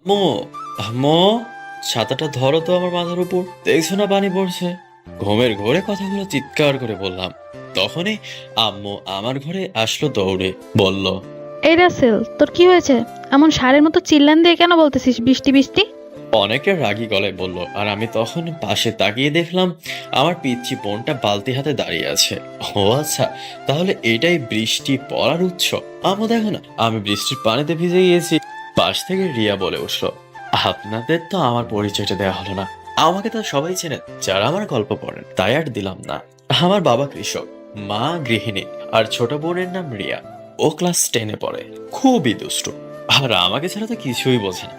মো আম্মু, ছাতাটা ধরো তো আমার মাথার উপর, দেখছো না পানি পড়ছে। ঘুমের ঘোরে কথাগুলো চিৎকার করে বললাম। তখনই আম্মু আমার ঘরে আসলো দৌড়ে, বলল, এই রাসেল, তোর কি হয়েছে? এমন ষাঁড়ের মতো চিল্লান দিয়ে কেন বলতেছিস বৃষ্টি বৃষ্টি? অনেকের রাগী গলায় বলল। আর আমি তখন পাশে তাকিয়ে দেখলাম আমার পিচ্চি বোনটা বালতি হাতে দাঁড়িয়ে আছে। ও আচ্ছা, তাহলে এটাই বৃষ্টি পড়ার উৎস। আম্মু দেখো না, আমি বৃষ্টির পানিতে ভিজে গিয়েছি। পাশ থেকে রিয়া বলে উঠলো, আপনাদের তো আমার পরিচয়টা দেওয়া হলো না। আমাকে তো সবাই চেনেন যারা আমার গল্প পড়েন, তাই আর দিলাম না। আমার বাবা কৃষক, মা গৃহিণী, আর ছোট বোনের নাম রিয়া। ও ক্লাস 10-এ পড়ে, খুবই দুষ্টু, আর আমাকে ছাড়া তো কিছুই বোঝে না।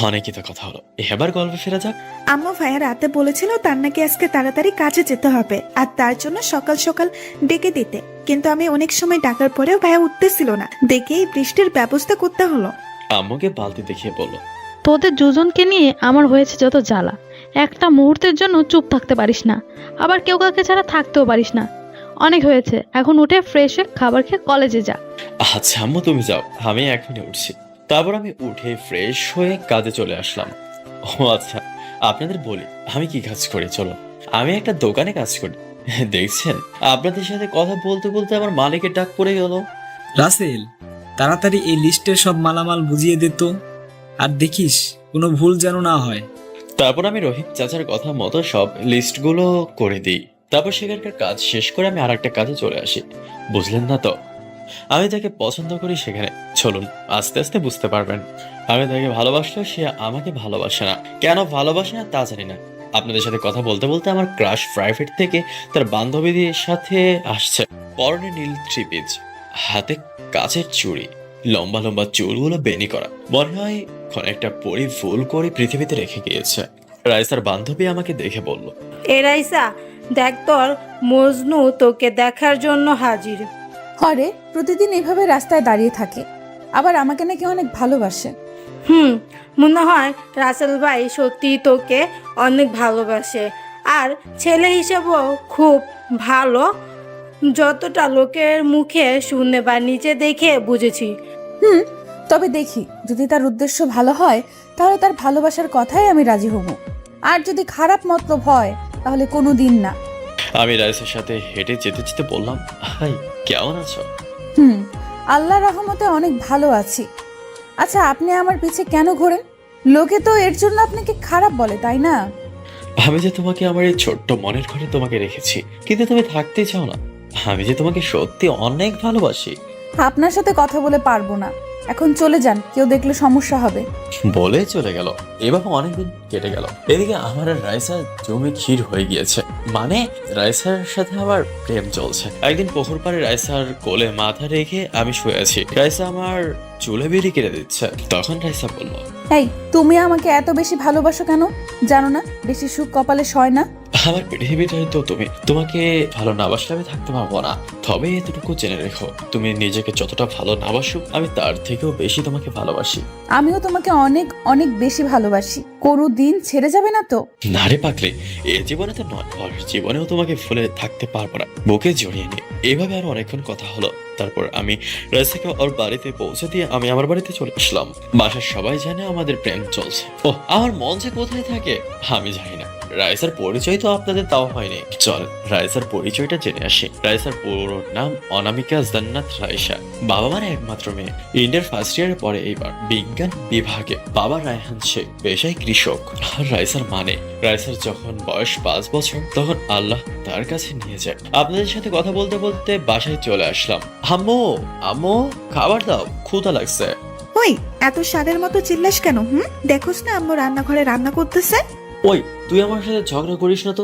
অনেকই তো কথা হলো, এবার গল্পে ফেরা যাক। আম্মু ভাইয়া রাতে বলেছিল তার নাকি আজকে তাড়াতাড়ি কাজে যেতে হবে আর তার জন্য সকাল সকাল ডেকে দিতে, কিন্তু আমি অনেক সময় ডাকার পরেও ভাইয়া উঠতেছিল না, দেখেই বৃষ্টির ব্যবস্থা করতে হলো। আম্মুকে বালতি দেখিয়ে বলল, তোদের দুজনকে নিয়ে আমার হয়েছে যত জ্বালা। একটা মুহূর্তের জন্য চুপ থাকতে পারিস না, আবার কেউ কাউকে ছাড়া থাকতেও পারিস না। অনেক হয়েছে, এখন উঠে ফ্রেশ হয়ে খাবার খেয়ে কলেজে যা। আচ্ছা আম্মু তুমি যাও, আমি এখনই উঠছি। তারপর আমি উঠে ফ্রেশ হয়ে কাজে চলে আসলাম। ও আচ্ছা, আপনাদের বলি আমি কি কাজ করি। চলো, আমি একটা দোকানে কাজ করি। দেখছেন, আপনাদের সাথে কথা বলতে বলতে আমার মালিকের ডাক পড়ে গেল। রাসেল, তাড়াতাড়ি এই লিস্টের সব মালামাল বুঝিয়ে দে তো। আর দেখিস কোনো ভুল যেন না হয়। তারপর আমি রহিম চাচার কথা মতো সব লিস্টগুলো করে দিই। তারপর সেখানকার কাজ শেষ করে আমি আর একটা কাজে চলে আসি। বুঝলেন না তো, আমি তাকে পছন্দ করি সেখানে। চলুন, আস্তে আস্তে বুঝতে পারবেন। আমি তাকে ভালোবাসলেও সে আমাকে ভালোবাসে না। কেন ভালোবাসে না তা জানি না। আপনাদের সাথে কথা বলতে বলতে আমার ক্রাশ প্রাইভেট থেকে তার বান্ধবীদের সাথে আসছে। পরনে নীল থ্রি পিস, হাতে কাচের চুড়ি, লম্বা লম্বা চুলগুলো বেনি করা, মনে হয় কোন একটা পরি ভুল করে পৃথিবীতে রেখে গিয়েছে। রাইসার বান্ধবী আমাকে দেখে বলল, এ রাইসা, দেখ তোর মজনু তোকে দেখার জন্য হাজির। হরে প্রতিদিন এভাবে রাস্তায় দাঁড়িয়ে থাকে, আবার আমাকে নাকি অনেক ভালোবাসে। মনে হয় রাসেল ভাই সত্যি তোকে অনেক ভালোবাসে, আর ছেলে হিসেবেও খুব ভালো, যতটা লোকের মুখে শুনে বা নিচে দেখে বুঝেছি। হুম, তবে দেখি যদি তার উদ্দেশ্য ভালো হয় তাহলে তার ভালোবাসার কথাই আমি রাজি হব, আর যদি খারাপ মতলব হয় তাহলে কোনো দিন না। আমি রাইসার সাথে হেঁটে যেতে যেতে বললাম, হাই, কেমন আছো? হুম, আল্লাহ রহমতে অনেক ভালো আছি। আচ্ছা, আপনি আমার পিছে কেন ঘোরেন? লোকে তো এর জন্য আপনাকে খারাপ বলে, তাই না? আমি যে তোমাকে আমার এই ছোট্ট মনের ঘরে তোমাকে রেখেছি, কিন্তু তুমি থাকতে চাও না। আমি যে তোমাকে সত্যি অনেক ভালোবাসি। আপনার সাথে কথা বলে পারবো না, এখন চলে যান, কেউ দেখলে সমস্যা হবে। বলে চলে গেল। এভাবে অনেকদিন কেটে গেল। এদিকে আমার আর রাইসা জমে ক্ষীর হয়ে গিয়েছে। মানে রাইসার সাথে আমার প্রেম চলছে। একদিন পুকুর পাড়ে রাইসার কোলে মাথা রেখে আমি শুয়ে আছি। রাইসা আমার চুলে বিড়ি কেটে দিচ্ছে। তখন রাইসা বলল, এই, তুমি আমাকে এত বেশি ভালোবাসো কেন? জানো না বেশি সুখ কপালে সয় না? আমার পৃথিবীটাই তো তুমি। তোমাকে ভালো না বাসলে আমি থাকতে পারবো না। তবে এতটুকু জেনে রেখো, তুমি নিজেকে যতটা ভালো না বাসো, আমি তার থেকেও বেশি তোমাকে ভালোবাসি। আমিও তোমাকে অনেক অনেক বেশি ভালোবাসি। কোনো দিন ছেড়ে যাবে না তো? না রে পাগলি, এ জীবনে তো নয়, পরের জীবনেও তোমাকে ভুলে থাকতে পারবো না। বুকে জড়িয়ে নিয়ে এভাবে আরো অনেকক্ষণ কথা হলো। তারপর আমি রাইসাকে ওর বাড়িতে পৌঁছে দিয়ে আমি আমার বাড়িতে চলে আসলাম। বাসার সবাই জানে আমাদের প্রেম চলছে। ও, আমার মন যে কোথায় থাকে আমি জানি না। রাইসার পরিচয় তো আপনাদের দেওয়া হয়নি। চল, রাইসার পরিচয়টা জেনে আসি। রাইসার পুরো নাম অনামিকা জান্নাত রাইসা। বাবা মার একমাত্র মেয়ে। ইন্টার ফার্স্ট ইয়ারে পড়ে এইবার বিজ্ঞান বিভাগে। বাবা রায়হান শেখ, পেশায় কৃষক। আর রাইসার মানে, রাইসার যখন বয়স 5 বছর তখন আল্লাহ তার কাছে নিয়ে যায়। আপনাদের সাথে কথা বলতে বলতে বাসায় চলে আসলাম। আম্মু, আম্মু, খাবার দাও, ক্ষুধা লাগছে। ওই, এত ষাঁড়ের মতো চিল্লাস কেন? দেখোস না আম্মু রান্নাঘরে রান্না করতেছে। ওই, তুই আমার সাথে ঝগড়া করিস না তো।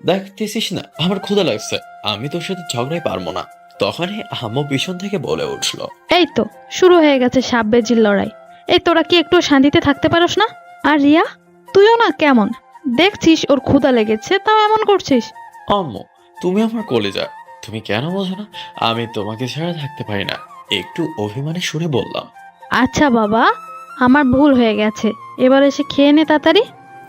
দেখতেছিস না আমার ক্ষুধা লাগছে, আমি তোর সাথে ঝগড়াই পারবো না। তখনই আম্মু পিছন থেকে বলে উঠলো, এই তো শুরু হয়ে গেছে সাপ বেজির লড়াই। এই তোরা কি একটু শান্তিতে থাকতে পারোস না? আর রিয়া, তুইও না কেমন, দেখছিস ওর ক্ষুধা লেগেছে তাও এমন করছিস। আম্মু, তুমি আমার কলেজা, তুমি কেন বোঝো না? আমি তোমাকে ছাড়া থাকতে পারি না। একটু অভিমানে সুরে বললাম। আচ্ছা বাবা, আমার ভুল হয়ে গেছে, এবার এসে খেয়ে নে তাড়াতাড়ি।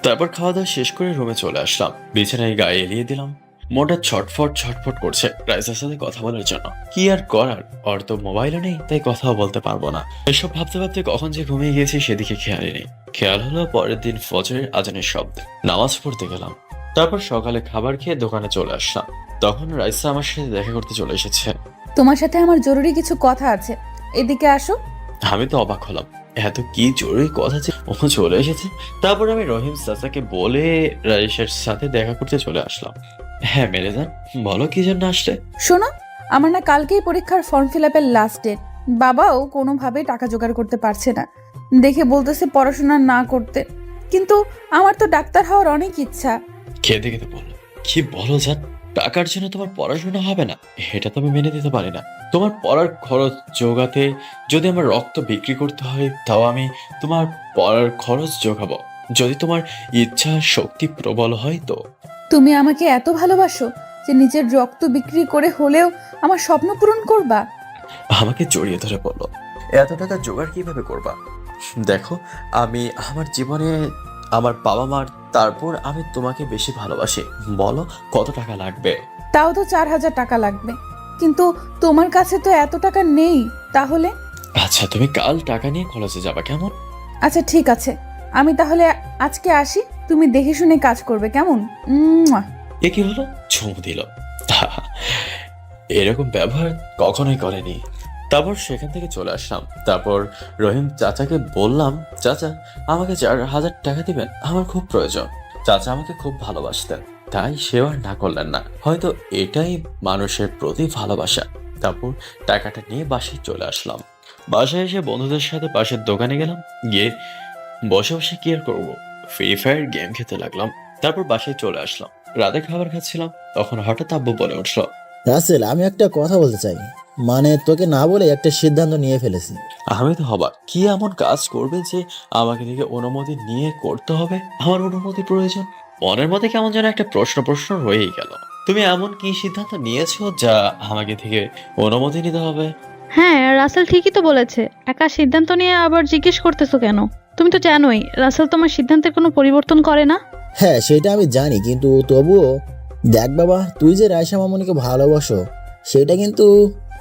তারপর খাওয়া দাওয়া শেষ করে রুমে চলে আসলাম। বিছানায় গায়ে এলিয়ে দিলাম। মনটা ছটফট ছটফট করছে রাইসার সাথে কথা বলার জন্য। কি আর করার, ওর তো মোবাইলও নেই, তাই কথাও বলতে পারবো না। এসব ভাবতে ভাবতে কখন যে ঘুমিয়ে গিয়েছি সেদিকে খেয়ালই নেই। খেয়াল হলো পরের দিন ফজরের আজানের শব্দ। নামাজ পড়তে গেলাম, তারপর সকালে খাবার খেয়ে দোকানে চলে আসলাম। তখন রাইসা আমার সাথে দেখা করতে চলে এসেছে। তোমার সাথে আমার জরুরি কিছু কথা আছে, এদিকে আসো। আমি তো অবাক হলাম, এত কি জরুরি কথা যে ও চলে এসেছে। তারপর আমি রহিম চাচাকে বলে রাইসার সাথে দেখা করতে চলে আসলাম। হ্যাঁ মেরে যান, বলো কি জন্য আসলে। শোনো, আমার না কালকেই পরীক্ষার ফর্ম ফিল আপের লাস্ট ডেট। বাবাও কোনোভাবে টাকা জোগাড় করতে পারছে না, দেখে বলতেছে পড়াশোনা না করতে। কিন্তু আমার তো ডাক্তার হওয়ার অনেক ইচ্ছা। খেতে খেতে বললো, কি বলো জান, টাকার জন্য তোমার পড়াশোনা হবে না? এটা তো আমি মেনে দিতে পারি না। তোমার পড়ার খরচ জোগাতে যদি আমার রক্ত বিক্রি করতে হয়, তাও আমি তোমার পড়ার খরচ জোগাবো, যদি তোমার ইচ্ছা শক্তি প্রবল হয় তো। তুমি আমাকে এত ভালোবাসো যে নিজের রক্ত বিক্রি করে হলেও আমার স্বপ্ন পূরণ করবা? আমাকে জড়িয়ে ধরে বললো, এত টাকা জোগাড় কিভাবে করবা? দেখো, আমি আমার জীবনে আমার বাবা মার, তারপর আমি তোমাকে বেশি ভালোবাসি। বলো কত টাকা লাগবে? তাও তো 4,000 টাকা লাগবে, কিন্তু তোমার কাছে তো এত টাকা নেই। তাহলে আচ্ছা, তুমি কাল টাকা নিয়ে কলেজে যাবা, কেমন? আচ্ছা ঠিক আছে, আমি তাহলে আজকে আসি, তুমি দেখে শুনে কাজ করবে, কেমন? মুয়া। এ কি হলো, চুমু দিল। এরকম ব্যবহার কখনোই করেনি। তারপর সেখান থেকে চলে আসলাম। তারপর রহিম চাচাকে বললাম, চাচা আমাকে 4,000 টাকা দিবেন, আমার খুব প্রয়োজন। চাচা আমাকে খুব ভালোবাসতেন, তাই সেও আর না করলেন না। হয়তো এটাই মানুষের প্রতি ভালোবাসা। তারপর টাকাটা নিয়ে বাসায় চলে আসলাম। বাসায় এসে বন্ধুদের সাথে পাশের দোকানে গেলাম, গিয়ে বসে বসে কি আর করবো, ফ্রি ফায়ার গেম খেতে লাগলাম। তারপর বাসায় চলে আসলাম, রাতে খাবার খাচ্ছিলাম, তখন হঠাৎ আব্বু বলে উঠলো, রাসেল, আমি একটা কথা বলতে চাই। মানে তোকে না বলে একটা সিদ্ধান্ত নিয়ে ফেলেছি। আমি তো হবা, কি এমন কাজ করবে যে আমাকে থেকে অনুমতি নিয়ে করতে হবে? আমার অনুমতি প্রয়োজন? মনের মধ্যে কেমন যেন একটা প্রশ্ন রয়েই গেল। তুমি এমন কি সিদ্ধান্ত নিয়েছো যা আমাকে থেকে অনুমতি নিতে হবে? হ্যাঁ, রাসেল ঠিকই তো বলেছে। একা সিদ্ধান্ত নিয়ে আবার জিজ্ঞেস করতেছো কেন? তুমি তো জানোই রাসেল তোমার সিদ্ধান্তের কোনো পরিবর্তন করে না। হ্যাঁ, সেটা আমি জানি, কিন্তু তবুও দেখ বাবা, তুই যে রায়শা মামুনিকে ভালোবাসো সেটা কিন্তু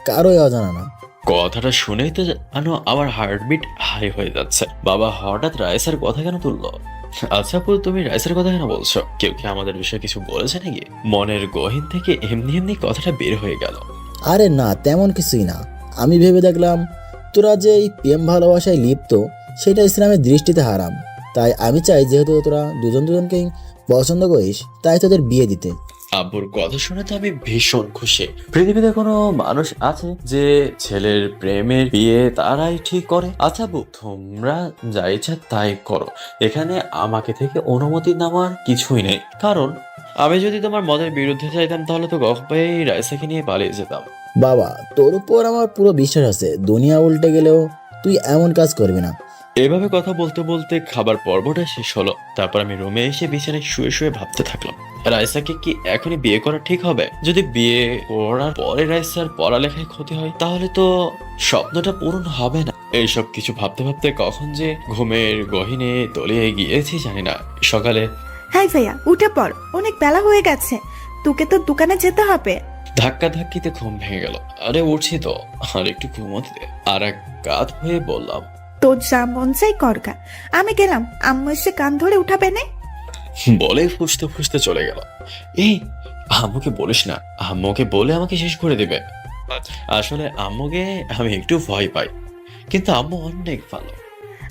কারোই অজানা না। কথাটা শুনেই তো জানো আমার হার্টবিট হাই হয়ে যাচ্ছে। বাবা হঠাৎ রাইসার কথা কেন তুললো? আচ্ছা আপু, তুমি রাইসার কথা কেন বলছো? কেউ কি আমাদের বিষয়ে কিছু বলেছে নাকি? মনের গহীন থেকে এমনি এমনি কথাটা বের হয়ে গেল। আরে না, তেমন কিছুই না। আমি ভেবে দেখলাম তোরা যে এই প্রেম ভালোবাসায় লিপ্ত, সেটা ইসলামের দৃষ্টিতে হারাম। তাই আমি চাই, যেহেতু তোরা দুজনকেই পছন্দ করিস, তাই তোদের বিয়ে দিতে। আব্বুর কথা শুনে তো আমি ভীষণ খুশি। পৃথিবীতে কোনো মানুষ আছে যে ছেলের প্রেমের বিয়ে তারাই ঠিক করে? আচ্ছা আব্বু, তোমরা যা ইচ্ছা তাই করো, এখানে আমাকে থেকে অনুমতি নেওয়ার কিছুই নেই। কারণ আমি যদি তোমার মতের বিরুদ্ধে চাইতাম তাহলে তো গল্পেই রাইসাকে নিয়ে পালিয়ে যেতাম। বাবা, তোর উপর আমার পুরো বিশ্বাস আছে, দুনিয়া উল্টে গেলেও তুই এমন কাজ করবি না। এভাবে কথা বলতে বলতে খাবার পর্বটা শেষ হলো। তারপর আমি রুমে এসে বিছানায় শুয়ে শুয়ে ভাবতে থাকলাম, রাইসাকে কি এখনই বিয়ে করা ঠিক হবে? যদি বিয়ে করার পরে রাইসার পড়ালেখায় ক্ষতি হয়, তাহলে তো স্বপ্নটা পূরণ হবে না। এইসব কিছু ভাবতে ভাবতে কখন যে ঘুমের গহীনে তলিয়ে গিয়েছি জানি না। সকালে হাই ভাইয়া, উঠে পড়, অনেক বেলা হয়ে গেছে, তোকে তো দোকানে যেতে হবে। ধাক্কা ধাক্কিতে ঘুম ভেঙে গেল। আরে উঠছি তো, আর একটু ঘুমোতে দে। আর এক কাত হয়ে বললাম, তোর যা মন চাই করগা, আমি গেলাম, আম্মু এসে কান ধরে উঠাবে না। বলে ফুসতে ফুসতে চলে গেল। এই আম্মুকে বলিস না, আম্মুকে বলে আমাকে শেষ করে দেবে। আসলে আম্মুকে আমি একটু ভয় পাই, কিন্তু আম্মু অনেক ভালো।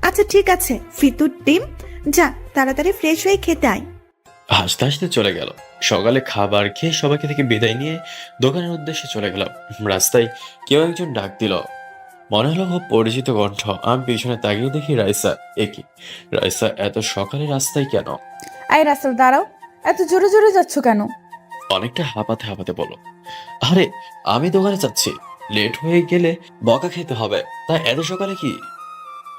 আচ্ছা ঠিক আছে, ফিতুর ডিম, যা তাড়াতাড়ি ফ্রেশ হয়ে খেতে আয়। হাসতে হাসতে চলে গেল। সকালে খাবার খেয়ে সবাইকে থেকে বিদায় নিয়ে দোকানের উদ্দেশ্যে চলে গেলাম। রাস্তায় কেউ একজন ডাক দিল, মনে হলো খুব পরিচিত কণ্ঠ। আমি পিছনে তাকিয়ে দেখি রাইসা। একই, রাইসা এত সকালে রাস্তায় কেন? আয় রাসেল, দাঁড়াও, এত জোরে জোরে যাচ্ছ কেন? অনেকটা হাঁপাতে হাঁপাতে বলো, আরে আমি দোকানে যাচ্ছি, লেট হয়ে গেলে বকা খেতে হবে, তাই এত সকালে কি?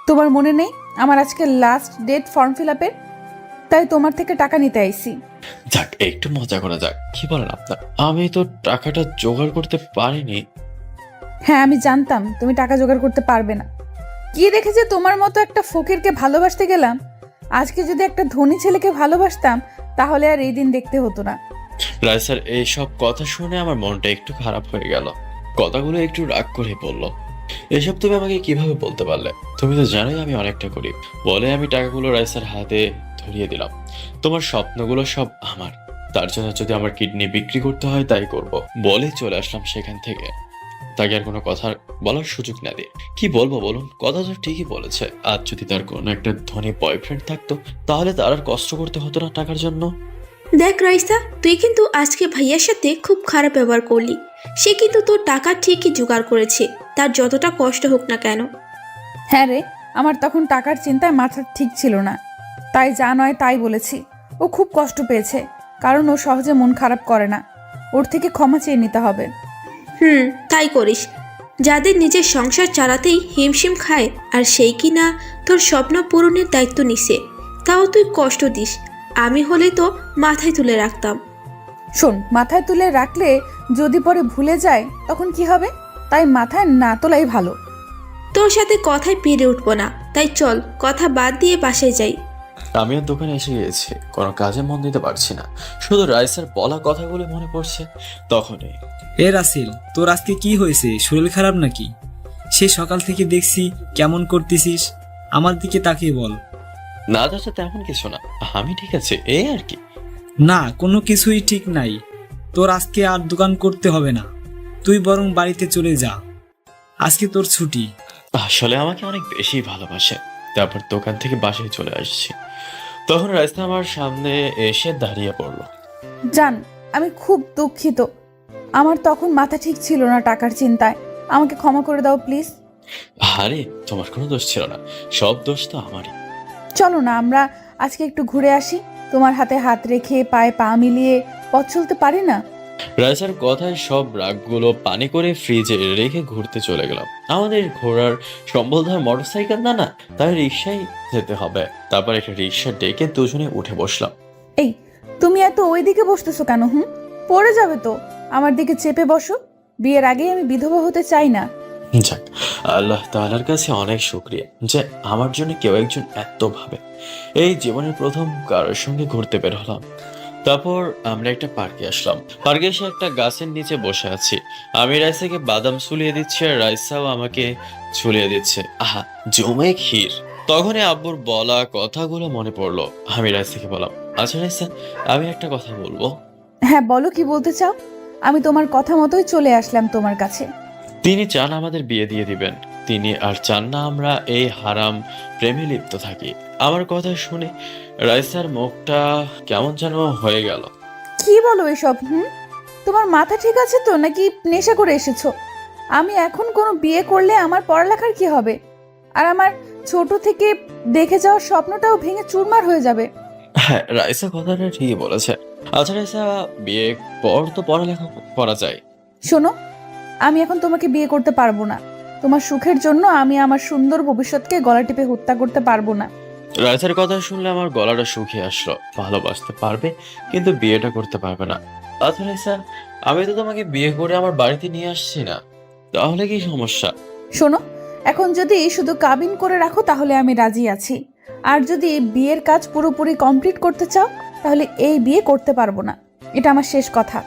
তোমার মনে নেই আমার আজকে লাস্ট ডেট ফর্ম ফিল আপের? তাই তোমার থেকে টাকা নিতে আইছি। যাক, একটু মজা করা যাক। কি বলেন আপনার? আমি তো টাকাটা জোগাড় করতে পারিনি। হ্যাঁ, আমি জানতাম তুমি টাকা জোগাড় করতে পারবে না। কি দেখেছে তোমার মতো একটা ফকিরকে ভালোবাসতে গেলাম। আজকে যদি একটা ধনী ছেলেকে ভালোবাসতাম, তাহলে আর এই দিন দেখতে হতো না। রাইসার এইসব কথা শুনে আমার মনটা একটু খারাপ হয়ে গেল। কথাগুলো একটু রাগ করে বলল, এসব তুমি আমাকে কিভাবে বলতে পারলে? তুমি তো জানোই আমি অনেকটা গরিব। বলে আমি টাকাগুলো রাইসার হাতে ধরিয়ে দিলাম। তোমার স্বপ্নগুলো সব আমার, তার জন্য যদি আমার কিডনি বিক্রি করতে হয় তাই করব বলে চলে আসলাম সেখান থেকে। তাকে আর কোনো কথা বলার সুযোগ না দিয়ে কি বলবো বলুন? কথা তো ঠিকই বলেছে। আজ যদি তার কোনো একটা ধনী বয়ফ্রেন্ড থাকতো তাহলে তার আর কষ্ট করতে হতো না টাকার জন্য। দেখ রাইসা, তুই কিন্তু আজকে ভাইয়ার সাথে খুব খারাপ ব্যবহার করলি। সে কিন্তু তোর টাকা ঠিকই জোগাড় করেছে, তার যতটা কষ্ট হোক না কেন। হ্যাঁ রে, আমার তখন টাকার চিন্তায় মাথা ঠিক ছিল না, তাই যা নয় তাই বলেছি। ও খুব কষ্ট পেয়েছে, কারণ ও সহজে মন খারাপ করে না। ওর থেকে ক্ষমা চেয়ে নিতে হবে। তাই করিস। যাদের নিজের সংসার চালাতেই হিমশিম খায়, আর সেই কিনা তোর স্বপ্ন পূরণের দায়িত্ব নিছে, তাও তুই কষ্ট দিস। আমি হলে তো মাথায় তুলে রাখতাম। শোন, মাথায় তুলে রাখলে যদি পরে ভুলে যায় তখন কি হবে? তাই মাথায় না তোলাই ভালো। তোর সাথে কথায় পেরে উঠবো না, তাই চল কথা বাদ দিয়ে বাসায় যাই। আমিও দোকানে এসে গিয়েছি, কোনো কাজে মন দিতে পারছি না, শুধু রাইসার বলা কথাগুলো মনে পড়ছে। তখনই এ রাসেল, তোর আজকে কি হয়েছে? শরীর খারাপ নাকি? সে সকাল থেকে দেখছি কেমন করতেছিস, আমার দিকে তাকিয়ে বল। না চাচা, তেমন কিছু না, আমি ঠিক আছে, এই আর কি। না, কোনো কিছুই ঠিক নাই। তোর আজকে আর দোকান করতে হবে না, তুই বরং বাড়িতে চলে যা, আজকে তোর ছুটি। আসলে আমাকে অনেক বেশি ভালোবাসে। তারপর দোকান থেকে বাসায় চলে আসছি, তখন রাইসা আমার সামনে এসে দাঁড়িয়ে পড়লো। জান, আমি খুব দুঃখিত। আমার তখন মাথা ঠিক ছিল না টাকার চিন্তায়। আমাকে ক্ষমা করে দাও প্লিজ। আরে তোমার কোনো দোষ ছিল না, সব দোষ তো আমারই। চলো না আমরা আজকে একটু ঘুরে আসি। তোমার হাতে হাত রেখে পায়ে পা মিলিয়ে পথ চলতে পারি না? রাইসার কথায় সব রাগগুলো পানি করে ফ্রিজে রেখে ঘুরতে চলে গেলাম। আমাদের ঘোরার সম্বলধার মোটরসাইকেল না, তাই রিক্সায় যেতে হবে। তারপর একটা রিক্সা ডেকে দুজনে উঠে বসলাম। এই, তুমি এত ওইদিকে বসতেছো কেন? পড়ে যাবে তো। আমার দিকে চেপে বসো। বিয়ের আগেই আমি বিধবা হতে চাই না। যাক, আল্লাহ তাআলার কাছে অনেক শুকরিয়া যে আমার জন্য কেউ একজন এত ভাবে। এই জীবনের প্রথম কারোর সঙ্গে ঘুরতে বের হলাম। তারপর আমরা একটা পার্কে আসলাম। পার্কে এসে একটা গাছের নিচে বসে আছি। আমি রাইসাকে বাদাম ছুলিয়ে দিচ্ছি আর রাইসাও আমাকে ছুলিয়ে দিচ্ছে। আহা, জমে ক্ষীর। তখনই আব্বুর বলা কথাগুলো মনে পড়লো। আমি রাইসাকে বললাম, আচ্ছা রাইসা, আমি একটা কথা বলবো। হ্যাঁ বলো, কি বলতে চাও? আমি তোমার কথা মতোই চলে আসলাম তোমার কাছে। তিনি চান আমাদের বিয়ে দিয়ে দিবেন। তিনি আর চান না আমরা এই হারাম প্রেমে লিপ্ত থাকি। আমার কথা শুনে রাইসার মুখটা কেমন যেন হয়ে গেল। কি বলো এসব? তোমার মাথা ঠিক আছে তো, নাকি নেশা করে এসেছো? আমি এখন কোনো বিয়ে করলে আমার পড়ালেখার কি হবে? আর আমার ছোট থেকে দেখে যাওয়ার স্বপ্নটাও ভেঙে চুরমার হয়ে যাবে। হ্যাঁ, রাইসা কথাটা ঠিকই বলেছে। আচ্ছা রাইসা, বিয়ে পর তো পড়ালেখা করা যায়। শোনো, আমি এখন তোমাকে বিয়ে করতে পারবো না। তোমার সুখের জন্য আমি আমার সুন্দর ভবিষ্যৎকে গলা টিপে হত্যা করতে পারবো না। রাইসার কথা শুনলে আমার গলাটা শুকিয়ে আসলো। ভালোবাসতে পারবে কিন্তু বিয়েটা করতে পারবে না। আচ্ছা রাইসা, আমি তো তোমাকে বিয়ে করে আমার বাড়িতে নিয়ে আসছি না, তাহলে কি সমস্যা? শোনো, এখন যদি শুধু কাবিন করে রাখো তাহলে আমি রাজি আছি। আর যদি বিয়ের কাজ পুরোপুরি কমপ্লিট করতে চাও তাহলে এই বিয়ে করতে পারবো না। এটা আমার শেষ কথা।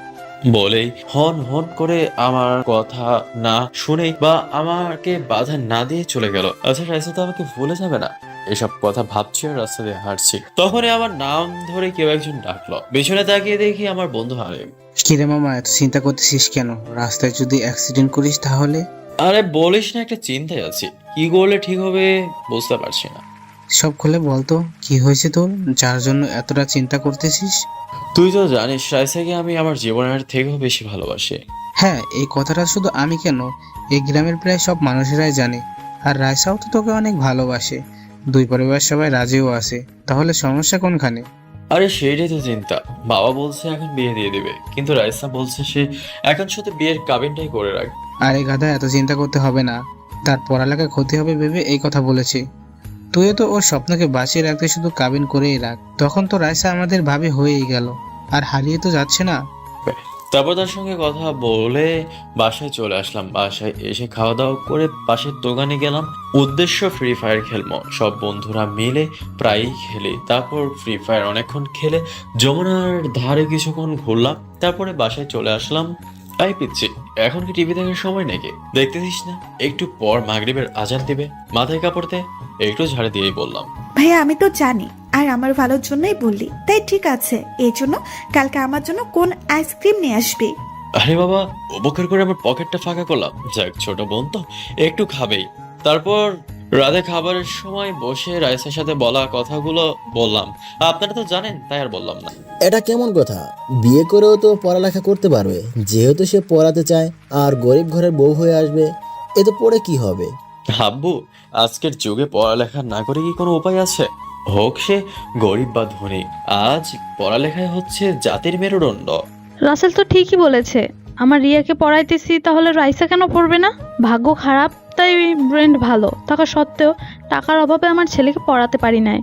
বলেই হন হন করে আমার কথা না শুনে বা আমাকে বাধা না দিয়ে চলে গেল। আচ্ছা রাইসা তো আমাকে ভুলে যাবে না, এসব কথা ভাবছি আর রাস্তা দিয়ে হাঁটছি। তখনই আমার নাম ধরে কেউ একজন ডাকলো। পেছনে তাকিয়ে দেখি আমার বন্ধু হারিম। কিরে মামা, এত চিন্তা করতেছিস কেন? রাস্তায় যদি অ্যাক্সিডেন্ট করিস তাহলে? আরে বলিস না, একটা চিন্তায় আছি, কি করলে ঠিক হবে বুঝতে পারছি না। সব খুলে বলতো, কি হয়েছে তোর, যার জন্য এতটা চিন্তা করতেছিস? তুই তো জানিস রাইসাকে আমি আমার জীবনের থেকেও বেশি ভালোবাসি। হ্যাঁ, এই কথাটা শুধু আমি কেন, এই গ্রামের প্রায় সব মানুষেরাই জানে। আর রাইসাও তো তোকে অনেক ভালোবাসে, দুই পরিবার সবাই রাজিও আছে। তাহলে সমস্যা কোনখানে? আরে সেইটাই তো চিন্তা। বাবা বলছে এখন বিয়ে দিয়ে দিবে, কিন্তু রাইসা বলছে সে এখন শুধু বিয়ের কাবিনটাই করে রাখ। আরে গাধা, এত চিন্তা করতে হবে না। তার পড়ালেখায় ক্ষতি হবে ভেবে এই কথা বলেছি। তুইও তো ওর স্বপ্নকে বাঁচিয়ে রাখতে শুধু কাবিন করেই রাখ, তখন তো রাইসা আমাদের ভাবে হয়েই গেল, আর হারিয়ে তো যাচ্ছে না। তারপর তার সঙ্গে কথা বলে বাসায় চলে আসলাম। বাসায় এসে খাওয়া দাওয়া করে পাশের দোকানে গেলাম। উদ্দেশ্য ফ্রি ফায়ার খেলবো, সব বন্ধুরা মিলে প্রায়ই খেলি। তারপর ফ্রি ফায়ার অনেকক্ষণ খেলে যমুনার ধারে কিছুক্ষণ ঘুরলাম। তারপরে বাসায় চলে আসলাম। তাই পিচ্ছি, এখন কি টিভি দেখার সময় নাকি? দেখতেছিস না একটু পর মাগরিবের আজান দিবে, মাথায় কাপড় দে। একটু ঝাড়ে দিয়েই বললাম, ভাইয়া আমি তো জানি আর আমার ভালোর জন্যই বললি, তাই ঠিক আছে। এই জন্য কালকে আমার জন্য কোন আইসক্রিম নিয়ে আসবি? আরে বাবা, উপকার করে আমার পকেটটা ফাঁকা করলাম। যাক, ছোট বোন তো একটু খাবেই। তারপর রাতে খাবারের সময় বসে রাইসের সাথে বলা কথাগুলো বললাম। আপনারা তো জানেন, তাই আর বললাম না। এটা কেমন কথা? বিয়ে করেও তো পড়ালেখা করতে পারবে, যেহেতু সে পড়াতে চায় আর গরিব ঘরের বউ হয়ে আসবে। এ তো পড়ে কি হবে? আব্বু, আজকের যুগে পড়ালেখা না করে কি কোনো উপায় আছে? হোক সে গরিব বা ধনী, আজ পড়ালেখায় হচ্ছে জাতির মেরুদণ্ড। রাসেল তো ঠিকই বলেছে। আমার রিয়াকে পড়াইতেছি, তাহলে রাইসা কেন পড়বে না? ভাগ্য খারাপ তাই ব্রেন ভালো থাকা সত্ত্বেও টাকার অভাবে আমার ছেলেকে পড়াতে পারি নাই।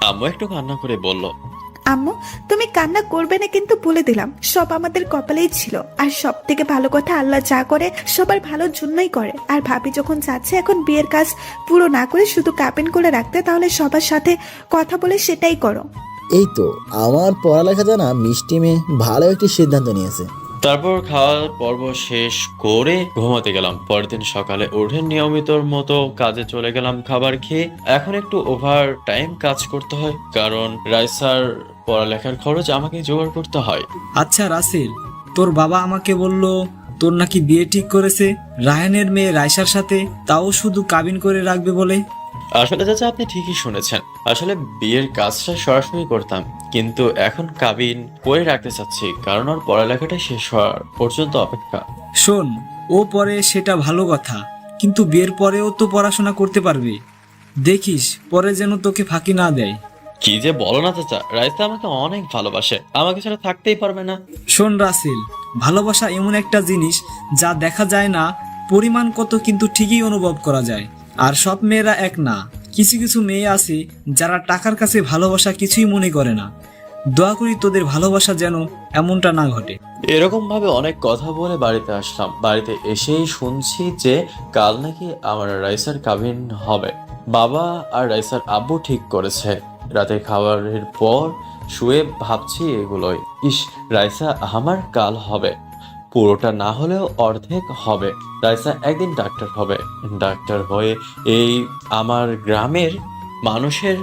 আম্মু একটু কান্না করে বলল, আম্মু তুমি কান্না করবে না, কিন্তু বলে দিলাম সব আমাদের কপালেই ছিল। আর সব থেকে ভালো কথা, আল্লাহ যা করে সবার ভালোর জন্যই করে। আর ভাবি যখন চাচ্ছে এখন বিয়ের কাজ পুরো না করে শুধু কাপেন করে রাখতে, তাহলে সবার সাথে কথা বলে সেটাই করো। এই তো আমার পড়ালেখা জানা মিষ্টি মেয়ে ভালো একটি সিদ্ধান্ত নিয়েছে। তারপর খাওয়ার পর্ব শেষ করে ঘুমাতে গেলাম। পরের দিন সকালে উঠে নিয়মিতর মতো কাজে চলে গেলাম। খাবার খেয়ে এখন একটু ওভার টাইম কাজ করতে হয়, কারণ রাইসার পড়ালেখার খরচ আমাকে জোগাড় করতে হয়। আচ্ছা রাসেল, তোর বাবা আমাকে বলল তোর নাকি বিয়ে ঠিক করেছে রায়ানের মেয়ে রাইসার সাথে, তাও শুধু কাবিন করে রাখবে বলে। আসলে চাচা, আপনি ঠিকই শুনেছেন। আসলে বিয়ের কাজটা সরাসরি করতাম, কিন্তু এখন কাবিন করে রাখতে চাচ্ছি, কারণ ওর পড়ালেখাটা শেষ হওয়ার পর্যন্ত অপেক্ষা। শোন, ও পরে সেটা ভালো কথা, কিন্তু বিয়ের পরেও তো পড়াশোনা করতে পারবে। দেখিস পরে যেন তোকে ফাঁকি না দেয়। কি যে বলো না চাচা, রাইসা আমাকে অনেক ভালোবাসে, আমাকে ছাড়া থাকতেই পারবে না। শোন রাসেল, ভালোবাসা এমন একটা জিনিস যা দেখা যায় না, পরিমাণ কত কিন্তু ঠিকই অনুভব করা যায়। আর সব মেয়েরা এক না, কিছু কিছু মেয়ে আছে যারা টাকার কাছে ভালোবাসা কিছুই মনে করে না। দোয়া করি তোদের ভালোবাসা যেন এমনটা না ঘটে। এরকম ভাবে অনেক কথা বলে বাড়িতে আসলাম। বাড়িতে এসেই শুনছি যে কাল নাকি আমার রাইসার কাবিন হবে। বাবা আর রাইসার আব্বু ঠিক করেছে। রাতে খাবারের পর শুয়ে ভাবছি এগুলোই। ইস, রাইসা আমার কাল হবে, পুরোটা না হলেও অর্ধেক হবে। রাইসা একদিন ডাক্তার হবে, ডাক্তার হয়ে এই আমার গ্রামের মানুষের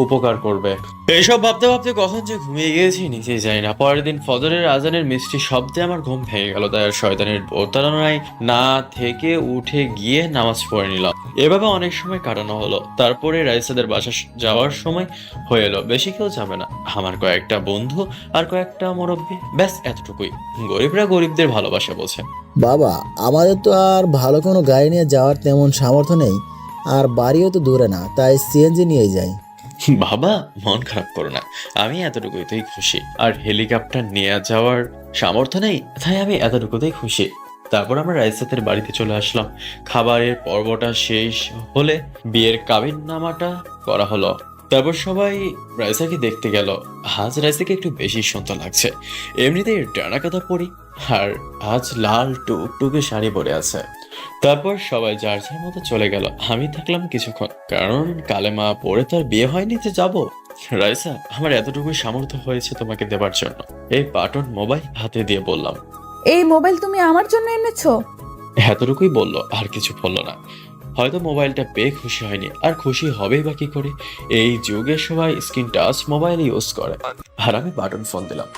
উপকার করবে। এইসব ভাবতে ভাবতে কখন যে ঘুমিয়ে গিয়েছি নিজেই জানি না। পরের দিন ফজরের আজানের মিষ্টি শব্দে আমার ঘুম ভেঙে গেল। তাই আর শয়তানের প্রতারণায় না থেকে উঠে গিয়ে নামাজ পড়ে নিলাম। এভাবে অনেক সময় কাটানো হলো। তারপরে রাইসাদের বাসা যাওয়ার সময় হয়ে এলো। বেশি কেউ যাবে না, আমার কয়েকটা বন্ধু আর কয়েকটা মুরব্বী, ব্যাস এতটুকুই। গরিবরা গরিবদের ভালোবাসা বোঝে। বাবা, আমাদের তো আর ভালো কোনো গাড়ি নিয়ে যাওয়ার তেমন সামর্থ্য নেই, আর বাড়িও তো দূরে না, তাই সিএনজি নিয়ে যাই। বাবা, মন খারাপ করো না, আমি এতটুকুতেই খুশি। আর হেলিকপ্টার নিয়ে যাওয়ার সামর্থ্য নেই, তাই আমি এতটুকুতেই খুশি। তারপর আমরা রাইসাতের বাড়িতে চলে আসলাম। খাবারের পর্বটা শেষ হলে বিয়ের কাবিন নামাটা করা হলো। তারপর সবাই রাইসাকে দেখতে গেল। আজ রাইসাকে একটু বেশি সুন্দর লাগছে। এমনিতেই ডানা কাঁথা পরি, আর আজ লাল টুকটুকে শাড়ি পরে আছে। তারপর সবাই যার যার মতো চলে গেল। আমি থাকলাম কিছুক্ষণ, কারণ কালেমা পড়ে তো আর বিয়ে হয়নি যে যাবো। রাইসা, আমার এতটুকু সামর্থ্য হয়েছে তোমাকে দেবার জন্য। এই বাটন মোবাইল হাতে দিয়ে বললাম। এই মোবাইল তুমি আমার জন্য এনেছো? এতটুকুই বললো, আর কিছু বললো না। হয়তো মোবাইলটা পেয়ে খুশি হয়নি, আর খুশি হবেই বা কি করে? এই যুগে সবাই স্ক্রিন টাচ মোবাইল ইউজ করে, আর আমি বাটন ফোন দিলাম।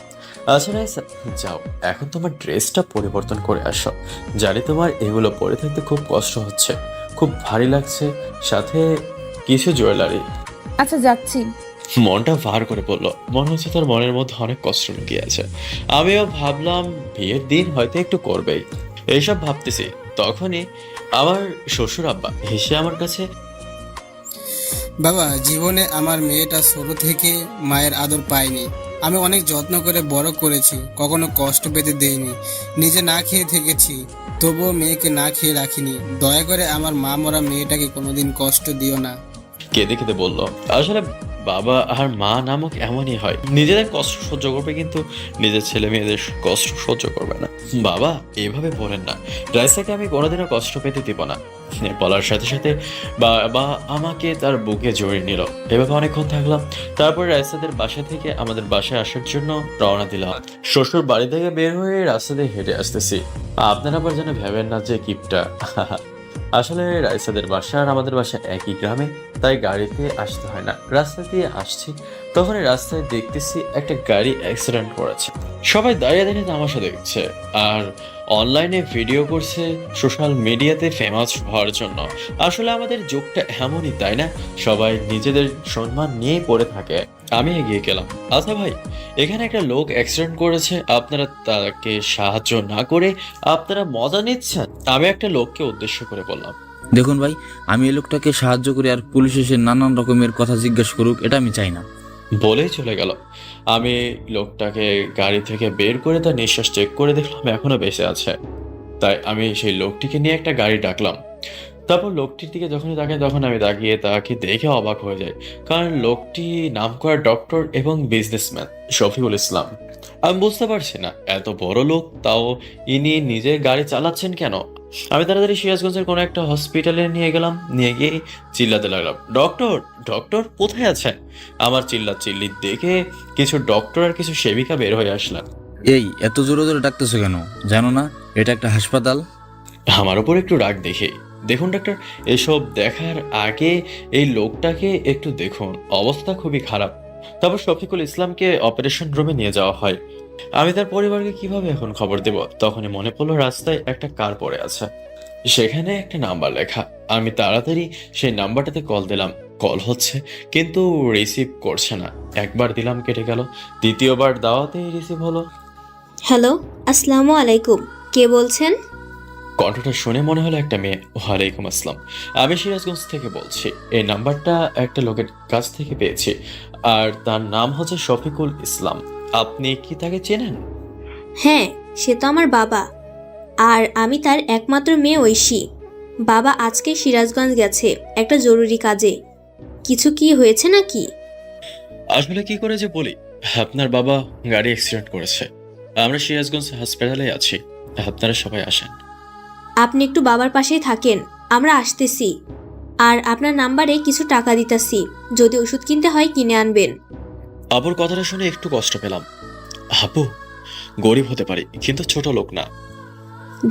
আচ্ছা রাইসা, যাও এখন তোমার ড্রেসটা পরিবর্তন করে আসো। জানি তোমার এগুলো পরে থাকতে খুব কষ্ট হচ্ছে, খুব ভারী লাগছে, সাথে কিছু জুয়েলারি। আচ্ছা যাচ্ছি। মনটা ভার করে বললো। মনে হচ্ছে তার মনের মধ্যে অনেক কষ্ট লুকিয়ে আছে। আমিও ভাবলাম বিয়ের দিন হয়তো একটু করবেই। এইসব ভাবতেছি, তখনই আমার শ্বশুর আব্বা হেসে আমার কাছে, বাবা, জীবনে আমার মেয়েটা ছোট থেকে মায়ের আদর পায়নি। আমি অনেক যত্ন করে বড় করেছি, কখনো কষ্ট পেতে দেইনি। নিজে না খেয়ে থেকেছি, তবুও মেয়েকে না খেয়ে রাখিনি। দয়া করে আমার মা মরা মেয়েটাকে কোনোদিন কষ্ট দিও না। কেঁদে কেঁদে বলল। আসলে বাবা আর মা নামক এমনই হয়, নিজেদের কষ্ট সহ্য করবে কিন্তু নিজের ছেলে মেয়েদের কষ্ট সহ্য করবে না। বাবা এভাবে বলেন না, রাইসাকে আমি কোনোদিনও কষ্ট পেতে দিব না। বলার সাথে সাথে বাবা আমাকে তার বুকে জড়িয়ে নিল। এভাবে অনেকক্ষণ থাকলাম। তারপরে রাইসাদের বাসা থেকে আমাদের বাসায় আসার জন্য রওনা দিলাম। শ্বশুর বাড়ি থেকে বের হয়ে রাস্তা দিয়ে হেঁটে আসতেছি। আপনারা আবার যেন ভেবেন না যে কিপটা। আসলে রাইসাদের বাসা আর আমাদের বাসা একই গ্রামে, তাই গাড়িতে আসতে হয় না, রাস্তা দিয়ে আসছি। তখন রাস্তায় দেখতেছি একটা গাড়ি অ্যাক্সিডেন্ট করেছে। সবাই দাঁড়িয়ে দাঁড়িয়ে তামাশা দেখছে আর অনলাইনে ভিডিও করছে সোশ্যাল মিডিয়াতে ফেমাস হওয়ার জন্য। আসলে আমাদের যুগটা এমনই, তাই না? সবাই নিজেদের সম্মান নিয়েই পড়ে থাকে। আমি এগিয়ে গেলাম। আচ্ছা ভাই, এখানে একটা লোক অ্যাক্সিডেন্ট করেছে, আপনারা তাকে সাহায্য না করে আপনারা মজা নিচ্ছেন। আমি একটা লোককে উদ্দেশ্য করে বললাম, দেখুন ভাই, আমি এই লোকটাকে সাহায্য করি আর পুলিশ এসে নানান রকমের কথা জিজ্ঞেস করুক, এটা আমি চাই না। বলেই চলে গেল। আমি লোকটাকে গাড়ি থেকে বের করে তার নিঃশ্বাস চেক করে দেখলাম এখনো বেঁচে আছে। তাই আমি সেই লোকটিকে নিয়ে একটা গাড়ি ডাকলাম। তারপর লোকটির দিকে যখনই তাকাই তখন আমি তাকিয়ে তাকে দেখে অবাক হয়ে যাই, কারণ লোকটি নামকরা ডক্টর এবং বিজনেসম্যান শফিকুল ইসলাম। আমি বুঝতে পারছি না, এত বড় লোক তাও ইনি নিজে গাড়ি চালাচ্ছেন কেন। আমি তাড়াতাড়ি সিরাজগঞ্জের কোনো একটা হসপিটালে নিয়ে গেলাম। নিয়ে গিয়ে চিল্লাতে লাগলাম, ডক্টর ডক্টর কোথায় আছেন? আমার চিল্লি দেখে কিছু ডক্টর আর কিছু সেবিকা বের হয়ে আসলাম। এই এত জোরে জোরে ডাকতেছো কেন? জানো না এটা একটা হাসপাতাল? আমার উপর একটু রাগ দেখে, দেখুন ডাক্তার, এসব দেখার আগে এই লোকটাকে একটু দেখুন, অবস্থা খুবই খারাপ। তারপর শফিকুল ইসলামকে অপারেশন রুমে নিয়ে যাওয়া হয়। আমি তার পরিবারকে কিভাবে এখন খবর দেব? তখনই মনে পড়লো রাস্তায় একটা কার পড়ে আছে, সেখানে একটা নাম্বার লেখা। আমি তাড়াতাড়ি সেই নাম্বারটাতে কল দিলাম। কল হচ্ছে কিন্তু রিসিভ করছে না। একবার দিলাম, কেটে গেল। দ্বিতীয়বার দাওয়াতেই রিসিভ হলো। হ্যালো, আসসালামু আলাইকুম, কে বলছেন? কণ্ঠটা শুনে মনে হলো একটা মেয়ে। ওয়ালাইকুম আসসালাম, আমি সিরাজগঞ্জ থেকে বলছি। এই নাম্বারটা একটা লোকের কাছ থেকে পেয়েছি আর তার নাম হচ্ছে শফিকুল ইসলাম। আপনি কি তাকে চেনেন? হ্যাঁ, সে তো আমার বাবা, আর আমি তার একমাত্র মেয়ে ঐশী। বাবা আজকে সিরাজগঞ্জ গেছে একটা জরুরি কাজে। কিছু কি হয়েছে নাকি? আসলে কি করে যে বলি, আপনার বাবা গাড়ি অ্যাক্সিডেন্ট করেছে। আমরা সিরাজগঞ্জ হাসপাতালে আছি, আপনারা সবাই আসেন। আপনি একটু বাবার পাশেই থাকেন, আমরা আসতেছি। আর আপনার নাম্বারে কিছু টাকা দিতেছি, যদি ওষুধ কিনতে হয় কিনে আনবেন। আপুর কথাটা শুনে একটু কষ্ট পেলাম। আপু গরিব হতে পারি কিন্তু ছোট লোক না।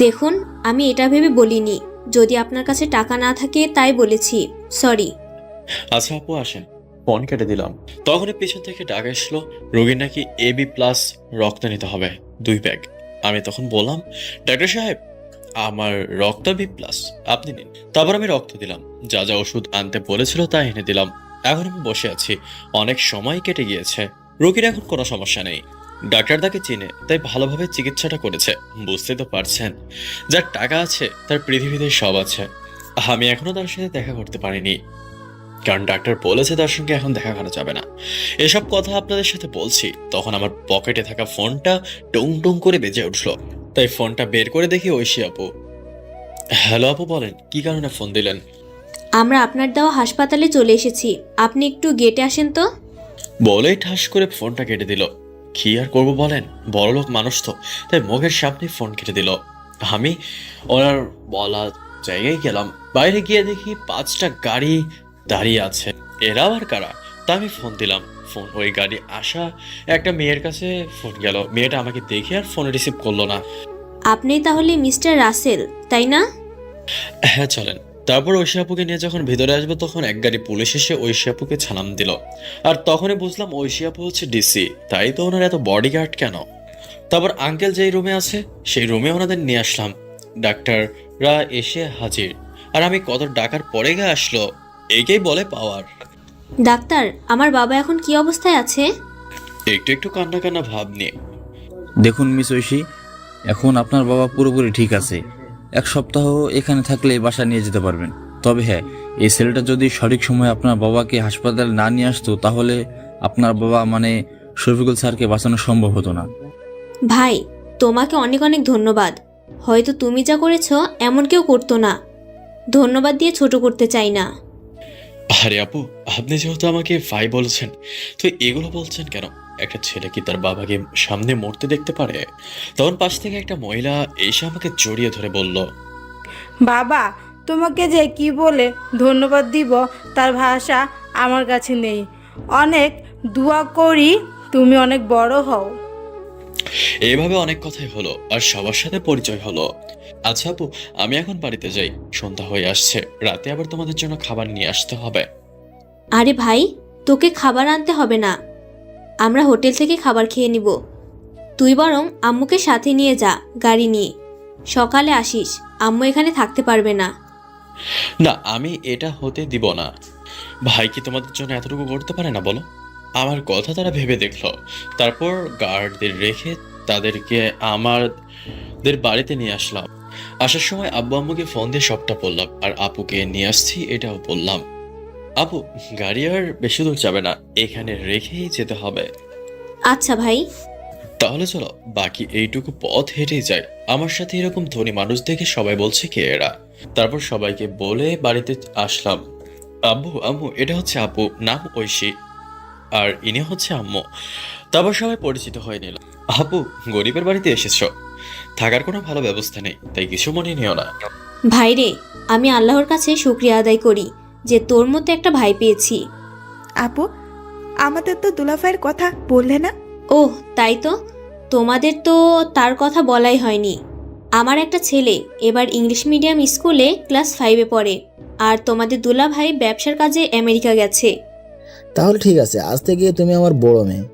দেখুন, আমি এটা ভেবে বলিনি, যদি আপনার কাছে টাকা না থাকে তাই বলেছি, সরি। আচ্ছা আপু আসেন। ফোন কেটে দিলাম। তখনই পেছন থেকে ডাক আসলো, রোগীর নাকি AB+ রক্ত নিতে হবে 2 ব্যাগ। আমি তখন বললাম, ডাক্তার সাহেব আমার রক্ত B+, আপনি নিন। তারপর আমি রক্ত দিলাম, যা যা ওষুধ আনতে বলেছিল তা এনে দিলাম। এখন আমি বসে আছি, অনেক সময় কেটে গিয়েছে। রোগীর এখন কোনো সমস্যা নেই, ডাক্তার তাকে চিনে, তাই ভালোভাবে চিকিৎসাটা করেছে। বুঝতে তো পারছেন, যার টাকা আছে তার পৃথিবীতে সব আছে। আমি এখনো তার সাথে দেখা করতে পারিনি, কারণ ডাক্তার বলেছে তার সঙ্গে এখন দেখা করা যাবে না। এসব কথা আপনাদের সাথে বলছি, তখন আমার পকেটে থাকা ফোনটা টুং টুং করে বেজে উঠলো। তাই ফোনটা বের করে দেখি ঐশী আপু। হ্যালো আপু, বলেন কি কারণে ফোন দিলেন? আমরা আপনার দেওয়া হাসপাতালে চলে এসেছি, আপনি একটু গেটে আসেন তো। বলেই ঠাস করে ফোনটা কেটে দিল। কি আর করবো বলেন, বড়লোক মানুষ তো, তাই মুখের সামনে ফোন কেটে দিল। আমি ওনার বলা জায়গায় গেলাম। বাইরে গিয়ে দেখি 5টা গাড়ি দাঁড়িয়ে আছে। এরা আবার কারা? তা আমি ফোন দিলাম। ফোন ওই গাড়ি আসা একটা মেয়ের কাছে ফোন গেল। মেয়েটা আমাকে দেখে আর ফোন রিসিভ করলো না। আপনি তাহলে মিস্টার রাসেল, তাই না? হ্যাঁ চলেন। তারপর ঐশী আপুকে নিয়ে যখন ভিতরে আসবো তখন এক গাড়ি পুলিশ এসে ঐশী আপুকে ছালাম দিল। আর তখনই বুঝলাম ঐশী আপু হচ্ছে ডিসি, তাই তো ওনার এত বডিগার্ড কেন। তারপর আঙ্কেল যেই রুমে আছে সেই রুমে ওনাদের নিয়ে আসলাম। ডাক্তাররা এসে হাজির, আর আমি কত ডাকার পরে গিয়ে আসলো, একেই বলে পাওয়ার। ডাক্তার, আমার বাবা এখন কি অবস্থায় আছে? একটু একটু কান্না কান্না ভাব নিয়ে। দেখুন মিস ঐশী, এখন আপনার বাবা পুরোপুরি ঠিক আছে। 1 সপ্তাহ এখানে থাকলে বাসা নিয়ে যেতে পারবেন। তবে হ্যাঁ, এই ছেলেটা যদি সঠিক সময়ে আপনার বাবাকে হাসপাতালে না নিয়ে আসতো তাহলে আপনার বাবা মানে শফিকুল স্যারকে বাঁচানো সম্ভব হতো না। ভাই, তোমাকে অনেক অনেক ধন্যবাদ। হয়তো তুমি যা করেছো এমন কেউ করতো না। ধন্যবাদ দিয়ে ছোট করতে চাই না। আরে আপু, আপনি যেহেতু আমাকে ভাই বলছেন, তো এগুলো বলছেন কেন? একটা ছেলে কি তার বাবাকে সামনে মরতে দেখতে পারে? তখন পাশ থেকে একটা মহিলা এসে আমাকে জড়িয়ে ধরে বলল, বাবা, তোমাকে যে কি বলে ধন্যবাদ দিব তার ভাষা আমার কাছে নেই। অনেক দোয়া করি তুমি অনেক বড় হও। এইভাবে অনেক কথাই হলো আর সবার সাথে পরিচয় হলো। আচ্ছা আপু, আমি এখন বাড়িতে যাই, সন্ধ্যা হয়ে আসছে, রাতে আবার তোমাদের জন্য খাবার নিয়ে আসতে হবে। আরে ভাই, তোকে খাবার আনতে হবে না, আমরা হোটেল থেকে খাবার খেয়ে নিব। তুই বরং আম্মুকে সাথে নিয়ে যা গাড়ি নিয়ে, সকালে আসিস, আম্মু এখানে থাকতে পারবে না। না, আমি এটা হতে দিব না। ভাই কি তোমাদের জন্য এতটুকু করতে পারে না বলো? আমার কথা তারা ভেবে দেখলো। তারপর গার্ডদের রেখে তাদেরকে আমাদের বাড়িতে নিয়ে আসলাম। আসার সময় আব্বু আম্মুকে ফোন দিয়ে সবটা বললাম, আর আপুকে নিয়ে আসছি এটাও বললাম। আপু, গাড়ি আর বেশি দূর যাবে না, এখানে রেখেই যেতে হবে। আচ্ছা ভাই। তাহলে চলো, বাকি এইটুকু পথ হেঁটেই যাই। আমার সাথে এরকম ধনী মানুষ দেখে সবাই বলছে কে এরা। তারপর সবাইকে বলে বাড়িতে আসলাম। আব্বু আম্মু, এটা হচ্ছে আপু, নাম ঐশী, আর ইনি হচ্ছে আম্মু। তারপর সবাই পরিচিত হয়ে নিল। আপু, গরিবের বাড়িতে এসেছো, থাকার কোনো ভালো ব্যবস্থা নেই, তাই কিছু মনে নিও না। ভাইরে, আমি আল্লাহর কাছে শুকরিয়া আদায় করি যে তোর মতো একটা ভাই পেয়েছি। আপু, আমাদের তো দুলাভাইয়ের কথা বললে না? ওহ তাই তো, তোমাদের তো তার কথা বলাই হয়নি। আমার একটা ছেলে এবার ইংলিশ মিডিয়াম স্কুলে ক্লাস 5-এ পড়ে, আর তোমাদের দুলা ভাই ব্যবসার কাজে আমেরিকা গেছে। তাহলে ঠিক আছে, আজ থেকে তুমি আমার বড় মেয়ে।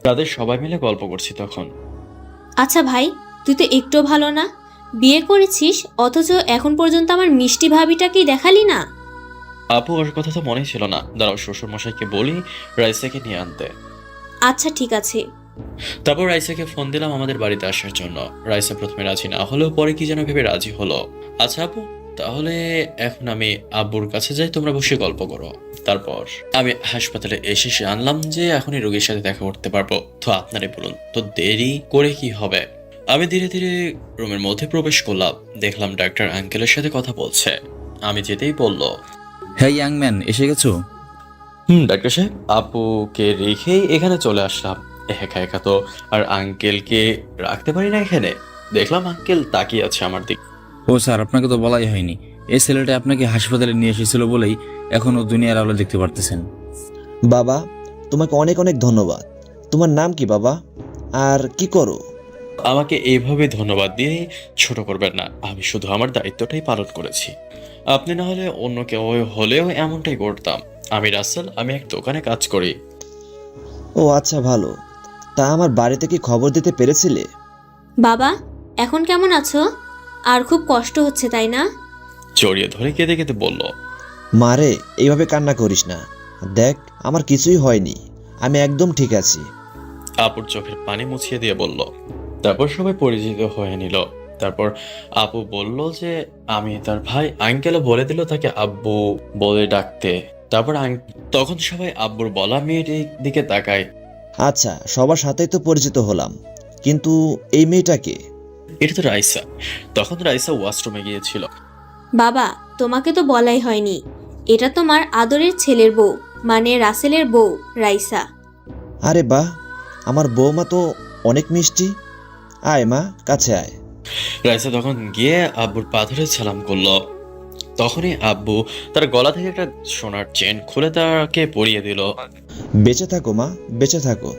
তাদের সবাই মিলে গল্প করছি তখন। আচ্ছা ভাই, তুই তো একটু ভালো না, বিয়ে করেছিস অথচ এখন পর্যন্ত আমার মিষ্টি ভাবিটাকেই দেখালি না। আপু, ওর কথা তো মনে ছিল না, দাঁড়াও শ্বশুর মশাইকে বলি রাইসাকে নিয়ে আনতে। আচ্ছা ঠিক আছে। তারপর রাইসাকে ফোন দিলাম আমাদের বাড়িতে আসার জন্য। রাইসা প্রথমে রাজি না হলেও পরে কি যেন ভেবে রাজি হলো। আচ্ছা আপু, তাহলে এখন আমি আব্বুর কাছে যাই, তোমরা বসে গল্প করো। তারপর আমি হাসপাতালে এসে জানলাম যে এখনই রোগীর সাথে দেখা করতে পারবো। তো আপনারাই বলুন, তো দেরি করে কি হবে? আমি ধীরে ধীরে রুমের মধ্যে প্রবেশ করলাম, দেখলাম ডাক্তার আঙ্কেলের সাথে কথা বলছে। আমি যেতেই বলল, হ্যাঁ ইয়াং ম্যান, এসে গেছো? ডাক্তার সাহেব, আপুকে রেখেই এখানে চলে আসলাম। একা একা তো আর আঙ্কেলকে রাখতে পারি না এখানে। দেখলাম আঙ্কেল তাকিয়ে আছে আমার দিক। ও স্যার, আপনাকে তো বলাই হয়নি, এই ছেলেটা আপনাকে হাসপাতালে নিয়ে এসেছিল বলেই এখনো দুনিয়ার আলো দেখতে পারতেছেন। বাবা, তোমাকে অনেক অনেক ধন্যবাদ। তোমার নাম কি বাবা, আর কি করো? আমাকে এইভাবে ধন্যবাদ দিয়ে ছোট করবেন না, আমি শুধু আমার দায়িত্বটাই পালন করেছি। আপনি না হলে অন্য কেউ হলেও এমনটাই করতাম। আমি রাসেল, আমি এক দোকানে কাজ করি। ও আচ্ছা, ভালো। তা আমার বাড়িতে কি খবর দিতে পেরেছিলে? বাবা, এখন কেমন আছো? আর খুব কষ্ট হচ্ছে তাই না? জড়িয়ে ধরে কেঁদে কেঁদে বলল, মারে, এইভাবে কান্না করিস না। দেখ, আমার কিছুই হয়নি, আমি একদম ঠিক আছি। আপুর চোখের পানি মুছিয়ে দিয়ে বলল। তারপর সবাই পরিচিত হয়ে নিল। তারপর আপু বলল যে আমি তার ভাই। আঙ্কেলও বলে দিল তাকে আব্বু বলে ডাকতে। তারপর তখন সবাই আব্বুর বলা মেয়েটির দিকে তাকায়। আচ্ছা, সবার সাথেই তো পরিচিত হলাম, কিন্তু এই মেয়েটাকে? এটা তো রাইসা। তখন রাইসা ওয়াশরুমে গিয়েছিল। বাবা, তোমাকে তো বলাই হয়নি, এটা তোমার আদরের ছেলের বউ, মানে রাসেলের বউ রাইসা। আরে বাহ, আমার বৌমা তো অনেক মিষ্টি। আয় মা, কাছে আয়। রাইসা তখন গিয়ে আব্বুর পা ধরে সালাম করলো। তখনই আব্বু তার গলা থেকে একটা সোনার চেন খুলে তাকে পরিয়ে দিল। বেঁচে থাকো মা, বেঁচে থাকো।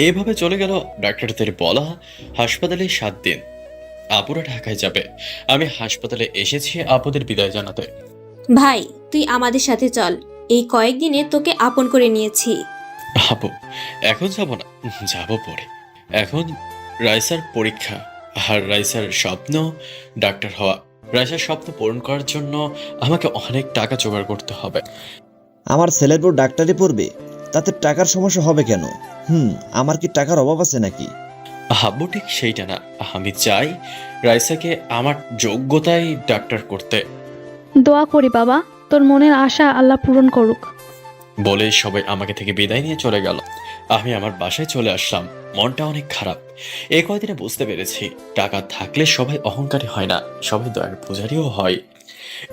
এভাবে চলে গেল ডাক্তারদের বলা হাসপাতালে 7 দিন। আপুরা ঢাকায় যাবে। আমি হাসপাতালে এসেছি আপুদের বিদায় জানাতে। ভাই, তুই আমাদের সাথে চল, এই কয়েকদিনে তোকে আপন করে নিয়েছি। আপু, এখন যাব না, যাব পরে। এখন রাইসার পরীক্ষা, আর রাইসার স্বপ্ন ডাক্তার হওয়া। রাইসার স্বপ্ন পূরণ করার জন্য আমাকে অনেক টাকা জোগাড় করতে হবে। আমার ছেলের বউ ডাক্তারি পড়বে, তাতে টাকার সমস্যা হবে কেন? আমার কি টাকার অভাব আছে নাকি? আব্বু ঠিক সেইটা না, আমি চাই রাইসাকে আমার যোগ্যতায় ডাক্তার করতে। দোয়া করি বাবা, তোর মনের আশা আল্লাহ পূরণ করুক। বলে সবাই আমাকে থেকে বিদায় নিয়ে চলে গেল। আমি আমার বাসায় চলে আসলাম, মনটা অনেক খারাপ। এই কয়দিনে বুঝতে পেরেছি টাকা থাকলে সবাই অহংকারী হয় না, সবাই দয়ার পূজারীও হয়।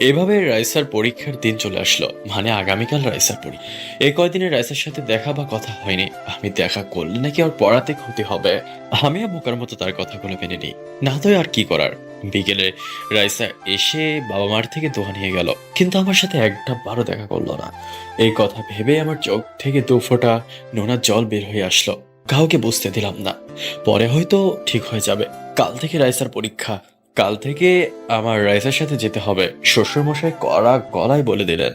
এভাবে রাইসার পরীক্ষার দিন চলে আসলো, মানে আগামীকাল রাইসার পরীক্ষা। এই কয়দিনে রাইসার সাথে দেখা বা কথা হয়নি। আমি দেখা করলে নাকি ওর পড়াতে ক্ষতি হবে। আমিও বোকার মতো তার কথাগুলো মেনে নিই, না তো আর কি করার। বিকেলে রাইসা এসে বাবা মার থেকে দোয়া নিয়ে গেল, কিন্তু আমার সাথে একটা বারও দেখা করলো না। এই কথা ভেবে আমার চোখ থেকে 2 ফোঁটা নোনা জল বের হয়ে আসলো। কাউকে বুঝতে দিলাম না, পরে হয়তো ঠিক হয়ে যাবে। কাল থেকে রাইসার পরীক্ষা, কাল থেকে আমার রাইসার সাথে যেতে হবে, শ্বশুরমশাই কড়া গলায় বলে দিলেন।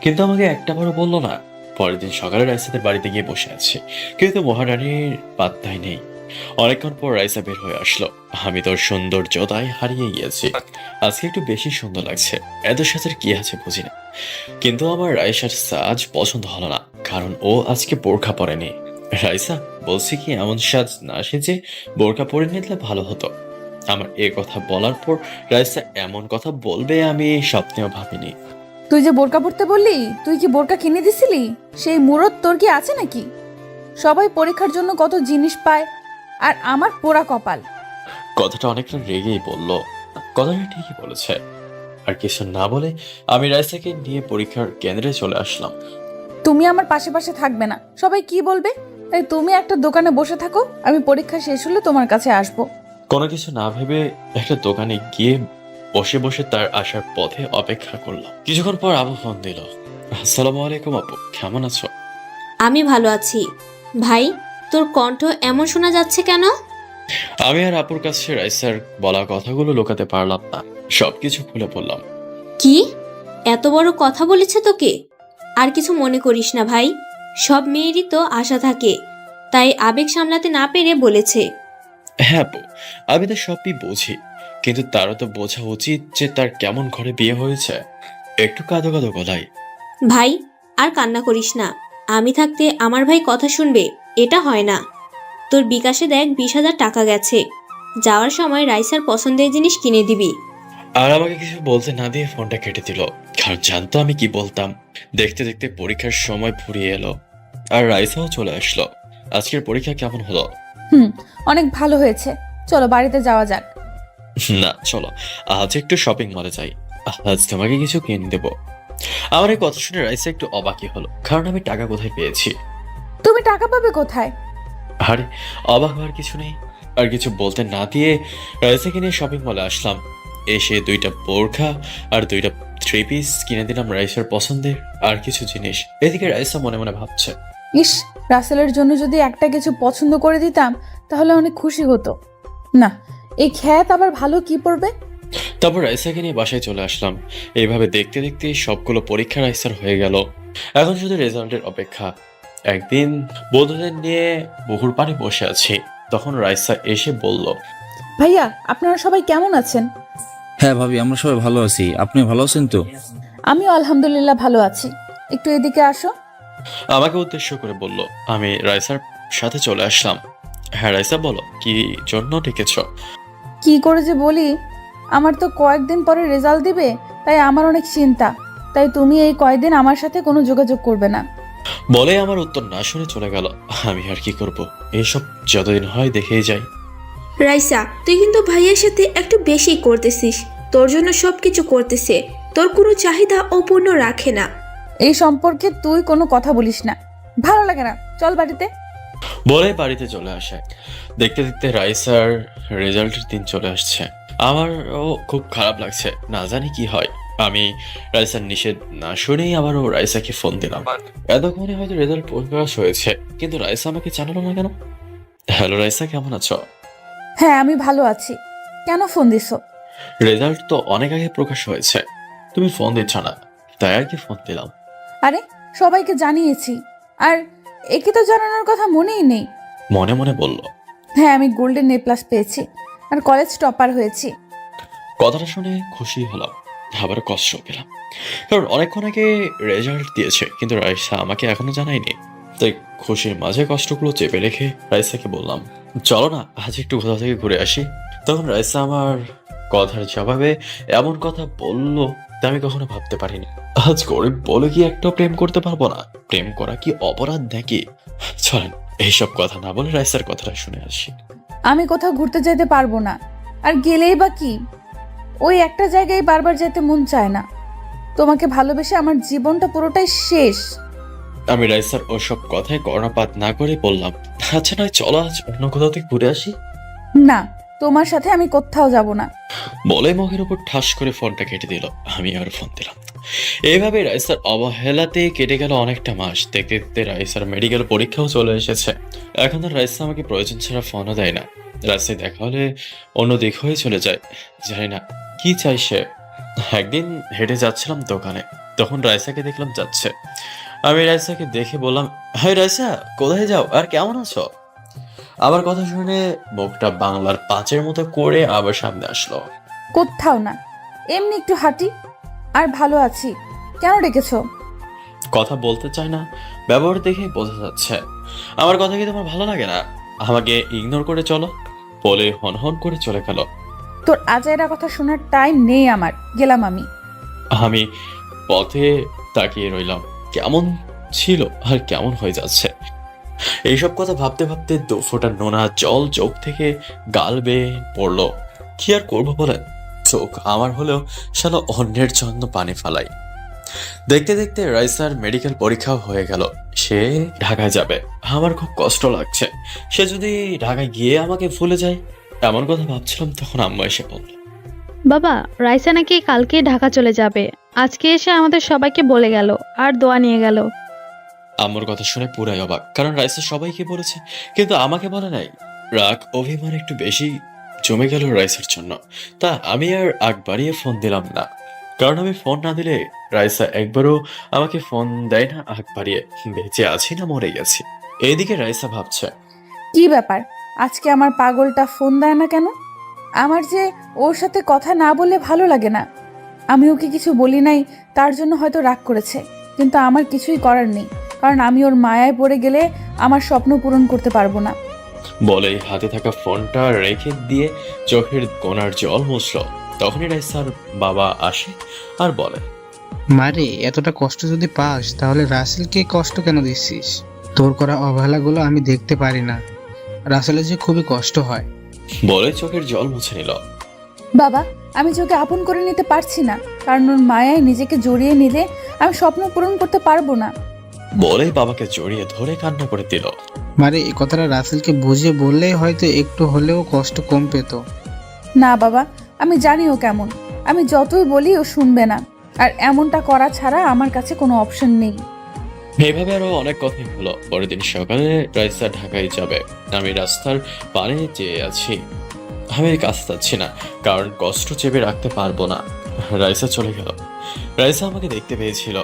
কিন্তু আমাকে একটা বারও বললো না। পরের দিন সকালে রাইসাদের বাড়িতে গিয়ে বসে আছি, কিন্তু মহারানীর পাত্তাই নেই। অনেকক্ষণ পর রাইসা বের হয়ে আসলো। আমি তোর সৌন্দর্যতায় হারিয়ে গিয়েছি। আজকে একটু বেশি সুন্দর লাগছে। এত সাজের কি আছে বুঝি না, কিন্তু আমার রাইসার সাজ পছন্দ হলো না, কারণ ও আজকে বোরখা পরেনি। রাইসা, বলছি কি এমন সাজ না সেজে বোরখা পরে নিলে ভালো হতো। আমার এ কথা বলার পর রাইসা এমন কথা বলবে আমি স্বপ্নেও ভাবিনি। তুই যে বোরকা পরতে বললি, তুই কি বোরকা কিনে দিছিলি? সেই মুরত তোর কি আছে নাকি? সবাই পরীক্ষার জন্য কত জিনিস পায়, আর আমার পোড়া কপাল। কথাটা অনেকটা রেগেই বলল। কথাটা ঠিকই বলেছে। আর কিছু না বলে আমি রাইসাকে নিয়ে পরীক্ষার কেন্দ্রে চলে আসলাম। তুমি আমার পাশে পাশে থাকবে না, সবাই কি বলবে? তাই তুমি একটা দোকানে বসে থাকো, আমি পরীক্ষা শেষ হলে তোমার কাছে আসবো। কোনো কিছু না ভেবে একটা দোকানে গিয়ে বসে বসে তার আসার পথে অপেক্ষা করলাম। কিছুক্ষণ পর আবু ফোন দিল। আসসালামু আলাইকুম আপু, কেমন আছো? আমি ভালো আছি। ভাই, তোর কণ্ঠ এমন শোনা যাচ্ছে কেন? আমি আর আপুর কাছে রাইসার বলা কথাগুলো লুকাতে পারলাম না, সবকিছু খুলে বললাম। কি এত বড় কথা বলেছে তোকে? আর কিছু মনে করিস না ভাই, সব মেয়েরই তো আশা থাকে, তাই আবেগ সামলাতে না পেরে বলেছে। হ্যাঁ আপু, আমি তো সবই বুঝি, কিন্তু তারও তো বোঝা উচিত যে তার কেমন ঘরে বিয়ে হয়েছে। একটু কাঁদো কাঁদো গলায়। ভাই, আর কান্না করিস না। আমি থাকতে আমার ভাই কথা শুনবে, এটা হয় না। তোর বিকাশে দেখ 20,000 টাকা গেছে, যাওয়ার সময় রাইসার পছন্দের জিনিস কিনে দিবি। আর আমাকে কিছু বলতে না দিয়ে ফোনটা কেটে দিল, কারণ জানতো আমি কি বলতাম। দেখতে দেখতে পরীক্ষার সময় ফুরিয়ে এলো, আর রাইসাও চলে আসলো। আজকের পরীক্ষা কেমন হলো? অনেক ভালো হয়েছে, চলো বাড়িতে যাওয়া যাক। না চলো, আজ একটু শপিং মলে যাই, আজ তোমাকে কিছু কিনে দেবো। আমার এই কথা শুনে রাইসা একটু অবাকই হলো, কারণ আমি টাকা কোথায় পেয়েছি। তুমি টাকা পাবে কোথায়? আরে অবাক হওয়ার কিছু নেই। আর কিছু বলতে না দিয়ে রাইসাকে নিয়ে শপিং মলে আসলাম। এসে 2টা বোরখা আর 2টা 3 পিস কিনে দিলাম রাইসার পছন্দের আর কিছু জিনিস। এদিকে রাইসা মনে মনে ভাবছে, ইস, রাসেলের জন্য যদি একটা কিছু পছন্দ করে দিতাম তাহলে অনেক খুশি হতো। না, এই খ্যাত আবার ভালো কি পড়বে? তারপর রাইসাকে নিয়ে বাসায় চলে আসলাম। এইভাবে দেখতে দেখতে সবগুলো পরীক্ষা রাইসার হয়ে গেল। এখন শুধু রেজাল্টের অপেক্ষা। একদিন বন্ধুদের নিয়ে পুকুর পাড়ে বসে আছি, তখন রাইসা এসে বলল, ভাইয়া, আপনারা সবাই কেমন আছেন? হ্যাঁ ভাবি, আমরা সবাই ভালো আছি। আপনি ভালো আছেন তো? আমিও আলহামদুলিল্লাহ ভালো আছি। একটু এদিকে আসো। আমাকে উদ্দেশ্য করে বলল। আমি রাইসার সাথে চলে আসলাম। হ্যাঁ রাইসা, বলো কি জন্য ডেকেছ? কি করে যে বলি, আমার তো কয়েকদিন পরে রেজাল্ট দিবে, তাই আমার অনেক চিন্তা। তাই তুমি এই কয়েকদিন আমার সাথে কোনো যোগাযোগ করবে না। বলে আমার উত্তর না শুনে চলে গেল। আমি আর কি করব, এসব যতদিন হয় দেখেই যাই। রাইসা, তুই কিন্তু ভাইয়ের সাথে একটু বেশি করতেছিস। তোর জন্য সবকিছু করতেছে, তোর কোনো চাহিদা অপূর্ণ রাখে না। এই সম্পর্কে তুই কোনো কথা বলিস না, ভালো লাগে না, চল বাড়িতে। বলে বাড়িতে চলে আসে। দেখতে দেখতে রাইসার রেজাল্টের দিন চলে আসছে। আমারও খুব খারাপ লাগছে, না জানি কি হয়। আমি রাইসার নিষেধ না শুনেই আবারও রাইসাকে ফোন দিলাম। এতক্ষণে হয়তো রেজাল্ট প্রকাশ হয়েছে, কিন্তু রাইসা আমাকে জানালো না কেন? হ্যালো রাইসা, কেমন আছো? হ্যাঁ, আমি ভালো আছি। কেন ফোন দিছো? রেজাল্ট তো অনেক আগে প্রকাশ হয়েছে, তুমি ফোন দিচ্ছ না, তাই আর কি ফোন দিলাম। আরে, সবাইকে জানিয়েছি, আর একে তো জানানোর কথা মনেই নেই। মনে মনে বলল। হ্যাঁ, আমি গোল্ডেন A+ পেয়েছি আর কলেজ টপার হয়েছি। কথাটা শুনে খুশি হলাম, আবার কষ্ট পেলাম, কারণ অনেকক্ষণ আগে রেজাল্ট দিয়েছে, কিন্তু রাইসা আমাকে এখনো জানায়নি। তাই খুশির মাঝে কষ্টগুলো চেপে রেখে রাইসাকে বললাম, চলো না আজ একটু কোথাও থেকে ঘুরে আসি। তখন রাইসা আমার কথার জবাবে এমন কথা বললো তা আমি কখনো ভাবতে পারিনি। আজ গরিব বলে কি একটাও প্রেম করতে পারবো না? প্রেম করা কি অপরাধ নাকি? চলেন এইসব কথা না বলে রাইসার কথাটা শুনে আসি। আমি কোথাও ঘুরতে যেতে পারবো না, আর গেলেই বা কি, ওই একটা জায়গায় বারবার যেতে মন চায় না। তোমাকে ভালোবেসে আমার জীবনটা পুরোটাই শেষ। আমি রাইসার ওসব কথায় কর্ণপাত না করে বললাম, আচ্ছা নয় চলো আজ অন্য কোথাও থেকে ঘুরে আসি। না, তোমার সাথে আমি কোথাও যাব না। বলে মুখের উপর ঠাস করে ফোনটা কেটে দিল। আমি আর ফোন দিলাম। এইভাবে রাইসার অবহেলাতে কেটে গেল অনেকটা মাস। দেখতে দেখতে রাইসার মেডিকেল পরীক্ষাও চলে এসেছে। এখন আর রাইসা আমাকে প্রয়োজন ছাড়া ফোনও দেয় না। রাস্তায় দেখা হলে অন্য দিক হয়ে চলে যায়। জানি না কি চাই সে। একদিন হেঁটে যাচ্ছিলাম দোকানে, তখন রাইসাকে দেখলাম যাচ্ছে। আমি রাইসাকে দেখে বললাম, হাই রাইসা, কোথায় যাও আর কেমন আছো? আমার কথা শুনে মুখটা বাংলার পাঁচের মতো করে আবার সামনে আসলো। কোথাও না, এমনি একটু হাঁটি। আর ভালো আছি। কেন ডেকেছো? কথা বলতে চায় না, ব্যবহার দেখে বোঝা যাচ্ছে। আমার কথা কি তোমার ভালো লাগে না? আমাকে ইগনোর করে চলো বলে হনহন করে চলে গেল। তোর আজাইরা কথা শোনার টাইম নেই আমার, গেলাম আমি। আমি পথে তাকিয়ে রইলাম। কেমন ছিল আর কেমন হয়ে যাচ্ছে। এইসব কথা ভাবতে ভাবতে দু ফোঁটা নোনা জল চোখ থেকে গাল বেয়ে পড়লো। কি আর করবো বলেন, চোখ আমার হলেও শালা অন্যের জন্য পানি ফালাই। দেখতে দেখতে রাইসার মেডিকেল পরীক্ষাও হয়ে গেল। সে ঢাকায় যাবে। আমার খুব কষ্ট লাগছে। সে যদি ঢাকায় গিয়ে আমাকে ভুলে যায়, এমন কথা ভাবছিলাম, তখন আম্মা এসে বলল, বাবা, রাইসা নাকি কালকে ঢাকা চলে যাবে। আজকে এসে আমাদের সবাইকে বলে গেল আর দোয়া নিয়ে গেল। আম্মুর কথা শুনে পুরাই অবাক, কারণ রাইসা সবাইকে বলেছে কিন্তু আমাকে বলে নাই। রাগ অভিমান একটু বেশি জমে গেল রাইসার জন্য। তা আমি আর আগ বাড়িয়ে ফোন দিলাম না, কারণ আমি ফোন না দিলে রাইসা একবারও আমাকে ফোন দেয় না আগ বাড়িয়ে। বেঁচে আছি না মরে গেছি। এইদিকে রাইসা ভাবছে, কি ব্যাপার, আজকে আমার পাগলটা ফোন দেয় না কেন? আমার যে ওর সাথে কথা না বললে ভালো লাগে না। আমি ওকে কিছু বলি নাই, তার জন্য হয়তো রাগ করেছে, কিন্তু আমার কিছুই করার নেই, কারণ আমি ওর মায়ায় পড়ে গেলে আমার স্বপ্ন পূরণ করতে পারবো না। বলে হাতে থাকা ফোনটা রেখে দিয়ে চোখের কোণার জল মুছল। তখনই রাইসার বাবা আসে আর বলে, মারে, এতটা কষ্ট যদি পাস তাহলে রাসেলকে কষ্ট কেন দিচ্ছিস? তোর করা অবহেলাগুলো আমি দেখতে পারি না। রাসেলের যে খুবই কষ্ট হয়। বলে চোখের জল মুছে নিল। বাবা, আমি যে ওকে আপন করে নিতে পারছি না, কারণ ওর মায়ায় নিজেকে জড়িয়ে নিলে আমি স্বপ্ন পূরণ করতে পারবো না। বলে বাবাকে জড়িয়ে ধরে কান্না করে দিল। মারে, এই কথাটা রাসেলকে বুঝিয়ে বললেই হয়তো একটু হলেও কষ্ট কম পেত। না বাবা, আমি জানি ও কেমন। আমি যতই বলি ও শুনবে না, আর এমনটা করা ছাড়া আমার কাছে কোনো অপশন নেই। এইভাবে আরো অনেক কথাই হলো। পরের দিন সকালে রাইসা ঢাকায় যাবে। আমি রাস্তার পানে চেয়ে আছি। আমি কাছে যাচ্ছি না, কারণ কষ্ট চেপে রাখতে পারবো না। রাইসা চলে গেল। রাইসা আমাকে দেখতে পেয়েছিল,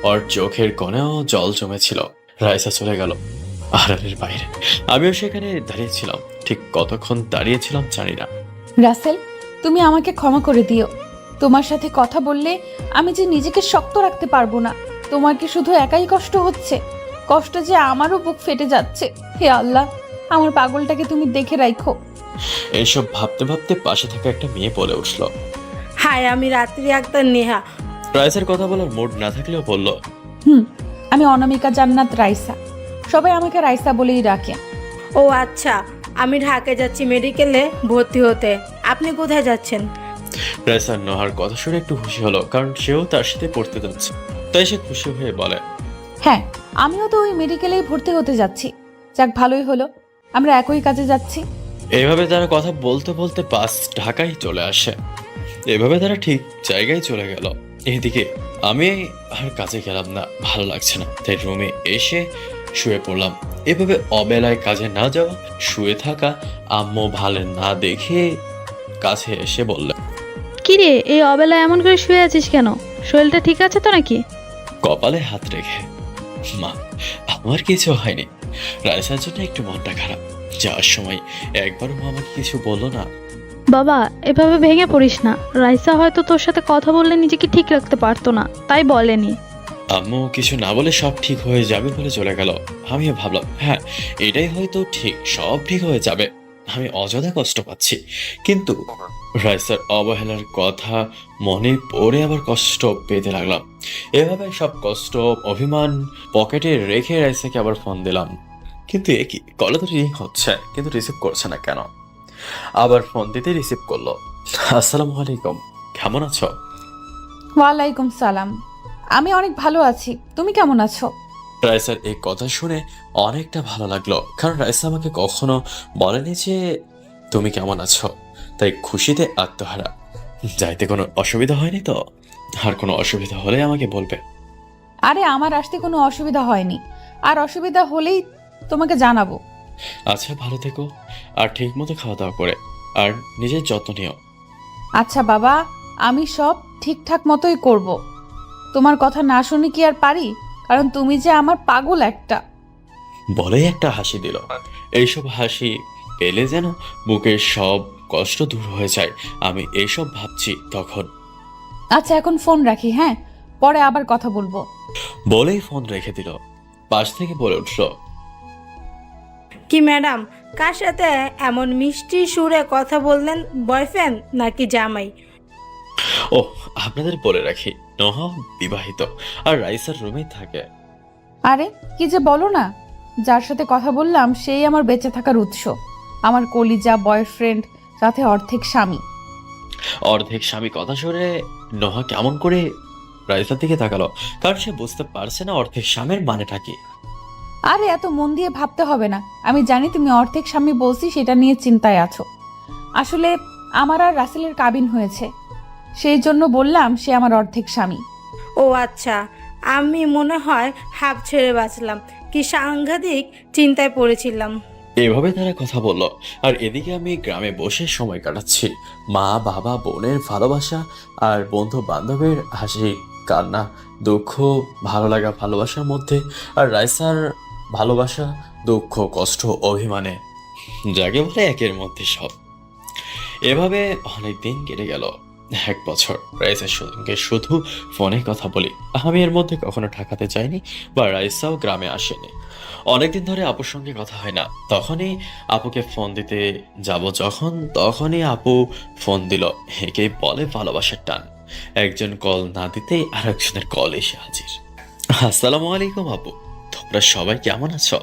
ওর চোখের কোণেও জল জমেছিল। রাইসা চলে গেল আড়ালের বাইরে। আমিও সেখানে দাঁড়িয়েছিলাম। ঠিক কতক্ষণ দাঁড়িয়েছিলাম জানি না। রাসেল, তুমি আমাকে ক্ষমা করে দিও। তোমার সাথে কথা বললে আমি যে নিজেকে শক্ত রাখতে পারবো না। তোমার কি শুধু একাই কষ্ট হচ্ছে? কষ্ট যে আমারও বুক ফেটে যাচ্ছে। হে আল্লাহ, আমার পাগলটাকে তুমি দেখে রাখো। এইসব ভাবতে ভাবতে পাশে থাকা একটা মেয়ে বলে উঠল, হাই, আমি রাত্রি আক্তার নেহা। রাইসার কথা বলার মুড না থাকলেও বলল, আমি অনামিকা জান্নাত রাইসা। সবাই আমাকে রাইসা বলেই ডাকে। ও আচ্ছা, আমি ঢাকায় যাচ্ছি মেডিকেলে ভর্তি হতে। আপনি কোথায় যাচ্ছেন? রাইসার নোহার কথা শুনে একটু খুশি হলো, কারণ সেও তার সাথে পড়তে যাচ্ছে। তাই সে খুশি হয়ে বলে, হ্যাঁ, আমিও তো ওই মেডিকেলেই ভর্তি হতে যাচ্ছি। যাক, ভালোই হলো, আমরা একই কাজে যাচ্ছি। এইভাবে তারা কথা বলতে বলতে বাস ঢাকায় চলে আসে। এভাবে তারা ঠিক জায়গায় চলে গেল। এদিকে আমি আর কাজে গেলাম না, ভালো লাগছে না, তাই রুমে এসে শুয়ে পড়লাম। এভাবে অবেলায় কাজে না যাওয়া, শুয়ে থাকা আম্মু ভালো না দেখে কাছে এসে বলল, কিরে, এই অবেলায় এমন করে শুয়ে আছিস কেন? শরীরটা ঠিক আছে তো নাকি? কপালে হাত রেখে, মা আমার কিছু হয়নি। রাইসার জন্য একটু মনটা খারাপ। যাওয়ার সময় একবারও মা আমাকে কিছু বললো না। বাবা, এভাবে ভেঙে পড়িস না। রাইসা হয়তো তোর সাথে কথা বললে নিজেকে ঠিক রাখতে পারতো না, তাই বলেনি। আম্মু কিছু না বলে সব ঠিক হয়ে যাবে বলে চলে গেল। আমিও ভাবলাম, হ্যাঁ এটাই হয়তো ঠিক, সব ঠিক হয়ে যাবে। আমি অযথা কষ্ট পাচ্ছি, কিন্তু রাইসার অবহেলার কথা মনে পড়ে আবার কষ্ট পেতে লাগলাম। এভাবে সব কষ্ট অভিমান পকেটে রেখে রাইসাকে আবার ফোন দিলাম। কিন্তু এ কি, কলে তো রিং হচ্ছে কিন্তু রিসিভ করছে না কেন? আবার ফোন দিতে রিসিভ করলো। আসসালামু আলাইকুম, কেমন আছো? ওয়ালাইকুম সালাম। আমি অনেক ভালো আছি, তুমি কেমন আছো? রাইসার এই কথা শুনে অনেকটা ভালো লাগলো, কারণ রাইসা আমাকে কখনো বলেনি যে তুমি কেমন আছো। তাই খুশিতে আত্মহারা। যাইতে কোনো অসুবিধা হয়নি তো? আর কোনো অসুবিধা হলে আমাকে বলবে। আরে আমার আসতে কোনো অসুবিধা হয়নি, আর অসুবিধা হলেই তোমাকে জানাবো। আচ্ছা, ভালো থেকো, আর ঠিক মতো খাওয়া দাওয়া করে, আর নিজের যত্ন নিও। আচ্ছা বাবা, আমি সব ঠিকঠাক মতোই করব। তোমার কথা না শুনে কি আর পারি? কারণ তুমি যে আমার পাগল একটা। বলেই একটা হাসি দিল। এইসব হাসি পেলে যেন বুকের সব কষ্ট দূর হয়ে যায়। আমি এইসব ভাবছি তখন। আচ্ছা এখন ফোন রাখি, হ্যাঁ, পরে আবার কথা বলবো। বলেই ফোন রেখে দিল। পাশ থেকে বলে উঠল, কি ম্যাডাম, কার সাথে এমন মিষ্টি সুরে কথা বললেন? বয়ফ্রেন্ড নাকি জামাই? ও আপনাদের বলে রাখি, নোহা বিবাহিত আর রাইসার রুমেই থাকে। আরে কি যে বলো না, যার সাথে কথা বললাম সেই আমার বেঁচে থাকার উৎস, আমার কলিজা বয়ফ্রেন্ড, সাথে অর্ধেক স্বামী। অর্ধেক স্বামী কথা শুনে নোহা কেমন করে রাইসার দিকে তাকালো, কারণ সে বুঝতে পারছে না অর্ধেক স্বামীর মানেটা কি। আরে এত মন দিয়ে ভাবতে হবে না, আমি জানি তুমি অর্ধেক স্বামী বলছি সেটা নিয়ে চিন্তায় আছো। আসলে আমার আর রাসেলের কাবিন হয়েছে, সেই জন্য বললাম সে আমার অর্ধেক স্বামী। ও আচ্ছা, আমি মনে হয় হাফ ছেড়ে বাঁচলাম। কি সাংঘাতিক চিন্তায় পড়েছিলাম। এভাবে তারা কথা বলল, আর এদিকে আমি গ্রামে বসে সময় কাটাচ্ছি। মা বাবা বোনের ভালোবাসা আর বন্ধু বান্ধবের হাসি কান্না দুঃখ ভালো লাগা ভালোবাসার মধ্যে, আর রাইসার ভালোবাসা দুঃখ কষ্ট অভিমানে, যাকে বলে একের মধ্যে সব। এভাবে অনেক দিন কেটে গেল, 1 বছর। রাইসার সঙ্গে শুধু ফোনে কথা বলি, আমি এর মধ্যে কখনো ঠেকাতে চাইনি বা রাইসাও গ্রামে আসেনি। অনেকদিন ধরে আপুর সঙ্গে কথা হয় না, তখনই আপুকে ফোন দিতে যাব যখন, তখনই আপু ফোন দিল। একেই বলে ভালোবাসার টান। একজন কল না দিতেই আরেকজনের কল এসে হাজির। আসসালামু আলাইকুম আপু, তোমরা সবাই কেমন আছো?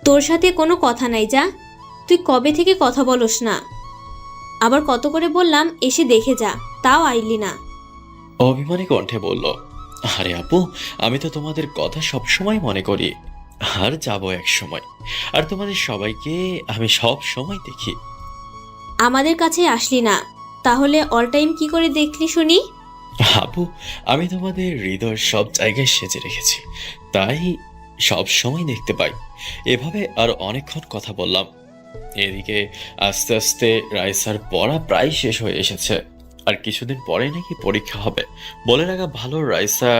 তোর সাথে কোনো কথা নাই, যা। তুই কবে থেকে কথা বলস না? আবার কত করে বললাম এসে দেখে যা, তাও আইলি না। অভিমানী কণ্ঠে বলল, আরে আপু, আমি তো তোমাদের কথা সব সময় মনে করি, আর যাবো এক সময়, আর তোমাদের সবাইকে আমি সব সময় দেখি। আমাদের কাছে আসলি না, তাহলে অল টাইম কি করে দেখলি শুনি? আপু, আমি তোমাদের হৃদয়ের সব জায়গায় সেজে রেখেছি, তাই সব সময় দেখতে পাই। এভাবে আর অনেকক্ষণ কথা বললাম। এদিকে আস্তে আস্তে রাইসার পড়া প্রায় শেষ হয়ে এসেছে, আর কিছুদিন পরে নাকি পরীক্ষা হবে। বলে রাখা ভালো, রাইসা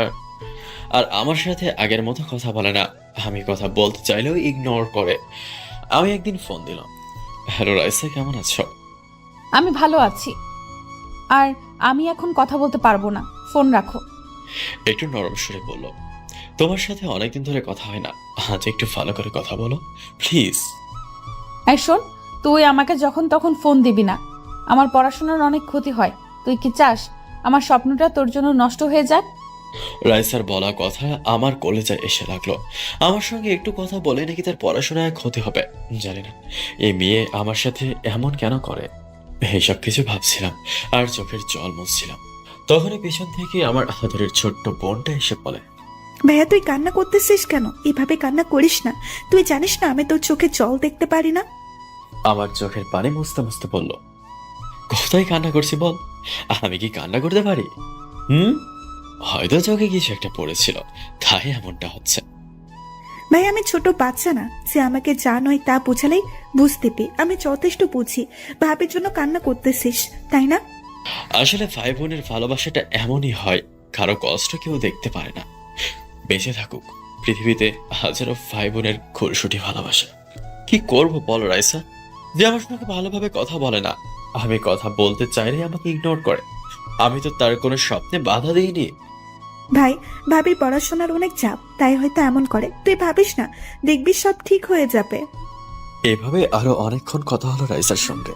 আর আমার সাথে আগের মতো কথা বলে না। আমি কথা বলতে চাইলেও ইগনোর করে। আমি একদিন ফোন দিলাম, হ্যালো রাইসা, কেমন আছো? আমি ভালো আছি, আর আমি এখন কথা বলতে পারবো না, ফোন রাখো। একটু নরম সুরে বলল, তোমার সাথে অনেকদিন ধরে কথা হয় না, আজ একটু ভালো করে কথা বলো প্লিজ। এই শোন, তুই আমাকে যখন তখন ফোন দিবি না, আমার পড়াশোনার অনেক ক্ষতি হয়। তুই কি চাস আমার স্বপ্নটা তোর জন্য নষ্ট হয়ে যাক? রাইসার বলা কথা আমার কলেজায় এসে লাগলো। আমার সঙ্গে একটু কথা বলে নাকি তার পড়াশোনায় ক্ষতি হবে। জানি না এই মেয়ে আমার সাথে এমন কেন করে। এইসব কিছু ভাবছিলাম আর চোখের জল মুছছিলাম, তখনই পেছন থেকে আমার আদরের ছোট্ট বোনটা এসে বলে, ভাইয়া তুই কান্না করতেছিস কেন? এভাবে কান্না করিস না, তুই জানিস না আমি তোর চোখে জল দেখতে পারি না। আমার চোখের পানি মুছতে মুছতে বলল, কোথায় কান্না করছি বল? আমি কি কান্না করতে পারি? হয়তো চোখে কিছু একটা পড়েছিল, তাই এমনটা হচ্ছে। ভাই আমি ছোট বাচ্চা না যে আমাকে যা নয় তা বোঝালেই বুঝতে পেয়ে, আমি যথেষ্ট বুঝি। ভাবির জন্য কান্না করতেছিস তাই না? আসলে ভাই বোনের ভালোবাসাটা এমনই হয়, কারো কষ্ট কেউ দেখতে পারে না। বেঁচে থাকুক পৃথিবীতে হাজারো ভাই বোনের খুরশুটি ভালোবাসা। কি করব বলো রাইসা, যে আমার সঙ্গে ভালোভাবে কথা বলে না। আমি কথা বলতে চাইলে আমাকে ইগনোর করে। আমি তো তার কোনো স্বপ্নে বাধা দিইনি। ভাই ভাবির পড়াশোনার অনেক চাপ, তাই হয়তো এমন করে। তুই ভাবিস না, দেখবি সব ঠিক হয়ে যাবে। এভাবে আরো অনেকক্ষণ কথা হলো রাইসার সঙ্গে।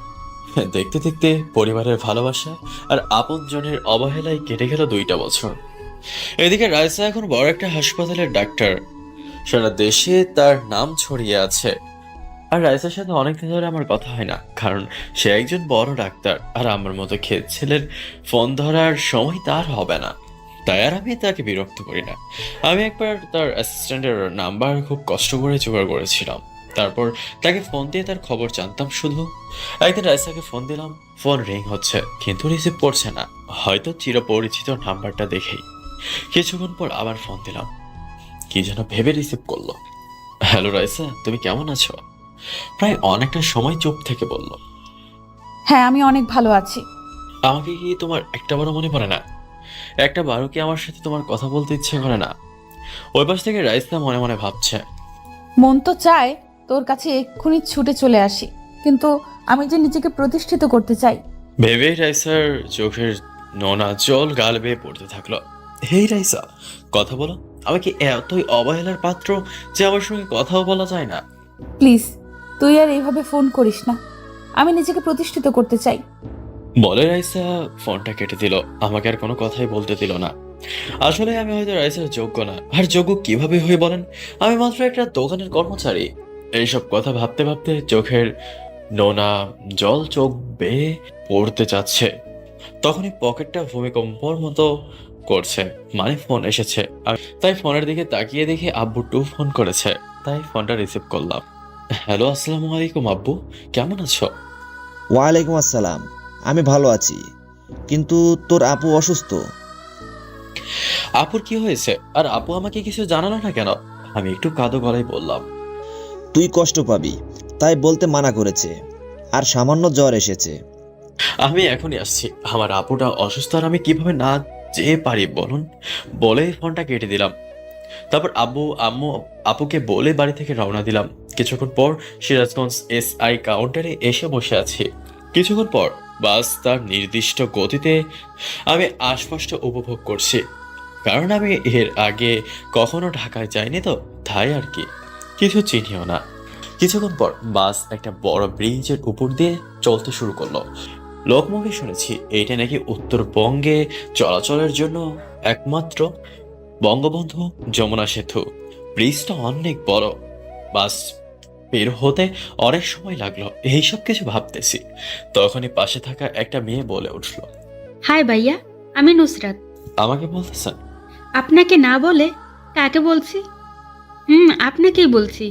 দেখতে দেখতে পরিবারের ভালোবাসা আর আপনজনের অবহেলায় কেটে গেল 2টা বছর। এদিকে রাইসা এখন বড় একটা হাসপাতালের ডাক্তার, সারা দেশে তার নাম ছড়িয়ে আছে। আর রাইসার সাথে অনেকদিন ধরে আমার কথা হয় না, কারণ সে একজন বড় ডাক্তার আর আমার মতো ক্ষেত ছেলের ফোন ধরার সময় তার হবে না, তাই আর আমি তাকে বিরক্ত করি না। আমি একবার তার অ্যাসিস্ট্যান্টের নাম্বার খুব কষ্ট করে জোগাড় করেছিলাম, তারপর তাকে ফোন দিয়ে তার খবর জানতাম শুধু। একদিন রাইসাকে ফোন দিলাম, ফোন রিং হচ্ছে কিন্তু রিসিভ করছে না, হয়তো চিরপরিচিত নাম্বারটা দেখেই। কিছুক্ষণ পর আবার ফোন দিলাম, কি যেন ভেবে রিসিভ করলো। হ্যালো রাইসা, তুমি কেমন আছো? প্রায় অনেকটা সময় চুপ থেকে বলল, হ্যাঁ, আমি অনেক ভালো আছি। আমাকে কি তোমার একটা বারও মনে পড়ে না? একটা বারও কি আমার সাথে তোমার কথা বলতে ইচ্ছে করে না? ওই পাশ থেকে রাইসা মনে মনে ভাবছে, মন তো চায় তোর কাছে এক্ষুনি ছুটে চলে আসি, কিন্তু আমি যে নিজেকে প্রতিষ্ঠিত করতে চাই। ভেবেই রাইসার চোখের নোনা জল গাল বেয়ে পড়তে থাকলো। হেই রাইসা, কথা বলো। আমাকে এতই অবহেলার পাত্র যে আমার সঙ্গে কথাও বলা যায় না? প্লিজ, তুই আর এইভাবে ফোন করিস না। আমি নিজেকে প্রতিষ্ঠিত করতে চাই। বলে রাইসা ফোনটা কেটে দিল, আমাকে আর কোনো কথাই বলতে দিল না। আসলে আমি হয়তো রাইসার যোগ্য না, আর যোগ্য কিভাবে হই বলেন? আমি মাত্র একটা দোকানের কর্মচারী। এইসব কথা ভাবতে ভাবতে চোখের নোনা জল চোখ বেয়ে পড়তে যাচ্ছে, তখনই পকেটটা ভূমিকম্পর মতো করছে, মানে ফোন এসেছে। তাই ফোনের দিকে তাকিয়ে দেখে আব্বু টু ফোন করেছে, তাই ফোনটা রিসিভ করলাম। হ্যালো, আসসালামু আলাইকুম আব্বু, কেমন আছো? ওয়ালাইকুম আসসালাম। আমি ভালো আছি, কিন্তু তোর আপু অসুস্থ। আপুর কি হয়েছে? আর আপু আমাকে কিছু জানালো না কেন? আমি একটু কাঁদো গলায় বললাম, তুই কষ্ট পাবি তাই বলতে মানা করেছে, আর সামান্য জ্বর এসেছে। আমি এখনই আসছি। আমার আপুটা অসুস্থ আর আমি কিভাবে না যেয়ে পারি বলুন? বলে ফোনটা কেটে দিলাম। তারপর আব্বু আম্মু আপুকে বলে বাড়ি থেকে রওনা দিলাম। কিছুক্ষণ পর সিরাজগঞ্জ SI কাউন্টারে এসে বসে আছি। কিছুক্ষণ পর বাস তার নির্দিষ্ট গতিতে আমি আশপাশটা উপভোগ করছি, কারণ আমি এর আগে কখনো ঢাকায় যাইনি তো, তাই আর কি কিছু চিনিও না। কিছুক্ষণ পর বাস একটা বড় ব্রিজের উপর দিয়ে চলতে শুরু করলো। লোকমুখে শুনেছি এইটা নাকি উত্তরবঙ্গে চলাচলের জন্য একমাত্র বঙ্গবন্ধু যমুনা সেতু। ব্রিজটা অনেক বড়, বাস বের হতে অনেক সময় লাগলো। এইসব কিছু ভাবতেছি, তখনই পাশে থাকা একটা মেয়ে বলে উঠলো, হাই ভাইয়া, আমি নুসরাত। আমাকে বলতেছেন? আপনাকে না বলে কাকে বলছি? আপনাকেই বলছি।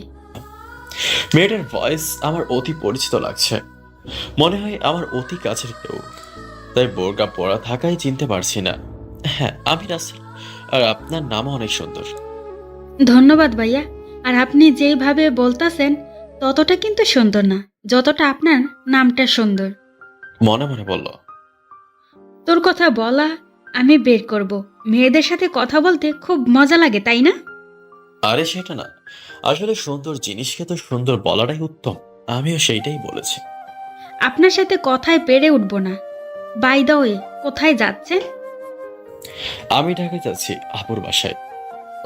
মেয়েটার ভয়েস আমার অতি পরিচিত লাগছে, মনে হয় আমার অতি কাছের কেউ, তাই বোরকা পরা থাকায় চিনতে পারছি না। হ্যাঁ, আমি রাসেল, আর আপনার নামও অনেক সুন্দর। ধন্যবাদ ভাইয়া। আর আপনি যেইভাবে বলতাছেন ততটা কিন্তু সুন্দর না, যতটা আপনার নামটা সুন্দর। মনে মনে বলল, তোর কথা বলা আমি বের করব। মেয়েদের সাথে কথা বলতে খুব মজা লাগে, তাই না? আরে সেটা না, আসলে সুন্দর জিনিসকে তো সুন্দর বলাটাই উত্তম। আমিও সেইটাই বলেছি। আপনার সাথে কথায় পেরে উঠবো না। বাই দ্য ওয়ে, কোথায় যাচ্ছেন? আমি ঢাকায় যাচ্ছি আপুর বাসায়।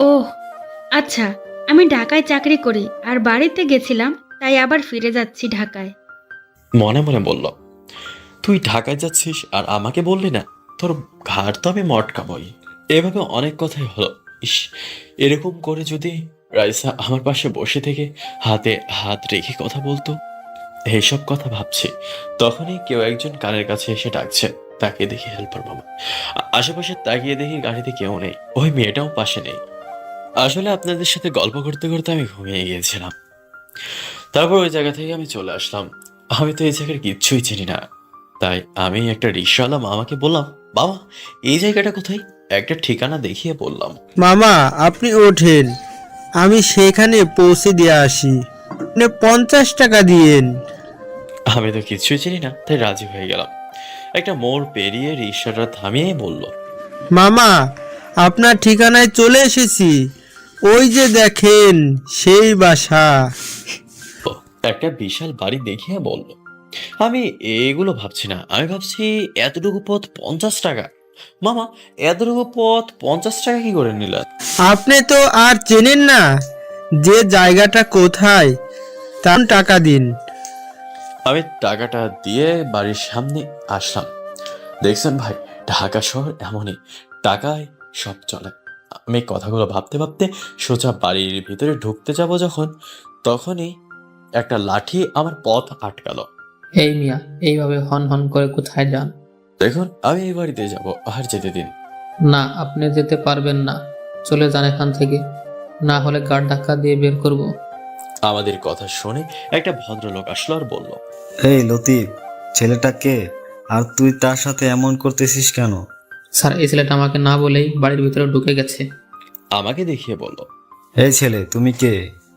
ওহ আচ্ছা, আমি ঢাকায় চাকরি করি আর বাড়িতে গেছিলাম, তাই আবার ফিরে যাচ্ছি ঢাকায়। মনে মনে বলল, তুই ঢাকায় যাচ্ছিস আর আমাকে বললি না? তোর ঘাড় তো আমি মটকাবই। এভাবে অনেক কথাই হলো। ইস, এরকম করে যদি রাইসা আমার পাশে বসে থেকে হাতে হাত রেখে কথা বলতো। এইসব কথা ভাবছি, তখনই কেউ একজন কানের কাছে এসে ডাকছে। তাকিয়ে দেখি হেল্পার মামা। আশেপাশে তাকিয়ে দেখি গাড়িতে কেউ নেই, ওই মেয়েটাও পাশে নেই। আসলে আপনাদের সাথে গল্প করতে করতে আমি ঘুমিয়ে গিয়েছিলাম। তারপর ওই জায়গা থেকে আমি চলে আসলাম। আমি তো এই জায়গার কিচ্ছুই চিনি না, তাই আমি একটা রিক্সাওয়ালা মামাকে বললাম, বাবা এই জায়গাটা কোথায়? একটা ঠিকানা দেখিয়ে বললাম। মামা আপনি ওঠেন, আমি সেখানে পৌঁছে দিয়ে আসি, 50 টাকা দিয়েন। আমি তো কিছুই চিনি না, তাই রাজি হয়ে গেলাম। একটা মোড় পেরিয়ে রিক্সাটা থামিয়ে বলল, মামা আপনার ঠিকানায় চলে এসেছি, ওই যে দেখেন সেই বাসা। একটা বিশাল বাড়ি দেখিয়ে বলল। আমি এগুলো ভাবছি না, আমি ভাবছি এতটুকু পথ 50 টাকা। মামা এতটুকু পথ 50 টাকা কি করে নিলেন? আপনি তো আর চেনেন না যে জায়গাটা কোথায়, তার টাকা দিন। আমি টাকাটা দিয়ে বাড়ির সামনে আসলাম। দেখছেন ভাই, ঢাকা শহর এমনই, টাকায় সব চলে। আমি কথাগুলো ভাবতে ভাবতে সোজা বাড়ির ভিতরে ঢুকতে যাব যখন, তখনই একটা লাঠি আমার পথ আটকালো। এই মিয়া, এইভাবে হন হন করে কোথায় যান? দেখুন, আমি এই বাড়িতে যাব, আর যেতে দিন। না, আপনি যেতে পারবেন না। চলে যান এখান থেকে, না হলে গাড় ধাক্কা দিয়ে বের করব। আমাদের কথা শুনে একটা ভদ্রলোক আসলো আর বলল, এই লতিফ, ছেলেটা কে? আর তুই তার সাথে এমন করতেছিস কেন? স্যার, এই ছেলেটা আমাকে না বলেই বাড়ির ভিতরে ঢুকে গেছে। আমাকে দেখিয়ে বলল, এই ছেলে, তুমি কে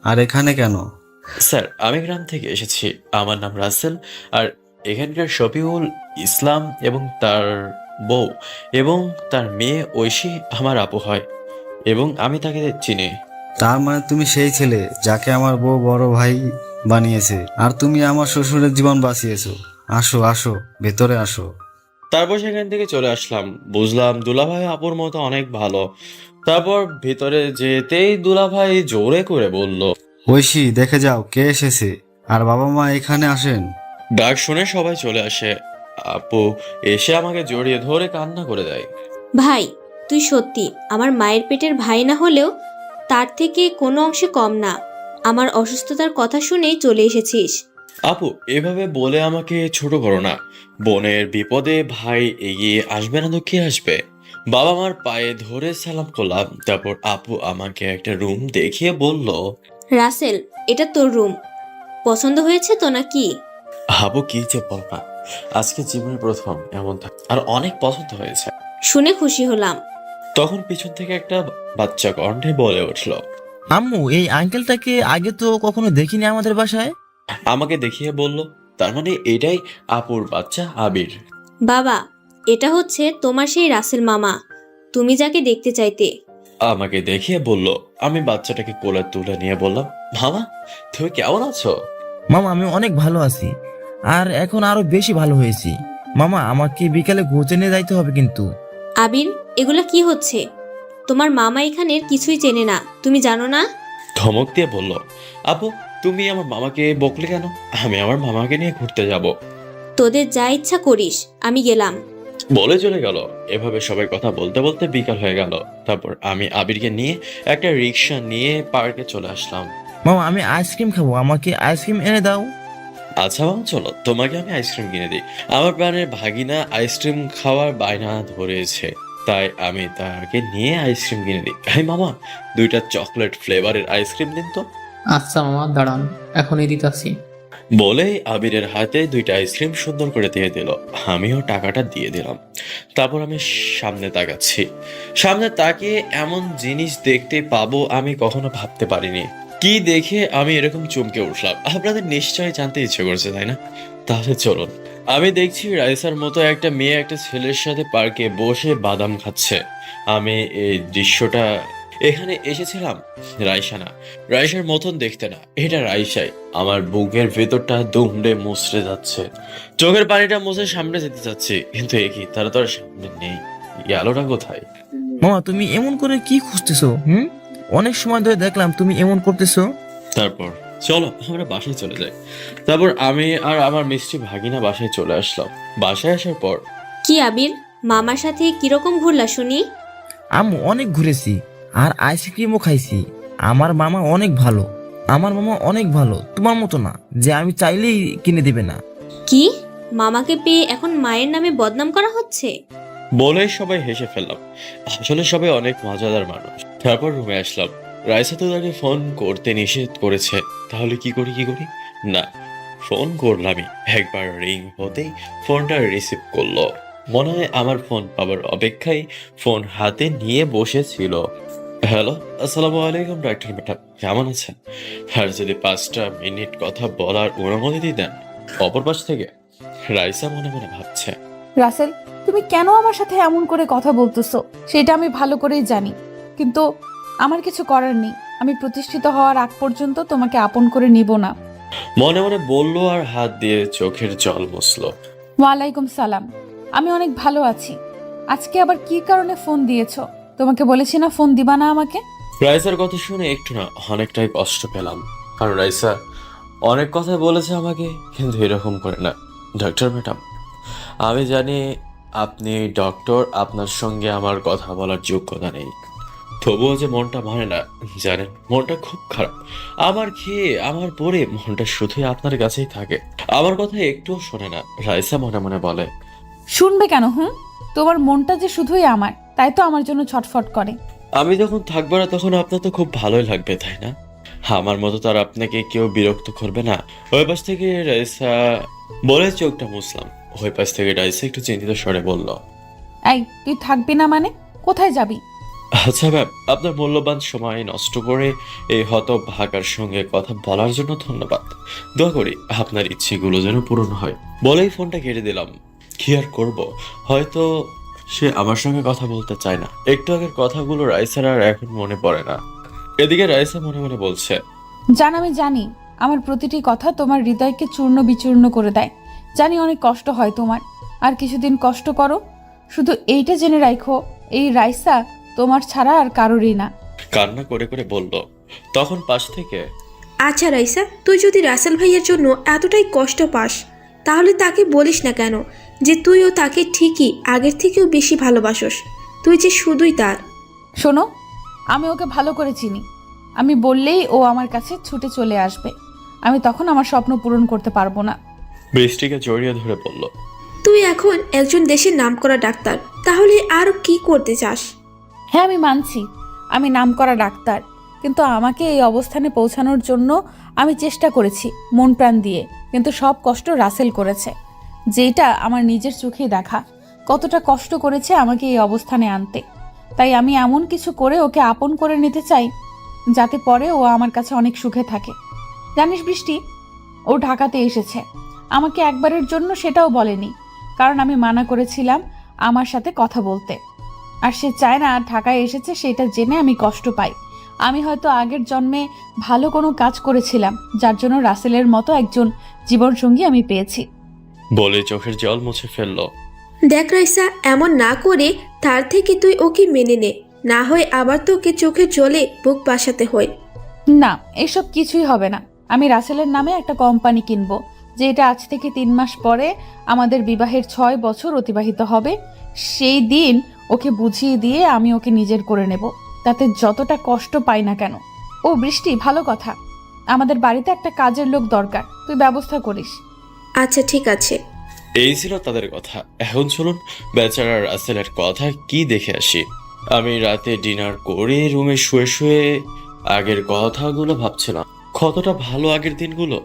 আর এখানে কেন? স্যার, আমি গ্রাম থেকে এসেছি, আমার নাম রাসেল, আর এখানকার শফিউল ইসলাম এবং তার বউ এবং তার মেয়ে ঐশী আমার আপু হয়, এবং আমি তাকে চিনি। তার মানে তুমি সেই ছেলে যাকে আমার বউ বড় ভাই বানিয়েছে, আর তুমি আমার শ্বশুরের জীবন বাঁচিয়েছো। আসো আসো, ভেতরে আসো। তারপর সেখান থেকে চলে আসলাম। বুঝলাম দুলাভাই আপুর মতো অনেক ভালো। তারপর ভিতরে যেতেই দুলাভাই জোরে করে বলল, ঐশী, দেখে যাও কে এসেছে। আর বাবা মা এখানে আসেন। ডাক শুনে সবাই চলে আসে। আপু এসে আমাকে জড়িয়ে ধরে কান্না করে দেয়। ভাই, তুই সত্যি আমার মায়ের পেটের ভাই না হলেও তার থেকে কোনো অংশে কম না। আমার অসুস্থতার কথা শুনেই চলে এসেছিস। আপু এভাবে বলে আমাকে ছোট করো না। বোনের বিপদে ভাই এগিয়ে আসবে না তো কে আসবে? বাবা মার পায়ে ধরে সালাম করলাম। তারপর আপু আমাকে একটা রুম দেখিয়ে বলল, রাসেল, এটা তোর রুম। পছন্দ হয়েছে তো নাকি? আপু কি যে বল না, আজকে জীবনের প্রথম এমন আর অনেক পছন্দ হয়েছে। শুনে খুশি হলাম। তখন পিছন থেকে একটা বাচ্চা কণ্ঠে বলে উঠল, আম্মু, এই আঙ্কেলটাকে আগে তো কখনো দেখিনি আমাদের বাসায়। আমাকে দেখিয়ে বলল, তার মানে এটাই আপুর বাচ্চা আবির। বাবা, এটা হচ্ছে তোমার সেই রাসেল মামা, তুমি যাকে দেখতে চাইতে। আমাকে দেখিয়ে বলল। আমি বাচ্চাটাকে কোলে তুলে নিয়ে বললাম, মামা তুমি কেমন আছো? মামা, আমি অনেক ভালো আছি, আর এখন আরো বেশি ভালো হয়েছি। মামা, আমাকে বিকালে ঘুরতে নিয়ে যাইতে হবে কিন্তু। আবির, এগুলা কি হচ্ছে? তোমার মামা এখানের কিছুই চেনে না, তুমি জানো না? ধমক দিয়ে বলল, আপু তুমি আমার মামাকে বকলে কেন? আমি আমার মামাকে নিয়ে ঘুরতে যাব। তোদের যা ইচ্ছা করিস, আমি গেলাম। বলে চলে গেল। এভাবে সবাই কথা বলতে বলতে বিকাল হয়ে গেল। তারপর আমি আবিরকে নিয়ে একটা রিক্সা নিয়ে পার্কে চলে আসলাম। মামা, আমি আইসক্রিম খাবো, আমাকে আইসক্রিম এনে দাও। আচ্ছা মামা, চলো তোমাকে আমি আইসক্রিম কিনে দিই। আমার প্রাণের ভাগিনা আইসক্রিম খাওয়ার বায়না ধরেছে, তাই আমি তাকে নিয়ে আইসক্রিম কিনে দিই। এই মামা, 2টা চকলেট ফ্লেভারের আইসক্রিম দিন তো। আচ্ছা মামা, দাঁড়ান, এখনই দিতাছি। বলেই আবিরের হাতে 2টা আইসক্রিম সুন্দর করে দিয়ে দিল। আমিও টাকাটা দিয়ে দিলাম। তারপর আমি সামনে তাকাচ্ছি। সামনে তাকিয়ে এমন জিনিস দেখতে পাবো আমি কখনো ভাবতে পারিনি। কি দেখে আমি এরকম চমকে উঠলাম আপনাদের নিশ্চয়ই জানতে ইচ্ছে করছে, তাই না? তাহলে চলুন। আমি দেখছি রাইসার মতো একটা মেয়ে একটা ছেলের সাথে পার্কে বসে বাদাম খাচ্ছে। আমি এই দৃশ্যটা এখানে এসেছিলাম রাইসা না, রাইসার মতন দেখতে না, এটা রাইসাই। আমার বুকের ভেতরটা দুমড়ে মুচড়ে যাচ্ছে, চোখের পানিটা মুছে সামনে যেতে চাচ্ছি, কিন্তু একই তারা তো আর সামনে নেই। গেলটা কোথায়? মামা, তুমি এমন করে কি খুঁজতেছো? অনেক সময় ধরে দেখলাম তুমি এমন করতেছো। তারপর চলো আমরা বাসায় চলে যাই। তারপর আমি আর আমার মিষ্টি ভাগিনা বাসায় চলে আসলাম। বাসায় আসার পর, কি আবির, মামার সাথে কিরকম ঘুরলা শুনি? আম্মু, অনেক ঘুরেছি আর আইসক্রিমও খাইছি। আমার মামা অনেক ভালো, আমার মামা অনেক ভালো, তোমার মতো না যে আমি চাইলেই কিনে দেবে না। কি, মামাকে পেয়ে এখন মায়ের নামে বদনাম করা হচ্ছে? বলে সবাই হেসে ফেললাম। আসলে সবাই অনেক মজাদার মানুষ। তারপর রুমে আসলাম। রাইসা তো তাকে ফোন করতে নিষেধ করেছে, তাহলে কি করি না, ফোন করলামই। একবার রিং হতেই ফোনটা রিসিভ করলো। মনে হয় আমার ফোন পাবার অপেক্ষায় ফোন হাতে নিয়ে বসেছিল। হ্যালো, আসসালামু আলাইকুম ডাক্তার ম্যাডাম, কেমন আছেন? আর যদি 5টা মিনিট কথা বলার অনুমতি দেন। অপর পাশ থেকে রাইসা মনে মনে ভাবছে, রাসেল, তুমি কেন আমার সাথে এমন করে কথা বলতেছো সেটা আমি ভালো করেই জানি, কিন্তু আমার কিছু করার নেই। আমি প্রতিষ্ঠিত হওয়ার আগ পর্যন্ত তোমাকে আপন করে নিব না। মনে মনে বলল আর হাত দিয়ে চোখের জল মুছল। ওয়ালাইকুম সালাম, আমি অনেক ভালো আছি। আজকে আবার কি কারণে ফোন দিয়েছো? তোমাকে বলেছি না ফোন দিবা না আমাকে? রাইসার কথা শুনে একটু না অনেকটাই কষ্ট পেলাম, কারণ রাইসা অনেক কথা বলেছে আমাকে, কিন্তু এরকম করে না। ডাক্তার ম্যাডাম, আমি জানি আপনি ডক্টর, আপনার সঙ্গে আমার কথা বলার যোগ্যতা নেই। তবুও যে মনটা মানে না, জানেন মনটা খুব খারাপ। আমার খেয়ে আমার পরে মনটা শুধুই আপনার কাছেই থাকে, আমার কথা একটুও শোনে না। রাইসা মনে মনে বলে, শুনবে কেন? তোমার মনটা যে শুধুই আমার, তাই তো আমার জন্য ছটফট করে। আমি যখন থাকবো না তখন আপনার তো খুব ভালোই লাগবে, তাই না? আমার মতো তো আর আপনাকে কেউ বিরক্ত করবে না। ওই পাশ থেকে রাইসা বলে চোখটা মুছলাম। ওই পাশ থেকে রাইসা একটু চিন্তিত স্বরে বলল, এই তুই থাকবি না মানে? কোথায় যাবি? আচ্ছা ম্যাম, আপনার মূল্যবান সময় নষ্ট করে এই হতভাগার সঙ্গে কথা বলার জন্য ধন্যবাদ। দোয়া করি আপনার ইচ্ছেগুলো যেন পূরণ হয়। বলেই ফোনটা কেটে দিলাম। কি আর করব, হয়তো সে আমার সঙ্গে কথা বলতে চায় না। একটু আগের কথাগুলো রাইসার আর এখন মনে পড়ে না। এদিকে রাইসা মনে মনে বলছে, আমি জানি আমার প্রতিটি কথা তোমার হৃদয়কে চূর্ণ বিচূর্ণ করে দেয়। জানি অনেক কষ্ট হয় তোমার, আর কিছুদিন কষ্ট করো। শুধু এইটা জেনে রাখো, এই রাইসা তোমার ছাড়া আর কারোরই না। কান্না করে করে বলল। তখন পাশ থেকে, আচ্ছা রাইসা, তুই যদি রাসেল ভাইয়ের জন্য এতটাই কষ্ট পাস, তাহলে তাকে বলিস না কেন যে তুইও তাকে ঠিকই আগের থেকেও বেশি ভালোবাসোস। তুই যে শুধুই তার। শোনো, আমি ওকে ভালো করে চিনি। আমি বললেই ও আমার কাছে ছুটে চলে আসবে। আমি তখন আমার স্বপ্ন পূরণ করতে পারবো না। বৃষ্টিকে জড়িয়ে ধরে বলল, তুই এখন একজন দেশের নামকরা ডাক্তার, তাহলে আরও কি করতে চাস? হ্যাঁ, আমি মানছি আমি নামকরা ডাক্তার, কিন্তু আমাকে এই অবস্থানে পৌঁছানোর জন্য আমি চেষ্টা করেছি মন প্রাণ দিয়ে, কিন্তু সব কষ্ট রাসেল করেছে। যেটা আমার নিজের চোখেই দেখা, কতটা কষ্ট করেছে আমাকে এই অবস্থানে আনতে। তাই আমি এমন কিছু করে ওকে আপন করে নিতে চাই, যাতে পরে ও আমার কাছে অনেক সুখে থাকে। জানিস বৃষ্টি, ও ঢাকাতে এসেছে, আমাকে একবারের জন্য সেটাও বলেনি, কারণ আমি মানা করেছিলাম আমার সাথে কথা বলতে। আর সে চায় না ঢাকায় এসেছে সেটা জেনে আমি কষ্ট পাই। আমি হয়তো আগের জন্মে ভালো কোনো কাজ করেছিলাম, যার জন্য রাসেলের মতো একজন জীবনসঙ্গী আমি পেয়েছি। বলে চোখের জল মুছে ফেলল। দেখ রাইসা, এমন না করে তার থেকে তুই ওকে মেনে নে, না হয় আবার তোকে চোখের জলে বুক বাসাতে হয়। না, এসব কিছুই হবে না। আমি রাসেলের নামে একটা কোম্পানি কিনবো, যেটা আজ থেকে 3 মাস পরে আমাদের বিবাহের 6 বছর অতিবাহিত হবে। সেই দিন ওকে বুঝিয়ে দিয়ে আমি ওকে নিজের করে নেব, তাতে যতটা কষ্ট পাই না কেন। ও বৃষ্টি, ভালো কথা, আমাদের বাড়িতে একটা কাজের লোক দরকার, তুই ব্যবস্থা করিস। আচ্ছা ঠিক আছে। এই ছিল তাদের কথা। এখন চলুন বেচারা রাসেলের কথা কি দেখে আসি। আমি রাতে ডিনার করে রুমে শুয়ে শুয়ে আগের কথাগুলো ভাবছিলাম, কতটা ভালো আগের দিনগুলো।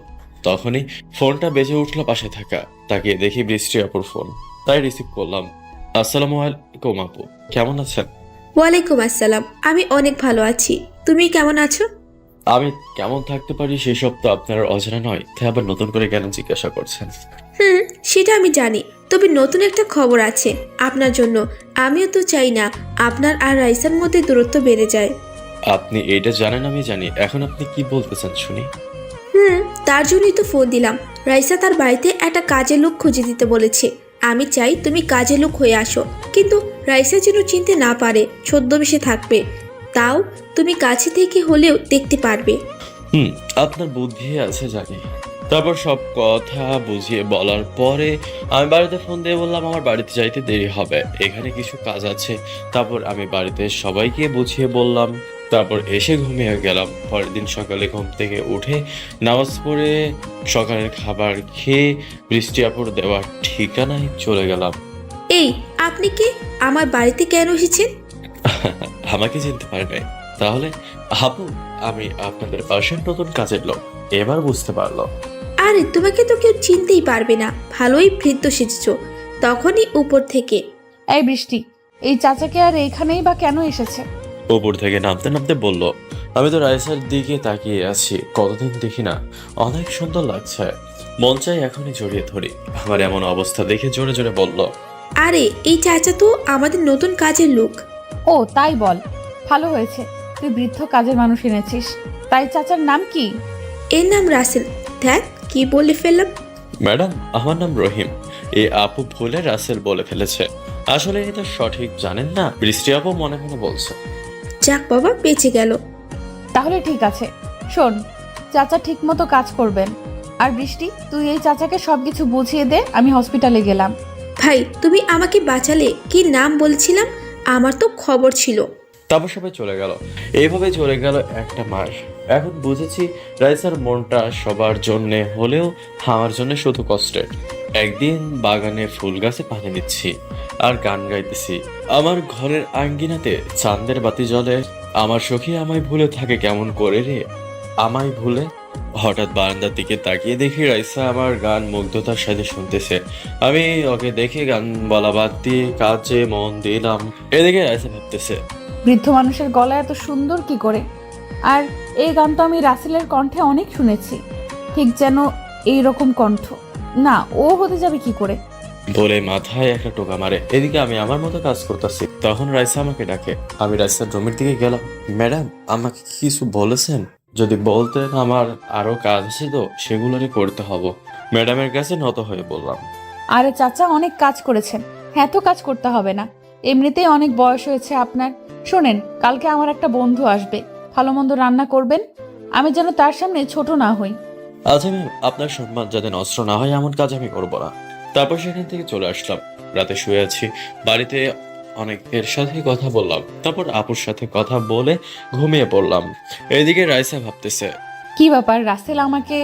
তখনই ফোনটা বেজে উঠলো পাশে থাকা। তাকে দেখি বৃষ্টি আপুর ফোন, তাই রিসিভ করলাম। আসসালামু আলাইকুম আপু, কেমন আছেন? ওয়ালাইকুম আসসালাম, আমি অনেক ভালো আছি। তুমি কেমন আছো? আমি কেমন থাকতে পারি সেসব তো আপনার অজানা নয়, তাই আবার নতুন করে কেন জিজ্ঞাসা করছেন? সেটা আমি জানি, তবে নতুন একটা খবর আছে আপনার জন্য। আমিও তো চাই না আপনার আর রাইসার মধ্যে দূরত্ব বেড়ে যায়। আপনি এটা জানেন আমি জানি, এখন আপনি কি বলতেছেন শুনি? তার জন্যই তো ফোন দিলাম। রাইসা তার বাড়িতে একটা কাজের লোক খুঁজে দিতে বলেছে। আমি চাই তুমি কাজের লোক হয়ে আসো, কিন্তু রাইসা যেন চিনতে না পারে, ছদ্মবেশে থাকবে। তাও তুমি কাছে থেকে হলেও দেখতে পারবে। আপনার বুদ্ধি আছে জানি। তারপর সব কথা বুঝিয়ে বলার পরে আমি বাড়িতে ফোন দিয়ে বললাম আমার বাড়িতে যাইতে দেরি হবে, এখানে কিছু কাজ আছে। তারপর আমি বাড়িতে সবাইকে বুঝিয়ে বললাম, তারপর এসে ঘুমিয়ে গেলাম। পরের দিন সকালে ঘুম থেকে উঠে নামাজ পড়ে সকালের খাবার খেয়ে বৃষ্টি আপুর দেওয়ার ঠিকানায় চলে গেলাম। এই, আপনি কি আমার বাড়িতে কেন এসেছেন? আমাকে চিনতে পারে নাই? তাহলে আপু, আমি আপনাদের পাশের নতুন কাজের লোক, এবার বুঝতে পারলো। আরে তোমাকে তো কেউ চিনতেই পারবে না, ভালোই বৃদ্ধ সেজেছ। তখনই উপর থেকে, এই বৃষ্টি, এই চাচাকে আর এইখানেই বা কেন এসেছে? উপর থেকে নামতে নামতে বলল। আমি তো রাইসার দিকে তাকিয়ে আছি, কতদিন দেখি না, অনেক সুন্দর লাগছে। মন চাই এখনই জড়িয়ে ধরি। আমার এমন অবস্থা দেখে জোরে জোরে বলল, আরে এই চাচা তো আমাদের নতুন কাজের লোক। ও তাই বল, ভালো হয়েছে তুই বৃদ্ধ কাজের মানুষ এনেছিস। তাই চাচার নাম কি? এর নাম রাসেল। দেখ কি বলে ফেললাম। ম্যাডাম, আমার নাম রহিম। এই আপু ভুলে রাসেল বলে ফেলেছে। আসলে এটা সঠিক জানেন না, বৃষ্টি আপু মনে মনে বলছে। যাক বাবা, বেঁচে গেল। তাহলে ঠিক আছে, শোন, চাচা ঠিক মতো কাজ করবেন। আর বৃষ্টি, তুই এই চাচাকে সবকিছু বুঝিয়ে দে, আমি হসপিটালে গেলাম। ভাই, তুমি আমাকে বাঁচালে। কি নাম বলছিলাম? আমার তো খবর ছিল। তারপর সবাই চলে গেল। এইভাবে চলে গেল একটা মাস। এখন বুঝেছি রাইসার মনটা সবার জন্যে হলেও আমার জন্য শুধু কষ্টের। একদিন বাগানে ফুল গাছে পানি দিচ্ছি আর গান গাইতেছি। আমার ঘরের আঙ্গিনাতে চাঁদের বাতি জ্বলে। আমার সখী আমায় ভুলে থাকে কেমন করে রে, আমায় ভুলে। হঠাৎ বারান্দার দিকে তাকিয়ে দেখি রাইসা আমার গান মুগ্ধতার সাথে শুনতেছে। আমি ওকে দেখে গান বলা বাদ দিয়ে কাজে মন দিলাম। এদিকে রাইসা ভাবতেছে, বৃদ্ধ মানুষের গলা এত সুন্দর কি করে? আর এই গান তো আমি রাসেলের কণ্ঠে অনেক শুনেছি, ঠিক যেন এই রকম কণ্ঠ। না, ও হতে যাবে কি করে? বলে মাথায় একটা টোকা মারে। এদিকে আমি আমার মতো কাজ করতেছি, তখন রাইসা আমাকে ডাকে। আমি রাইসার রুমের দিকে গেলাম। ম্যাডাম, আমাকে কিছু বলেছেন? যদি বলতেন, আমার আরো কাজ আছে তো, সেগুলোরই করতে হবে। ম্যাডামের কাছে নত হয়ে বললাম। আরে চাচা, অনেক কাজ করেছেন, এত কাজ করতে হবে না, এমনিতেই অনেক বয়স হয়েছে আপনার। শোনেন, কালকে আমার একটা বন্ধু আসবে, ভালো মন্দ রান্না করবেন, আমি যেন তার সামনে ছোট না হই। আচ্ছা ম্যাম, আপনার সম্মান যাতে নষ্ট না হয় এমন কাজ আমি করবো না। তারপর সেখান থেকে চলে আসলাম। রাতে শুয়ে আছি, বাড়িতে অনেকের সাথে কথা বললাম, তারপর আপুর সাথে কথা বলে ঘুমিয়ে পড়লাম। এদিকে রাইসা ভাবতেছে, কি ব্যাপার, রাসেল আমাকে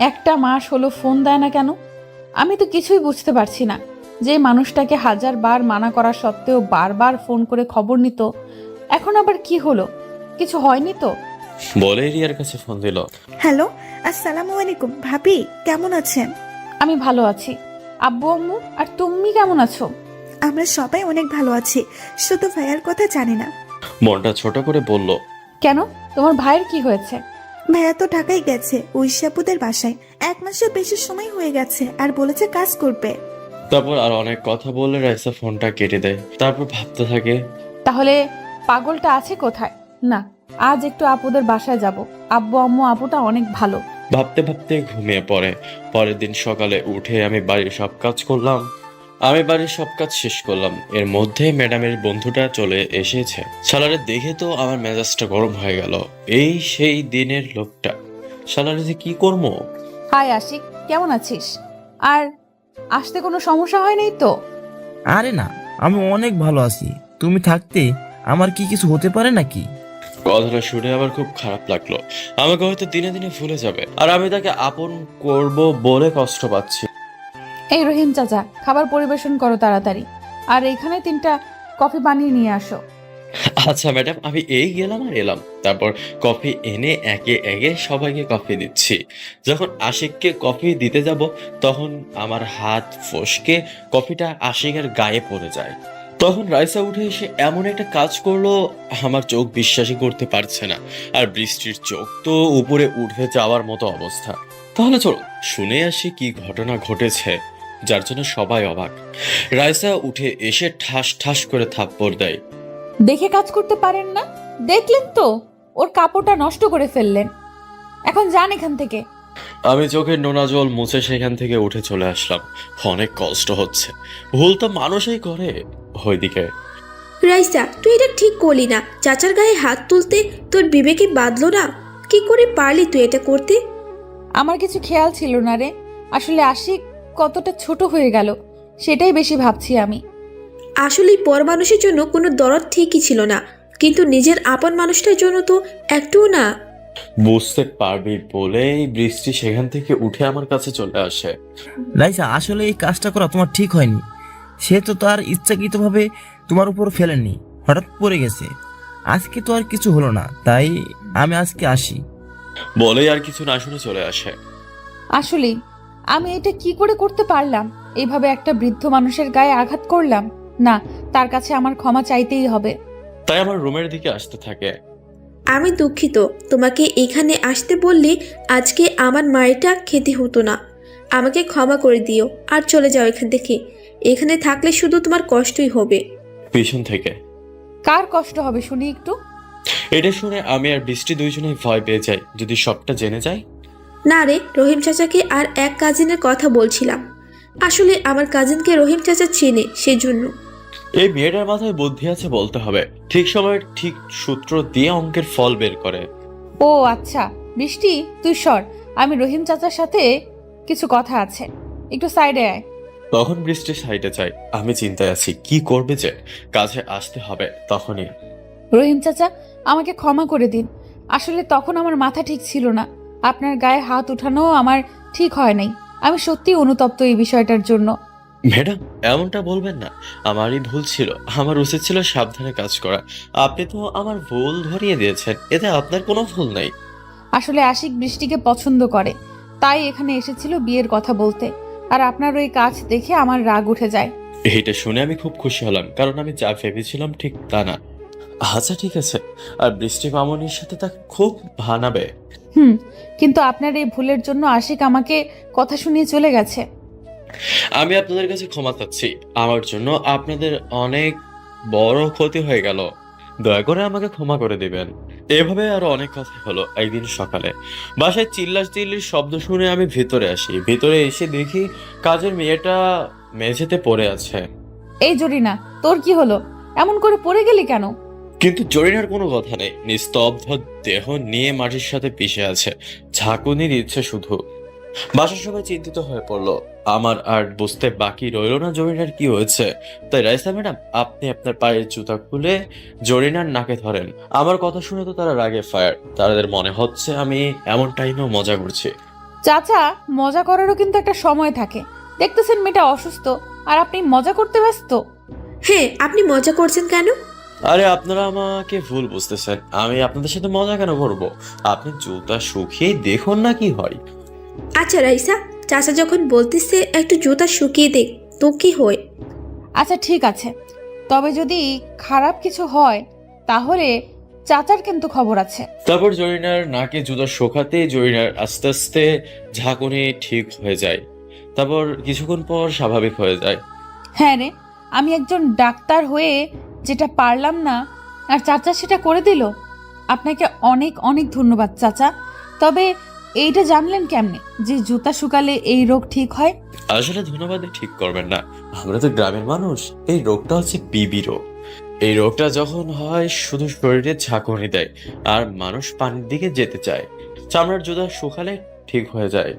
একটা মাস হলো ফোন দেয় না কেন? আমি তো কিছুই বুঝতে পারছি না। যে মানুষটাকে 1000 বার মানা করা সত্ত্বেও বারবার ফোন করে খবর নিত, এখন আবার কি হলো? কিছু হয়নি তো? বলে রিয়ার কাছে ফোন দিল। হ্যালো, আসসালামু আলাইকুম ভাবি, কেমন আছেন? আমি ভালো আছি। আব্বু আম্মু আর তুমি কেমন আছো? আমরা সবাই অনেক ভালো আছি, শুধু ভাইয়ার কথা জানি না। মনটা ছোট করে বলল, কেন, তোমার ভাইয়ের কি হয়েছে? ভাইয়া তো ঢাকায় গেছে ঐশাপুদের বাসায়, 1 মাসের বেশি সময় হয়ে গেছে, আর বলেছে কাজ করবে। তারপর আর অনেক কথা বলে রাইসা ফোনটা কেটে দেয়। তারপর ভাবতে থাকে, তাহলে পাগলটা আছে কোথায়? না, আজ একটু আপুদের বাসায় যাব। আব্বু আম্মু আপুটা অনেক ভালো। ভাবতে ভাবতে ঘুমিয়ে পড়ে। পরের দিন সকালে উঠে আমি বাড়ির সব কাজ শেষ করলাম। এর মধ্যে ম্যাডামের বন্ধুটা চলে এসেছে। শালারে দেখে তো আমার মেজাজটা গরম হয়ে গেল। এই সেই দিনের লোকটা, শালারে যে কি করবো। হাই আশিক, কেমন আছিস? আর আসতে কোনো সমস্যা হয় নাই তো? আরে না, আমি অনেক ভালো আছি। তুমি থাকতে আমার কি কিছু হতে পারে নাকি? কথাটা শুনে আমার খুব খারাপ লাগলো। আমাকে হয়তো দিনে দিনে ভুলে যাবে, আর আমি তাকে আপন করব বলে কষ্ট পাচ্ছি। এই রহিম চাচা, খাবার পরিবেশন করো তাড়াতাড়ি, আর এখানে 3টা কফি বানিয়ে নিয়ে আসো। আচ্ছা ম্যাডাম, আমি এই গেলাম আর এলাম। তারপর কফি এনে একে একে সবাইকে কফি দিচ্ছি। যখন আশিককে কফি দিতে যাব, তখন আমার হাত ফসকে কফিটা আশিকের গায়ে পড়ে যায়। তখন রাইসা উঠে এসে এমন একটা কাজ করলো, আমার চোখ বিশ্বাসই করতে পারছে না। আর বৃষ্টির চোখ তো উপরে উঠে যাওয়ার মতো অবস্থা। তাহলে চলো শুনে আসি কি ঘটনা ঘটেছে, যার জন্য সবাই অবাক। রাইসা উঠে এসে ঠাস ঠাস করে থাপ্পড় দেয়। দেখে কাজ করতে পারেন না? দেখলেন তো, ওর কাপড়টা নষ্ট করে ফেললেন। এখন যান এখান থেকে। আমি চোখের নোনা জল মুছে সেখান থেকে উঠে চলে আসলাম। অনেক কষ্ট হচ্ছে, ভুল তো মানুষই করে। ওইদিকে, রাইসা, তুই এটা ঠিক করলি না। চাচার গায়ে হাত তুলতে তোর বিবেকে বাঁধলো না? কি করে পারলি তুই এটা করতে? আমার কিছু খেয়াল ছিল না রে। আসলে আশিক কতটা ছোট হয়ে গেল সেটাই বেশি ভাবছি আমি। আসলেই পর মানুষের জন্য কোনো দরদ ঠিকই ছিল না, কিন্তু নিজের আপন মানুষটার জন্য তো একটুও না। বুঝতে পারবি বলেই বৃষ্টি সেখান থেকে উঠে আমার কাছে চলে আসে। রাইসা, আসলে এই কাজটা করা তোমার ঠিক হয়নি। সে তো তার ইচ্ছাকৃতভাবে তোমার উপর ফেলেনি, হঠাৎ পড়ে গেছে। আজকে তো আর কিছু হলো না, তাই আমি আজকে আসি বলেই আর কিছু না শুনে চলে আসে। আসলে আমি এটা কি করে করতে পারলাম? এইভাবে একটা বৃদ্ধ মানুষের গায়ে আঘাত করলাম। না, তার কাছে আমার ক্ষমা চাইতেই হবে। তাই আমার রুমের দিকে আসতে থাকে। আমি দুঃখিত, তোমাকে এখানে আসতে বললে আজকে আমার মায়েরটা খেতে হতো না। আমাকে ক্ষমা করে দিও আর চলে যাও এখান থেকে। এখানে থাকলে শুধু তোমার কষ্টই হবে। পিছন থেকে, কার কষ্ট হবে শুনি একটু? এটা শুনে আমি আর বৃষ্টি দুইজনেই ভয় পেয়ে যাই, যদি সবটা জেনে যায়। না রে, রহিম চাচাকে আর এক কাজিনের কথা বলছিলাম। আসলে আমার কাজিনকে রহিম চাচা চেনে, সেজন্য। এই মেয়েটার মাথায় বুদ্ধি আছে বলতে হবে। ঠিক সময় ঠিক সূত্র দিয়ে অঙ্কের ফল বের করে। ও আচ্ছা, বৃষ্টি তুই সর, আমি রহিম চাচার সাথে কিছু কথা আছে, একটু সাইডে আয়। তখন বৃষ্টি সাইডে চাই। আমি চিন্তায় আছি কি করবে, যে কাজে আসতে হবে তখনই। রহিম চাচা, আমাকে ক্ষমা করে দিন। আসলে তখন আমার মাথা ঠিক ছিল না। আপনার গায়ে হাত উঠানো আমার ঠিক হয় নাই। আমি সত্যি অনুতপ্ত এই বিষয়টার জন্য। ম্যাডাম, এমনটা বলবেন না। আমারই ভুল ছিল, আমার উচিত ছিল সাবধানে কাজ করা। আপনি তো আমার ভুল ধরিয়ে দিয়েছেন, এতে আপনার কোনো ভুল নাই। আসলে আশিক বৃষ্টিকে পছন্দ করে, তাই এখানে এসেছিল বিয়ের কথা বলতে। আর আপনার ওই কাজ দেখে আমার রাগ উঠে যায়। এটা শুনে আমি খুব খুশি হলাম, কারণ আমি যা ভেবেছিলাম ঠিক তা না। আচ্ছা ঠিক আছে, আর বৃষ্টি মামনির সাথে তা খুব ভানাবে। কিন্তু আপনার এই ভুলের জন্য আশিক আমাকে কথা শুনিয়ে চলে গেছে। আমি আপনাদের কাছে ক্ষমা চাচ্ছি, আমার জন্য আপনাদের অনেক বড় ক্ষতি হয়ে গেল। দয়া করে আমাকে ক্ষমা করে দিবেন। এভাবে আরো অনেক কথা হলো। একদিন সকালে বাসায় চিল্লাচিল্লির শব্দ শুনে আমি ভিতরে আসি। ভিতরে এসে দেখি কাজের মেয়েটা মেঝেতে পড়ে আছে। এই জরিনা, তোর কি হলো? এমন করে পড়ে গেলি কেন? কিন্তু জরিনার কোনো কথা নেই, নিস্তব্ধ দেহ নিয়ে মাটির সাথে পিষে আছে, ঝাঁকুনি দিচ্ছে শুধু। বাসার সবাই চিন্তিত হয়ে পড়লো। আমার আর বুঝতে বাকি রইল না জরিনার কি হয়েছে। তাই রাইসা ম্যাডাম, আপনি আপনার পায়ের জুতা খুলে জরিনার নাকে ধরেন। আমার কথা শুনে তো তারা রাগে ফায়ার। তাদের মনে হচ্ছে আমি এমন টাইমেও মজা করছি। চাচা, মজা করারও কিন্তু একটা সময় থাকে। দেখতেছেন মেয়েটা অসুস্থ, আর আপনি মজা করতে ব্যস্ত। হ্যাঁ, আপনি মজা করছেন কেন? আরে আপনারা আমাকে ভুল বুঝতেছেন। আমি আপনাদের সাথে মজা কেন করবো? আপনি জুতা শুকিয়ে দেখুন না কি হয়। আচ্ছা রাইসা, চাচা যখন বলতেছে একটু জুতা শুকিয়ে দেখ, তো কি হয়? আচ্ছা ঠিক আছে, তবে যদি খারাপ কিছু হয় তাহলে চাচার কিন্তু খবর আছে। তারপর জরিনার নাকে জুতা শোকাতে জরিনার আস্তে আস্তে ঝাঁকুনি ঠিক হয়ে যায়। তারপর কিছুক্ষণ পর স্বাভাবিক হয়ে যায়। হ্যাঁ রে, আমি একজন ডাক্তার হয়ে যেটা পারলাম না, আর চাচা সেটা করে দিল। আপনাকে অনেক অনেক ধন্যবাদ চাচা। তবে এইটা জানলেন কেমনে যে জুতা শুকালে এই রোগ ঠিক হয়? আসলে ধন্যবাদে ঠিক করবেন না, আমরা তো গ্রামের মানুষ। এই রোগটা হচ্ছে বিবি রোগ। এই রোগটা যখন হয় শুধু শরীরে ঝাঁকুনি দেয় আর মানুষ পানির দিকে যেতে চায়। চামড়ার জুতা শুকালে ঠিক হয়ে যায়।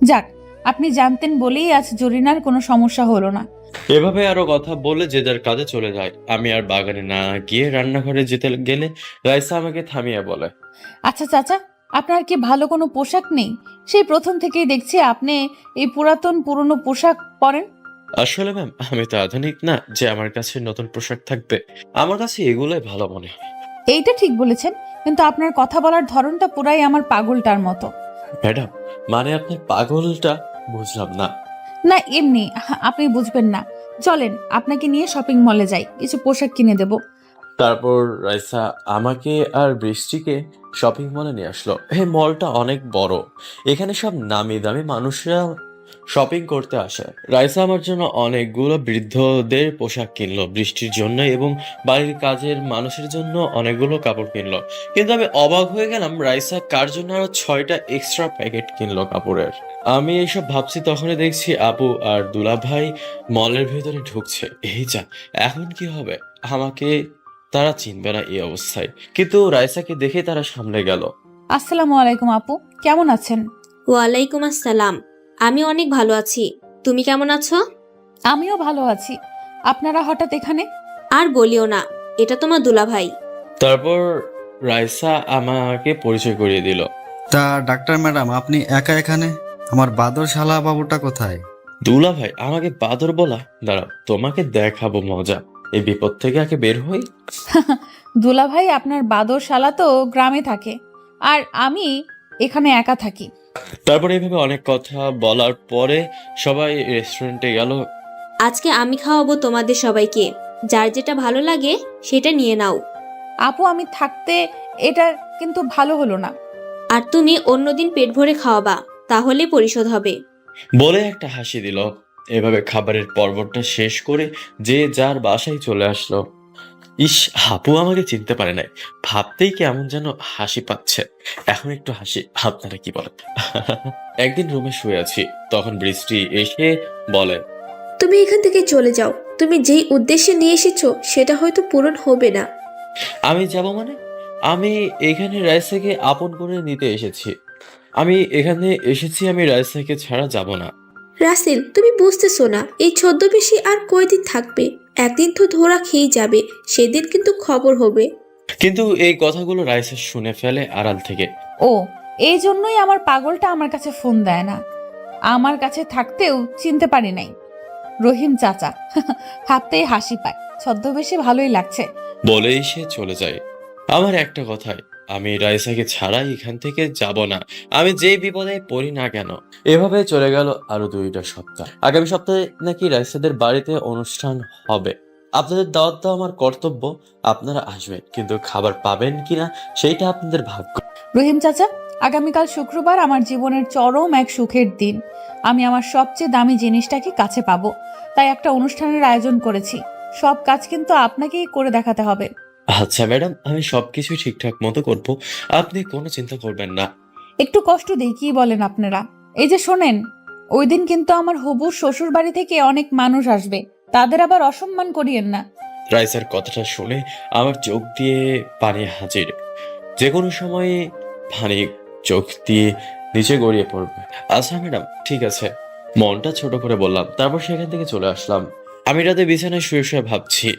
যাক, আপনি জানতেন বলেই আজ জরিনার কোনো সমস্যা হলো না। এভাবে আরো কথা বলে যে যার কাজে চলে যায়। আমি আর বাগানে না গিয়ে রান্নাঘরে যেতে গেলে রাইসা আমাকে থামিয়ে বলে, আচ্ছা চাচা, আপনার কি ভালো কোনো পোশাক নেই? সেই প্রথম থেকেই দেখছি আপনি এই পুরনো পোশাক পরেন। আসলে ম্যাম, আমি তো আধুনিক না যে আমার কাছে নতুন পোশাক থাকবে। আমার কাছে এগুলোই ভালো মনে হয়। এইটা ঠিক বলেছেন, কিন্তু আপনার কথা বলার ধরনটা পুরাই আমার পাগলটার মতো। ম্যাডাম, মানে আপনার পাগলটা বুঝলাম না। না এমনি, আপনি বুঝবেন না। চলেন আপনাকে নিয়ে শপিং মলে যাই, কিছু পোশাক কিনে দেব। তারপর রাইসা আমাকে আর বৃষ্টিকে শপিং মলে নিয়ে আসলো। এই মলটা অনেক বড়, এখানে সব নামি দামি মানুষরা শপিং করতে আসে। রাইসা আমার জন্য অনেকগুলো বৃদ্ধদের পোশাক কিনলো বৃষ্টির জন্য, এবং বাড়ির কাজের মানুষের জন্য অনেকগুলো কাপড় কিনলো। কিন্তু আমি অবাক হয়ে গেলাম, রাইসা কার জন্য আরো 6টা এক্সট্রা প্যাকেট কিনলো কাপড়ের। আমি এইসব ভাবছি, তখনই দেখছি আপু আর দুলা ভাই মলের ভেতরে ঢুকছে। এই যা, এখন কি হবে? আমাকে তারা চিনবে না এই অবস্থায়। কিন্তু রাইসাকে দেখে তারা সামনে গেল। আসসালামু আলাইকুম আপু, কেমন আছেন? ওয়ালাইকুম আসসালাম। আমি অনেক ভালো আছি, তুমি কেমন আছো? আমিও ভালো আছি। আপনারা হঠাৎ এখানে? আর বলিও না, এটা তোমার দুলাভাই। তারপর রাইসা আমাকে পরিচয় করিয়ে দিল। তা ডাক্তার ম্যাডাম, আপনি একা এখানে? আমার বাদর শালা বাবুটা কোথায়? দুলা ভাই আমাকে বাদর বলা? দাঁড়াও, তোমাকে দেখাবো মজা। এই বিপদ থেকে আগে বের হই। দুলা ভাই আপনার বাদর শালা তো গ্রামে থাকে, আর আমি এখানে একা থাকি। তারপর এইভাবে অনেক কথা বলার পরে সবাই রেস্টুরেন্টে গেল। আজকে আমি খাওয়াবো তোমাদের সবাইকে, যার যেটা ভালো লাগে সেটা নিয়ে নাও। আপু, আমি থাকতে এটা কিন্তু ভালো হলো না। আর তুমি অন্যদিন পেট ভরে খাওয়াবা, তাহলে পরিশোধ হবে। বলে একটা হাসি দিল। এভাবে খাবারের পর্বটা শেষ করে যে যার বাসায় চলে আসলো। ইস, আপু আমাকে চিনতে পারে নাই, ভাবতেই কেমন যেন হাসি পাচ্ছে। এখন একটু হাসি, আপনারা কি বলেন? একদিন রুমে শুয়ে আছি, তখন বৃষ্টি এসে বলে, তুমি এখান থেকে চলে যাও, তুমি যেই উদ্দেশ্যে নিয়ে এসেছো সেটা হয়তো পূরণ হবে না। আমি যাব মানে? আমি এখানে রাইসাকে আপন করে নিতে এসেছি। আমি এখানে এসেছি, আমি রাইসাকে ছাড়া যাব না। রাসেল, তুমি বুঝতেছো না, এই ছদ্মবেশী আর কয়দিন থাকবে? একদিন তো ধরা খেয়ে যাবে, সেদিন কিন্তু খবর হবে। কিন্তু এই কথাগুলো রাইসা শুনে ফেলে আড়াল থেকে। ও, এই জন্যই আমার পাগলটা আমার কাছে ফোন দেয় না। আমার কাছে থাকতেও চিনতে পারি নাই। রহিম চাচা ভাবতেই হাসি পায়। ছদ্মবেশে ভালোই লাগছে। বলেই সে চলে যায়। আমার একটা কথাই, আমি রাইসাকে ছাড়া এখান থেকে যাব না, আমি যে বিপদে পড়ি না কেন। এভাবে চলে গেল আরো 2টা সপ্তাহ। আগামী সপ্তাহে নাকি রাইসাদের বাড়িতে অনুষ্ঠান হবে। আপনাদের দাওয়াত দেওয়া আমার কর্তব্য। আপনারা আসবেন, কিন্তু খাবার পাবেন কিনা সেইটা আপনাদের ভাগ্য। রহিম চাচা, আগামীকাল শুক্রবার আমার জীবনের চরম এক সুখের দিন। আমি আমার সবচেয়ে দামি জিনিসটাকে কাছে পাবো, তাই একটা অনুষ্ঠানের আয়োজন করেছি। সব কাজ কিন্তু আপনাকেই করে দেখাতে হবে। আচ্ছা ম্যাডাম, আমি সবকিছু ঠিকঠাক মতো করবো, আপনি কোনো চিন্তা করবেন না। একটু কষ্ট দিই, কি বলেন আপনারা? এই যে শোনেন, ওই দিন কিন্তু আমার হবুর শ্বশুর বাড়ি থেকে অনেক মানুষ আসবে, তাদের আবার অসম্মান করিয়েন না। রাইসার কথাটা শুনে আমার চোখ দিয়ে পানি হাজির। যে কোনো সময়ে পানি চোখ দিয়ে নিচে গড়িয়ে পড়বে। আচ্ছা ম্যাডাম, ঠিক আছে, মনটা ছোট করে বললাম। তারপর সেখান থেকে চলে আসলাম। আমি রাতে বিছানায় শুয়ে শুয়ে ভাবছি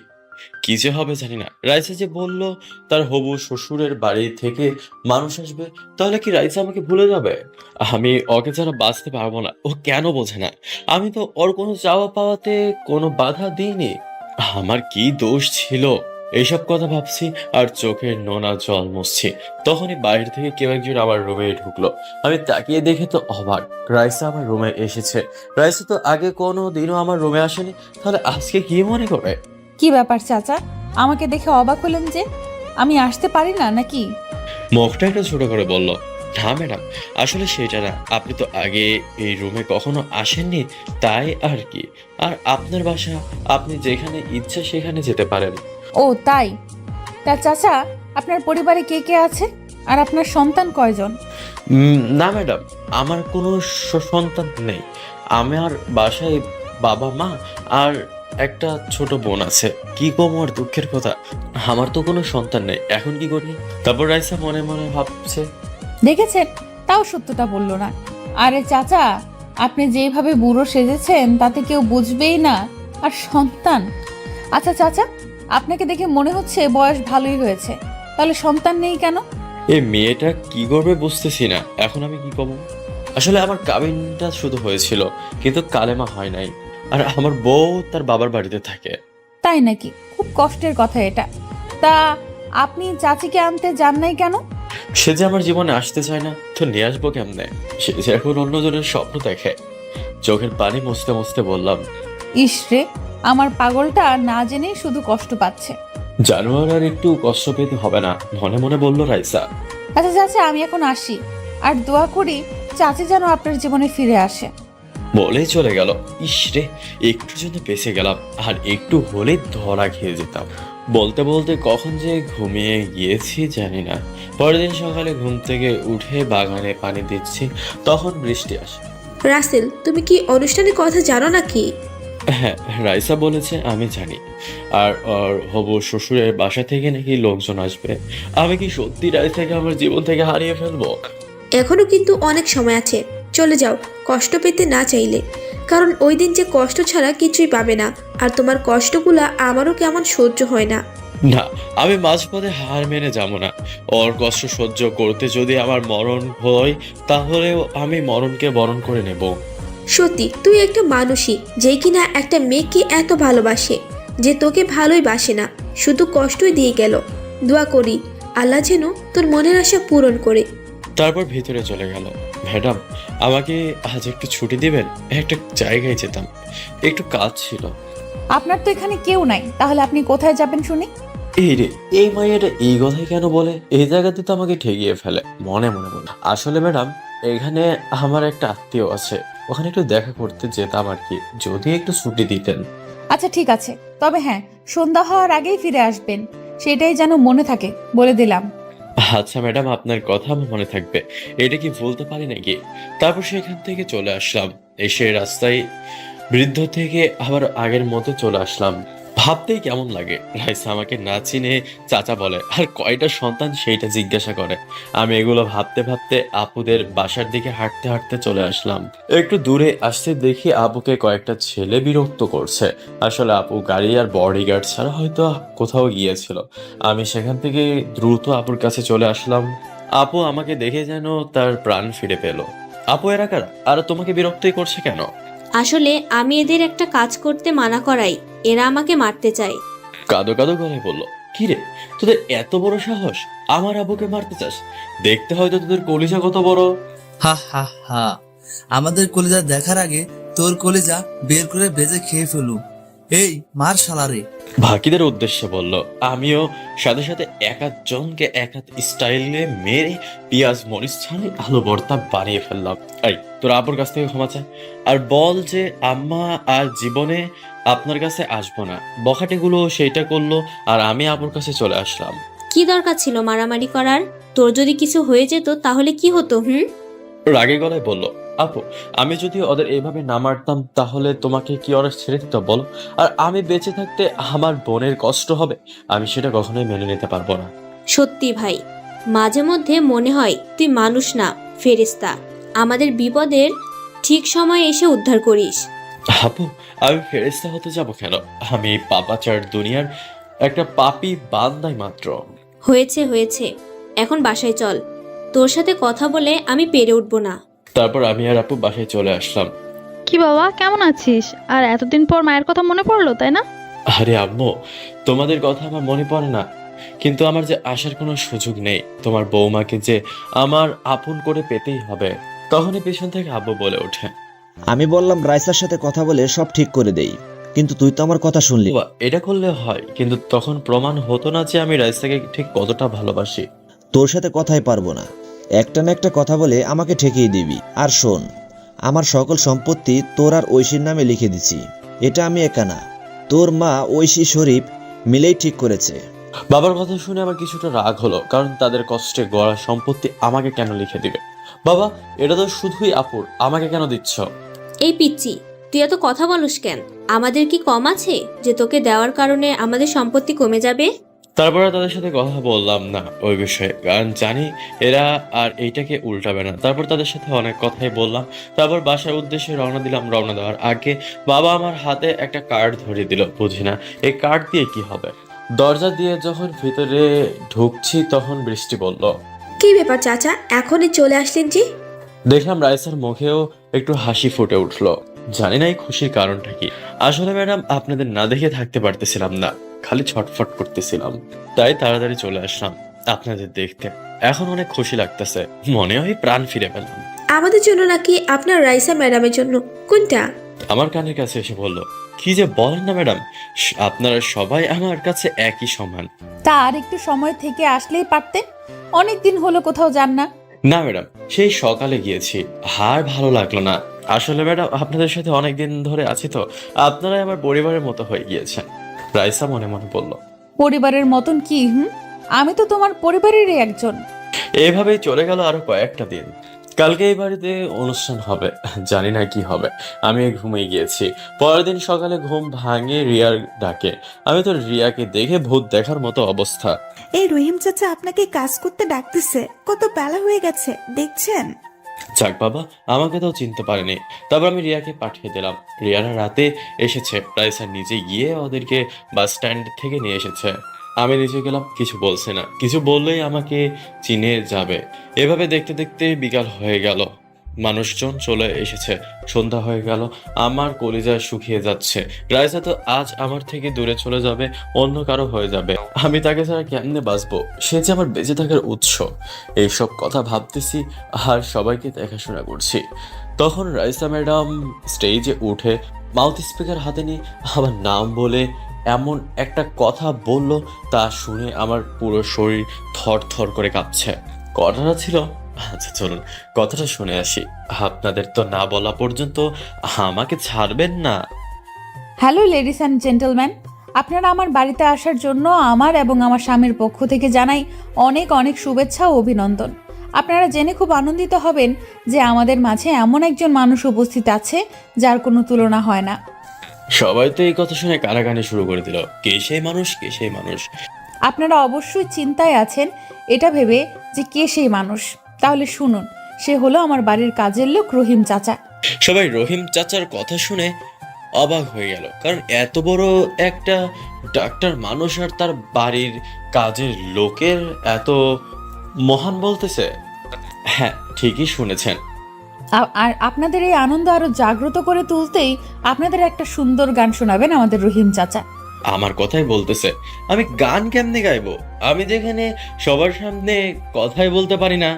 কি যে হবে জানি না। রাইসা যে বলল তার হবু শ্বশুরের বাড়ি থেকে মানুষ আসবে, তাহলে কি রাইসা আমাকে ভুলে যাবে? আমি ওকে ছাড়া বাঁচতে পারবো না। ও কেন বোঝে না? আমি তো ওর কোনো চাওয়া পাওয়াতে কোনো বাধা দিইনি। আমার কি দোষ ছিল? এইসব কথা ভাবছি আর চোখের নোনা জল মুছছি। তখনই বাইরে থেকে কেউ একজন আমার রুমে ঢুকলো। আমি তাকিয়ে দেখে তো অবাক, রাইসা আমার রুমে এসেছে। রাইসা তো আগে কোনো দিনও আমার রুমে আসেনি, তাহলে আজকে কি মনে করে? কি ব্যাপার চাচা, আমাকে দেখে অবাক হলেন যে? আমি আসতে পারি না নাকি? মুখটা একটু ছোট করে বলল, না ম্যাডাম, আসলে সেটা না। আপনি তো আগে এই রুমে কখনো আসেননি, তাই আর কি। আর আপনার বাসা, আপনি যেখানে ইচ্ছা সেখানে যেতে পারেন। ও তাই? তা চাচা, আপনার পরিবারে কে কে আছে আর আপনার সন্তান কয়জন? না ম্যাডাম, আমার কোনো সন্তান নেই। আমার বাসায় বাবা মা আর একটা ছোট বোন আছে। কি কম আর দুঃখের কথা, আমার তো কোনো সন্তান নেই। এখন কি করি? তারপর রাইসা মনে মনে ভাবছে। দেখেছেন, তাও সত্যটা বললো না। আরে চাচা, আপনি যেভাবে বুড়ো সেজেছেন তাতে কেউ বুঝবেই না। আর সন্তান? আচ্ছা চাচা, আপনাকে দেখে মনে হচ্ছে বয়স ভালোই হয়েছে, তাহলে সন্তান নেই কেন? এই মেয়েটা কি করবে বুঝতেছি না। এখন আমি কি করবো? আসলে আমার কাবিনটা শুধু হয়েছিল, কিন্তু কালেমা হয় নাই। আর আমার বউ তার বাবার বাড়িতে থাকে। তাই নাকি? খুব কষ্টের কথা এটা। তা আপনি চাচিকে আনতে যান নাই কেন? সে যে আমার জীবনে আসতে চায় না, তো নিয়ে আসবো কেমনে? সে যে এখন অন্যজনের স্বপ্ন দেখে। চোখের পানি মুছতে মুছতে বললাম, ইসরে, আমার পাগলটা না জেনেই শুধু কষ্ট পাচ্ছে। জানোয়ার আর একটু কষ্ট পেতে হবে না, মনে মনে বলল রাইসা। আচ্ছা চাচা, আমি এখন আসি, আর দোয়া করি চাচি যেন আপনার জীবনে ফিরে আসে। বলেই চলে গেল। ইসরে, একটু জন্য বেঁচে গেলাম, আর একটু হলে ধরা খেয়ে যেতাম। বলতে বলতে কখন যে ঘুমিয়ে গিয়েছি জানি না। পরের দিন সকালে ঘুম থেকে উঠে বাগানে পানি দিচ্ছি, তখন বৃষ্টি আসে। রাসেল, তুমি কি অনুষ্ঠানের কথা জানো নাকি? হ্যাঁ, রাইসা বলেছে আমি জানি। আর ওর হবু শ্বশুরের বাসা থেকে নাকি লোকজন আসবে। আমি কি সত্যি রাইসাকে আমার জীবন থেকে হারিয়ে ফেলবো? এখনো কিন্তু অনেক সময় আছে, চলে যাও কষ্ট পেতে না চাইলে। কারণ ওই দিন যে কষ্ট ছাড়া কিছুই পাবে না, আর তোমার কষ্টগুলা আমারও কেমন সহ্য হয় না। না, আমি মাঝপথে হার মেনে যাবো না। ওর কষ্ট সহ্য করতে যদি আমার মরণ হয়, তাহলেও আমি মরণকে বরণ করে নেব। সত্যি তুই একটা মানুষই, যে কিনা একটা মেয়েকে এত ভালোবাসে, যে তোকে ভালোই বাসে না, শুধু কষ্টই দিয়ে গেল। দোয়া করি আল্লাহ যেন তোর মনের আশা পূরণ করে। তারপর ভিতরে চলে গেল। ম্যাডাম, আমাকে আজ একটু ছুটি দিবেন? একটা জায়গায় যেতাম, একটু কাজ ছিল। আপনার তো এখানে কেউ নাই, তাহলে আপনি কোথায় যাবেন শুনি? এই রে, এই মাইয়াটা এই কথাই কেন বলে? এই জায়গাতে তো আমাকে ঠেকিয়ে ফেলে। মনে মনে বলে, আসলে ম্যাডাম, এখানে আমার একটা আত্মীয় আছে, ওখানে একটু দেখা করতে যেতাম আর কি, যদি একটু ছুটি দিতেন। আচ্ছা ঠিক আছে, তবে হ্যাঁ, সন্ধ্যা হওয়ার আগেই ফিরে আসবেন, সেটাই যেন মনে থাকে, বলে দিলাম। আচ্ছা ম্যাডাম, আপনার কথা আমার মনে থাকবে। এটা কি বলতে পারি নাকি? তারপর সেখান থেকে চলে আসলাম। এসে রাস্তায় বৃদ্ধ থেকে আবার আগের মতো চলে আসলাম। ভাবতেই কেমন লাগে। রাইসা আমাকে না চিনে চাচা বলে, আর কয়টা সন্তান সেইটা জিজ্ঞাসা করে। আমি এগুলো ভাবতে ভাবতে আপুদের বাসার দিকে হাঁটতে হাঁটতে চলে আসলাম। একটু দূরে আসতে দেখি আপুকে কয়েকটা ছেলে বিরক্ত করছে। আসলে আপু গাড়ি আর বডিগার্ড ছাড়া হয়তো কোথাও গিয়েছিল। আমি সেখান থেকে দ্রুত আপুর কাছে চলে আসলাম। আপু আমাকে দেখে যেন তার প্রাণ ফিরে পেল। আপু এরা কারা, আর তোমাকে বিরক্তই করছে কেন? আসলে আমি এদের একটা কাজ করতে মানা করাই, এরা আমাকে মারতে চায়। কাদো কাদো গলায় বলল, কিরে তোদের এত বড় সাহস, আমার আবুকে মারতে চাস? দেখতে হয়তো তোদের কলিজা কত বড়। হা হা হা, আমাদের কলিজা দেখার আগে তোর কলিজা বের করে ভেজে খেয়ে ফেলু। এই মার শালারে। বাকিদের উদ্দেশ্যে বলল। আমিও সাথে সাথে এক জনকে এক স্টাইলে মেরে পেঁয়াজ মরিচ ছাড়াই আলু ভর্তা বানিয়ে ফেললাম। এই তোর আপুর কাছ থেকে ক্ষমা চা, আর বল যে আম্মা আর জীবনে আপনার কাছে আসবো না। বখাটেগুলো সেইটা করলো, আর আমি আপুর কাছে চলে আসলাম। কি দরকার ছিল মারামারি করার? তোর যদি কিছু হয়ে যেত তাহলে কি হতো? রাগে গলায় বলল, আপু আমি যদি ওদের এইভাবে না মারতাম তাহলে তোমাকে কি ওরা ছেড়ে দিত বলো? আর আমি বেঁচে থাকতে আমার বোনের কষ্ট হবে, আমি সেটা কখনোই মেনে নিতে পারবো না। সত্যি ভাই, মাঝে মধ্যে মনে হয় তুই মানুষ না ফেরেশতা, আমাদের বিপদের ঠিক সময়ে এসে উদ্ধার করিস। আপু আমি ফেরেশতা হতে যাব কেন? আমি পাপাচার দুনিয়ার একটা পাপী বান্দাই মাত্র। হয়েছে হয়েছে, এখন বাসায় চল, তোর সাথে কথা বলে আমি পেরে উঠবো না। তারপর আমি আর আপু বাসায় চলে আসলাম। কি বাবা, কেমন আছিস? আর এতদিন পর মায়ের কথা মনে পড়লো, তাই না? আরে আম্মু, তোমাদের কথা আমার মনে পড়ে না, কিন্তু আমার যে আসার কোনো সুযোগ নেই। তোমার বৌমাকে যে আমার আপন করে পেতেই হবে। তখনই পেছন থেকে আব্বু বলে ওঠে, আমি বললাম রাইসার সাথে কথা বলে সব ঠিক করে দেই, কিন্তু তুই তো আমার কথা শুনলি। বাবা এটা করলে হয়, কিন্তু তখন প্রমাণ হতো না যে আমি রাইসাকে ঠিক কতটা ভালোবাসি। তোর সাথে কথাই পারবো না, একটা না একটা কথা বলে আমাকে ঠেকিয়ে দিবি। আর শোন, আমার সকল সম্পত্তি তোর আর ঐশীর নামে লিখে দিছি। এটা আমি একা না, তোর মা ঐশী শরীফ মিলেই ঠিক করেছে। বাবার কথা শুনে আমার কিছুটা রাগ হলো, কারণ তাদের কষ্টে গড়া সম্পত্তি আমাকে কেন লিখে দিবে? বাবা এটা তো শুধুই আপুর, আমাকে কেন দিচ্ছ? এই পিচ্চি, তুই এত কথা বলস কেন? আমাদের কি কম আছে যে তোকে দেওয়ার কারণে আমাদের সম্পত্তি কমে যাবে? তারপরে তাদের সাথে কথা বললাম না ওই বিষয়ে, কারণ জানি এরা আর এইটাকে উল্টাবে না। তারপর তাদের সাথে অনেক কথাই বললাম। তারপর বাসার উদ্দেশ্যে রওনা দিলাম। রওনা দেওয়ার আগে বাবা আমার হাতে একটা কার্ড ধরিয়ে দিল। বুঝি না এই কার্ড দিয়ে কি হবে। দরজা দিয়ে যখন ভিতরে ঢুকছি তখন বৃষ্টি বলল, কি ব্যাপার চাচা, এখনই চলে আসলেন যে? দেখলাম রাইসার মুখেও একটু হাসি ফুটে উঠলো। জানি না এই খুশির কারণটা কি। আসলে ম্যাডাম আপনাদের না দেখে থাকতে পারতেছিলাম না, খালি ছটফট করতেছিলাম, তাই তাড়াতাড়ি চলে আসলাম আপনাদের দেখতে। এখন অনেক খুশি লাগতেছে, মনে হয় প্রাণ ফিরে পেলাম। আমাদের জন্য নাকি আপনার রাইসা ম্যাডামের জন্য? কোনটা? আমার কানের কাছে এসে বলল, কি যে বলেন না ম্যাডাম, আপনারা সবাই আমার কাছে একই সমান। তার একটু সময় থেকে আসলেই পারতেন, অনেক দিন হলো কোথাও যান না। না ম্যাডাম, সেই সকালে গিয়েছি, আর ভালো লাগলো না। আসলে ম্যাডাম আপনাদের সাথে অনেক দিন ধরে আছি তো, আপনারাই আমার পরিবারের মতো হয়ে গিয়েছেন। রাইসা মনে মনে বলল, পরিবারের মতন কি? আমি তো তোমার পরিবারেরই একজন। এভাবেই চলে গেল আরো কয়েকটা দিন। কালকে এই বাড়িতে অনুষ্ঠান হবে, জানি না কি হবে। আমি ঘুমিয়ে গিয়েছি। পরের দিন সকালে ঘুম ভাঙে রিয়ার ডাকে। আমি তো রিয়াকে দেখে ভূত দেখার মতো অবস্থা। এই রহিম চাচা আপনাকে কাজ করতে ডাকতেছে, কত বেলা হয়ে গেছে দেখছেন? যাক বাবা, আমাকে তো চিনতে পারেনি। তারপর আমি রিয়াকে পাঠিয়ে দিলাম। রিয়ারা রাতে এসেছে, রাইসা নিজে গিয়ে ওদেরকে বাস স্ট্যান্ড থেকে নিয়ে এসেছে। আমি নিচে গেলাম, কিছু বলছে না, কিছু বললেই আমাকে চিনে যাবে। এভাবে দেখতে দেখতে বিকাল হয়ে গেল, মানুষজন চলে এসেছে, সন্ধ্যা হয়ে গেল। আমার কলিজা শুকিয়ে যাচ্ছে। রাইসা তো আজ আমার থেকে দূরে চলে যাবে, অন্য কারো হয়ে যাবে। আমি তাকে ছাড়া কেমনে বাঁচবো? সে যে আমার বেঁচে থাকার উৎস। এইসব কথা ভাবতেছি আর সবাইকে দেখাশোনা করছি। তখন রাইসা ম্যাডাম স্টেজে উঠে মাউথ স্পিকার হাতে নিয়ে আমার নাম বলে এমন একটা কথা বলল, তা শুনে আমার পুরো শরীর থর থর করে কাঁপছে। কথাটা ছিল, আচ্ছা চলুন কথাটা শুনে আসি। আপনাদের তো না বলা পর্যন্ত আমাকে ছাড়বেন না। হ্যালো লেডিস অ্যান্ড জেন্টলম্যান, আপনারা আমার বাড়িতে আসার জন্য আমার এবং আমার স্বামীর পক্ষ থেকে জানাই অনেক অনেক শুভেচ্ছা ও অভিনন্দন। আপনারা জেনে খুব আনন্দিত হবেন যে আমাদের মাঝে এমন একজন মানুষ উপস্থিত আছে যার কোনো তুলনা হয় না। সবাই তো এই কথা শুনে কানাকানি শুরু করে দিল, কে সেই মানুষ, কে সেই মানুষ। আপনারা অবশ্যই চিন্তায় আছেন এটা ভেবে যে কে সেই মানুষ। তাহলে শুনুন, সে হলো আমার বাড়ির কাজের লোক রহিম চাচা। সবাই রহিম চাচার কথা শুনে অবাক হয়ে গেল, কারণ এত বড় একটা ডাক্তার মানুষ আর তার বাড়ির কাজের লোকের এত মহান বলতেছে। হ্যাঁ, ঠিকই শুনেছেন। আর আপনাদের এই আনন্দ আরো জাগ্রত করে তুলতেই আপনাদের একটা সুন্দর গান শোনাবেন আমাদের রহিম চাচা। আমার কথাই বলতেছে, আমি গান কেমনে গাইবো? আমি যেখানে সবার সামনে কথাই বলতে পারি না।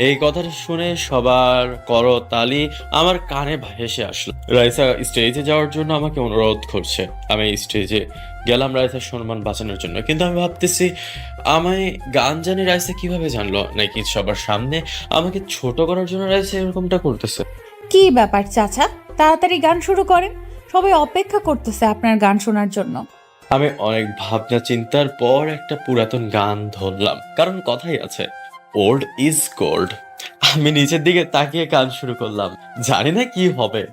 এই কথাটা শুনে সবার করতালি আমার কানে ভেসে আসলো। রাইসা স্টেজে যাওয়ার জন্য আমাকে অনুরোধ করছে। আমি স্টেজে গেলাম রাইসার সম্মান বাঁচানোর জন্য, কিন্তু আমি ভাবতেছি আমি গান জানি, রাইসা কিভাবে জানলো? নাকি সবার সামনে আমাকে ছোট করার জন্য রাইসা এরকমটা করতেছে? কি ব্যাপার চাচা, তাড়াতাড়ি গান শুরু করেন, সবাই অপেক্ষা করতেছে আপনার গান শোনার জন্য। আমি অনেক ভাবনা চিন্তার পর একটা পুরাতন গান ধরলাম, কারণ কথাই আছে ওল্ড ইজ গোল্ড। আমি নিচের দিকে তাকিয়ে গান শুরু করলাম। জানি না কি হবে।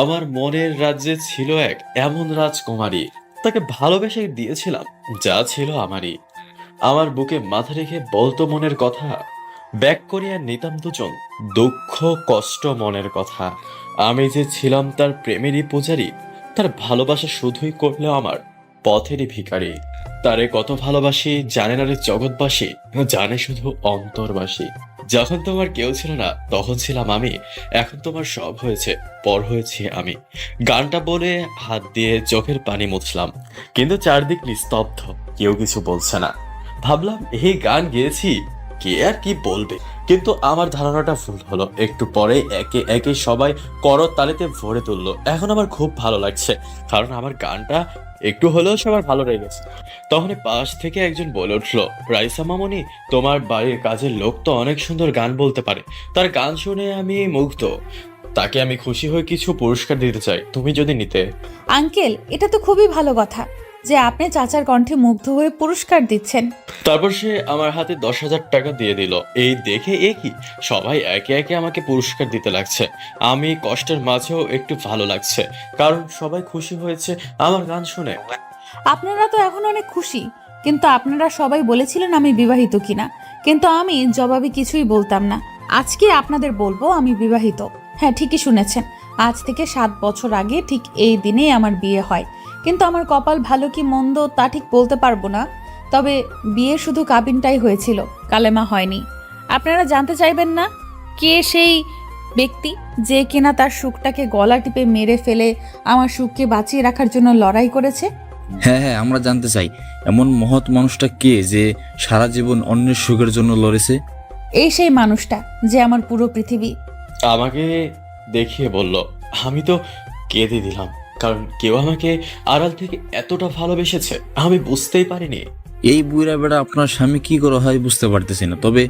আমার মনের রাজ্যে ছিল এক এমন রাজকুমারী, তাকে ভালোবেসে দিয়েছিলাম যা ছিল আমারই। আমার বুকে মাথা রেখে বলতো মনের কথা, ব্যাক করিয়া নিতাম দুজন দুঃখ কষ্ট মনের কথা। আমি যে ছিলাম তার প্রেমেরই পূজারী, তার ভালোবাসা শুধুই করলেও আমার পথেরই ভিখারি। তারে কত ভালোবাসি জানে না রে জগৎবাসী, জানে শুধু অন্তরবাসী। যখন তোমার কেউ ছিল না তখন ছিলাম আমি, এখন তোমার সব হয়েছে পর হয়েছি আমি। গানটা বলে হাত দিয়ে চোখের পানি মুছলাম, কিন্তু চারদিক নিস্তব্ধ, কেউ কিছু বলছে না। ভাবলাম এই গান গেয়েছি, কে আর কি বলবে, কিন্তু আমার ধারণাটা ভুল হলো। একটু পরে একে একে সবাই করতালিতে ভরে তুললো। এখন আমার খুব ভালো লাগছে, কারণ আমার গানটা একটু হলেও সবার ভালো লেগেছে। তখন পাশ থেকে একজন বলে উঠলো, রাইসা মামনি, তোমার বাড়ির কাজের লোক তো অনেক সুন্দর গান বলতে পারে। তার গান শুনে আমি মুগ্ধ। তাকে আমি খুশি হয়ে কিছু পুরস্কার দিতে চাই, তুমি যদি নিতে। আঙ্কেল, এটা তো খুবই ভালো কথা যে আপনি চাচার কণ্ঠে মুগ্ধ হয়ে পুরস্কার দিচ্ছেন। তারপর সে আমার হাতে 10,000 টাকা দিয়ে দিল। এই দেখে এ কি, সবাই একে একে আমাকে পুরস্কার দিতে লাগছে। আমি কষ্টের মাঝেও একটু ভালো লাগছে, কারণ সবাই খুশি হয়েছে আমার গান শুনে। আপনারা তো এখন অনেক খুশি, কিন্তু আপনারা সবাই বলেছিলেন আমি বিবাহিত কিনা, কিন্তু আমি জবাবে কিছুই বলতাম না। আজকে আপনাদের বলবো আমি বিবাহিত। হ্যাঁ, ঠিকই শুনেছেন, আজ থেকে 7 বছর আগে ঠিক এই দিনেই আমার বিয়ে হয়। কিন্তু আমার কপাল ভালো কি মন্দ তা ঠিক বলতে পারবো না। তবে বিয়ে শুধু কাবিনটাই হয়েছিল, কালেমা হয়নি। আপনারা জানতে চাইবেন না কে সেই ব্যক্তি যে কিনা তার সুখটাকে গলা টিপে মেরে ফেলে আমার সুখকে বাঁচিয়ে রাখার জন্য লড়াই করেছে? হ্যাঁ হ্যাঁ, আমরা জানতে চাই এমন মহৎ মানুষটা কে যে সারা জীবন অন্যের সুখের জন্য লড়েছে। এই সেই মানুষটা যে আমার পুরো পৃথিবী। আমাকে দেখিয়ে বলল। আমি তো কেঁদে দিলাম, কারণ কেউ আমাকে আড়াল থেকে এতটা ভালোবেসেছে আমি বুঝতেই পারিনি। এই বুড়া বেড়া আপনার স্বামী কি করে হয় বুঝতে পারতেছি না, তবে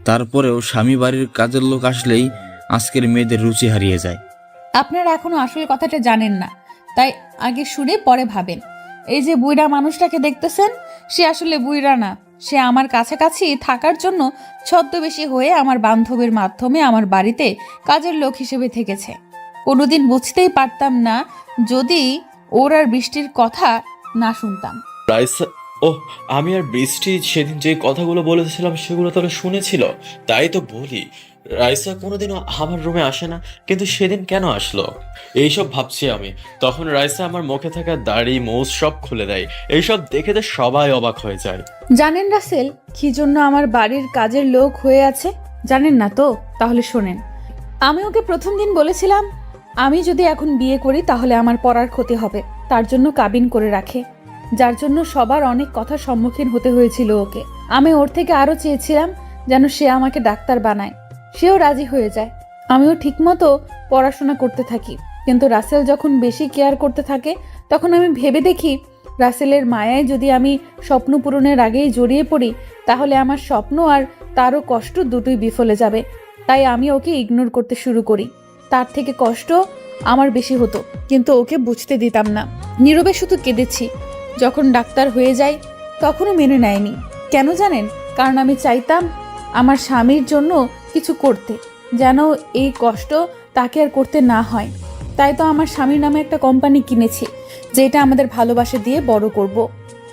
তারপরেও স্বামী বাড়ির কাজের লোক আসলেই আজকের মেয়েদের রুচি হারিয়ে যায়। আপনারা এখনো আসল কথাটা জানেন না, তাই আগে শুনে পরে ভাবেন। এই যে বুইড়া মানুষটাকে দেখতেছেন, সে আসলে বুইড়া না, সে আমার কাছাকাছি থাকার জন্য ছদ্মবেশী হয়ে আমার বান্ধবীর মাধ্যমে আমার বাড়িতে কাজের লোক হিসেবে থেকেছে। কোনোদিন বুঝতেই পারতাম না যদি ওর আর বৃষ্টির কথা না শুনতাম। রাইসা, ও আমি আর বৃষ্টি সেদিন যে কথাগুলো বলেছিলাম সেগুলো তাহলে শুনেছিল, তাই তো বলি। রাইসা কোনোদিনও আমার রুমে আসে না, কিন্তু সেদিন কেন আসলো এইসব ভাবছি আমি। তখন রাইসা আমার মুখে থাকা দাড়ি মোজ সব খুলে দেয়। এইসব দেখে তো সবাই অবাক হয়ে যায়। জানেন রাসেল কি জন্য আমার বাড়ির কাজের লোক হয়ে আছে? জানেন না তো? তাহলে শোনেন। আমি ওকে প্রথম দিন বলেছিলাম আমি যদি এখন বিয়ে করি তাহলে আমার পড়ার ক্ষতি হবে, তার জন্য কাবিন করে রাখে, যার জন্য সবার অনেক কথার সম্মুখীন হতে হয়েছিল ওকে। আমি ওর থেকে আরও চেয়েছিলাম যেন সে আমাকে ডাক্তার বানায়, সেও রাজি হয়ে যায়। আমিও ঠিকমতো পড়াশোনা করতে থাকি, কিন্তু রাসেল যখন বেশি কেয়ার করতে থাকে তখন আমি ভেবে দেখি রাসেলের মায়ায় যদি আমি স্বপ্ন পূরণের আগেই জড়িয়ে পড়ি তাহলে আমার স্বপ্ন আর তারও কষ্ট দুটোই বিফলে যাবে। তাই আমি ওকে ইগনোর করতে শুরু করি। তার থেকে কষ্ট আমার বেশি হতো, কিন্তু ওকে বুঝতে দিতাম না। নীরবে শুধু কেঁদেছি। যখন ডাক্তার হয়ে যাই তখনও মেনে নেয়নি। কেন জানেন? কারণ আমি চাইতাম আমার স্বামীর জন্য কিছু করতে, যেন এই কষ্ট তাকে আর করতে না হয়। তাই তো আমার স্বামীর নামে একটা কোম্পানি কিনেছি, যেটা আমাদের ভালোবাসা দিয়ে বড় করব।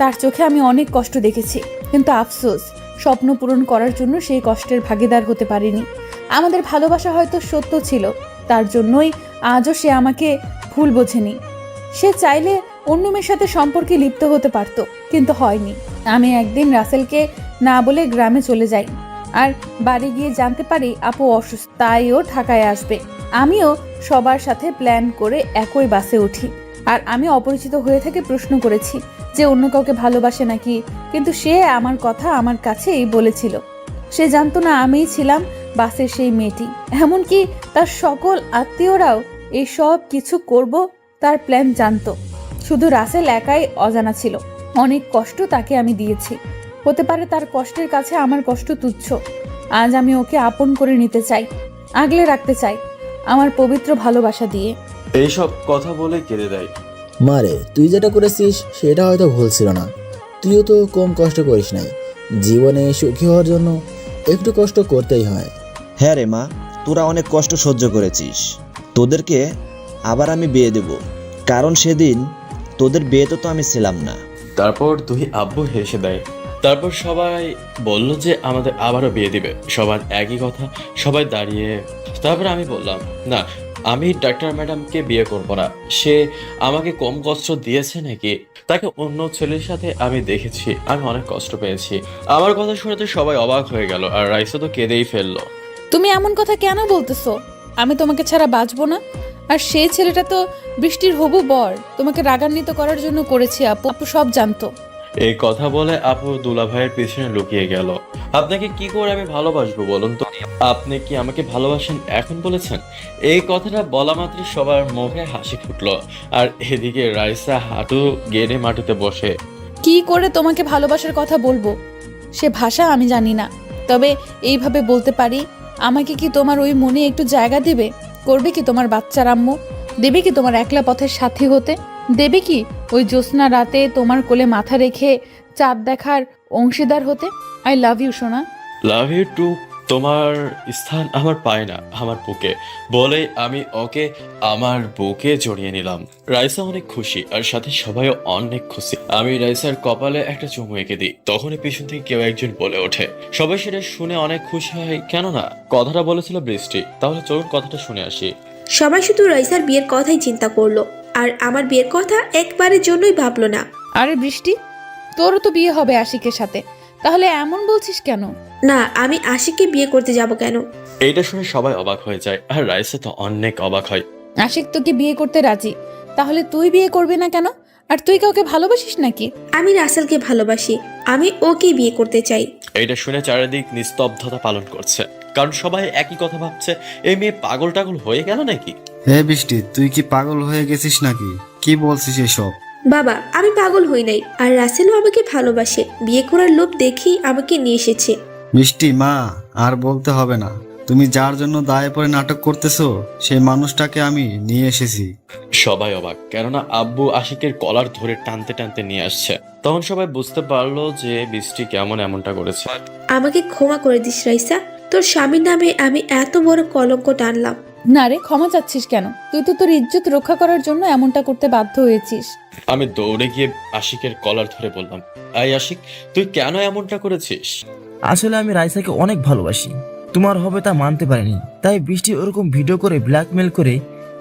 তার চোখে আমি অনেক কষ্ট দেখেছি, কিন্তু আফসোস স্বপ্ন পূরণ করার জন্য সেই কষ্টের ভাগিদার হতে পারিনি। আমাদের ভালোবাসা হয়তো সত্য ছিল, তার জন্যই আজও সে আমাকে ভুল বোঝেনি। সে চাইলে অন্য মেয়ের সাথে সম্পর্কে লিপ্ত হতে পারত, কিন্তু হয়নি। আমি একদিন রাসেলকে না বলে গ্রামে চলে যাই, আর বাড়ি গিয়ে জানতে পারি আপু অসুস্থ, তাই ও ঢাকায় আসবে। আমিও সবার সাথে প্ল্যান করে একই বাসে উঠি, আর আমি অপরিচিত হয়ে থেকে প্রশ্ন করেছি যে অন্য কাউকে ভালোবাসে নাকি, কিন্তু সে আমার কথা আমার কাছেই বলেছিল। সে জানতো না আমিই ছিলাম বাসের সেই মেয়েটি। এমনকি তার সকল আত্মীয়রাও এই সব কিছু করব তার প্ল্যান জানতো। শুধু রাসেল একাই অজানা ছিল। অনেক কষ্ট তাকে আমি দিয়েছি, হতে পারে তার কষ্টের কাছে আমার কষ্ট তুচ্ছ। আজ আমি ওকে আপন করে নিতে চাই, আগলে রাখতে চাই আমার পবিত্র ভালোবাসা দিয়ে। এইসব কথা বলে কেঁদে দেয়। মারে, তুই যেটা করেছিস সেটা হয়তো ভুল ছিল না। তুইও তো কম কষ্ট করিস নাই। জীবনে সুখী হওয়ার জন্য একটু কষ্ট করতেই হয়। হ্যাঁ রে মা, তোরা অনেক কষ্ট সহ্য করেছিস। তোদেরকে আবার আমি বিয়ে দেব, কারণ সেদিন তোদের বিয়েতে তো আমি ছিলাম না। তারপর দুই আব্বু হেসে দেয়। তারপর সবাই বলল যে আমাদের আবারও বিয়ে দিবে। সবার একই কথা, সবাই দাঁড়িয়ে। তারপর আমি বললাম, না, আমি ডাক্তার ম্যাডামকে বিয়ে করবো না। সে আমাকে কম কষ্ট দিয়েছে নাকি? তাকে অন্য ছেলের সাথে আমি দেখেছি, আমি অনেক কষ্ট পেয়েছি। আমার কথা শুনে তো সবাই অবাক হয়ে গেল, আর রাইসা তো কেঁদেই ফেললো। তুমি এমন কথা কেন বলতেছো? আমি তোমাকে ছাড়া বাঁচবো না। আর সেই ছেলেটা তো বৃষ্টির হবু বর, তোমাকে রাগান্বিত করার জন্য করেছি। আপু সব জানতো। এই কথা বলে আপু দুলাভাইয়ের পিছনে লুকিয়ে গেল। আপনাকে কি করে আমি ভালোবাসবো বলুন তো? আপনি কি আমাকে ভালোবাসেন এখন বলেছেন? এই কথাটা বলা মাত্র সবার মুখে হাসি ফুটলো, আর এদিকে রাইসা হাঁটু গেড়ে মাটিতে বসে। কি করে তোমাকে ভালোবাসার কথা বলবো সে ভাষা আমি জানি না, তবে এইভাবে বলতে পারি, আমাকে কি তোমার ওই মনে একটু জায়গা দেবে? করবে কি তোমার বাচ্চার আম্মু? দেবে কি তোমার একলা পথের সাথী হতে? দেবে কি ওই জ্যোৎস্না রাতে তোমার কোলে মাথা রেখে চাঁদ দেখার অংশীদার হতে? আই লাভ ইউ সোনা। Love you too. তোমার স্থান আমার পায় না আমার বুকে, বলে আমি ওকে আমার বুকে জড়িয়ে নিলাম। রাইসা অনেক খুশি, আর সাথে সবাইও অনেক খুশি। আমি রাইসার কপালে একটা চুমু এঁকে দিই, তখনই পিছন থেকে কেউ একজন বলে ওঠে। সবাই সেটা শুনে অনেক খুশি হয়, কেননা কথাটা বলেছিল বৃষ্টি। তাহলে চলুন কথাটা শুনে আসি। সবাই শুধু রাইসার বিয়ের কথাই চিন্তা করলো, আর আমার বিয়ের কথা একবারের জন্যই ভাবলো না। আরে বৃষ্টি, তোরও তো বিয়ে হবে আশিকের সাথে, তাহলে এমন বলছিস কেন? না, আমি আশিককে বিয়ে করতে যাব কেন? এইটা শুনে সবাই অবাক হয়ে যায়, আর রাইসা তো অনেক অবাক হয়। আশিক তোকে বিয়ে করতে রাজি, তাহলে তুই বিয়ে করবি না কেন? আর তুই কাউকে ভালোবাসিস নাকি? আমি রাসেলকে ভালোবাসি, আমি ওকে বিয়ে করতে চাই। এইটা শুনে চারিদিক নিস্তব্ধতা পালন করছে, কারণ সবাই একই কথা ভাবছে। এই মেয়ে পাগল টাগল হয়ে গেল নাকি? হে বৃষ্টি, তুই কি পাগল হয়ে গেছিস নাকি? কি বলছিস এসব? বাবা, আমি পাগল হই নাই, আর রাসেলও আমাকে ভালোবাসে। বিয়ে করার লোভ দেখেই আমাকে নিয়ে এসেছে। মিষ্টি মা, আর বলতে হবে না। তুমি যার জন্য দায়ে পড়ে নাটক করতেছো, সেই মানুষটাকে আমি নিয়ে এসেছি। সবাই অবাক, কেননা আব্বু আশিকের কলার ধরে টানতে টানতে নিয়ে আসছে। তখন সবাই বুঝতে পারলো যে বৃষ্টি কেমন এমনটা করেছে। আমাকে ক্ষমা করে দিস রাইসা, তোর স্বামীর নামে আমি এত বড় কলঙ্ক টানলাম। না রে, ক্ষমা চাচ্ছিস কেন? তুই তো তোর ইজ্জত রক্ষা করার জন্য এমনটা করতে বাধ্য হয়েছিস। আমি দৌড়ে গিয়ে আশিকের কলার ধরে বললাম, আই আশিক, তুই কেন এমনটা করেছিস? আসলে আমি রাইসাকে অনেক ভালোবাসি, তোমার হবে তা মানতে পারিনি, তাই বৃষ্টি ওরকম ভিডিও করে ব্ল্যাকমেল করে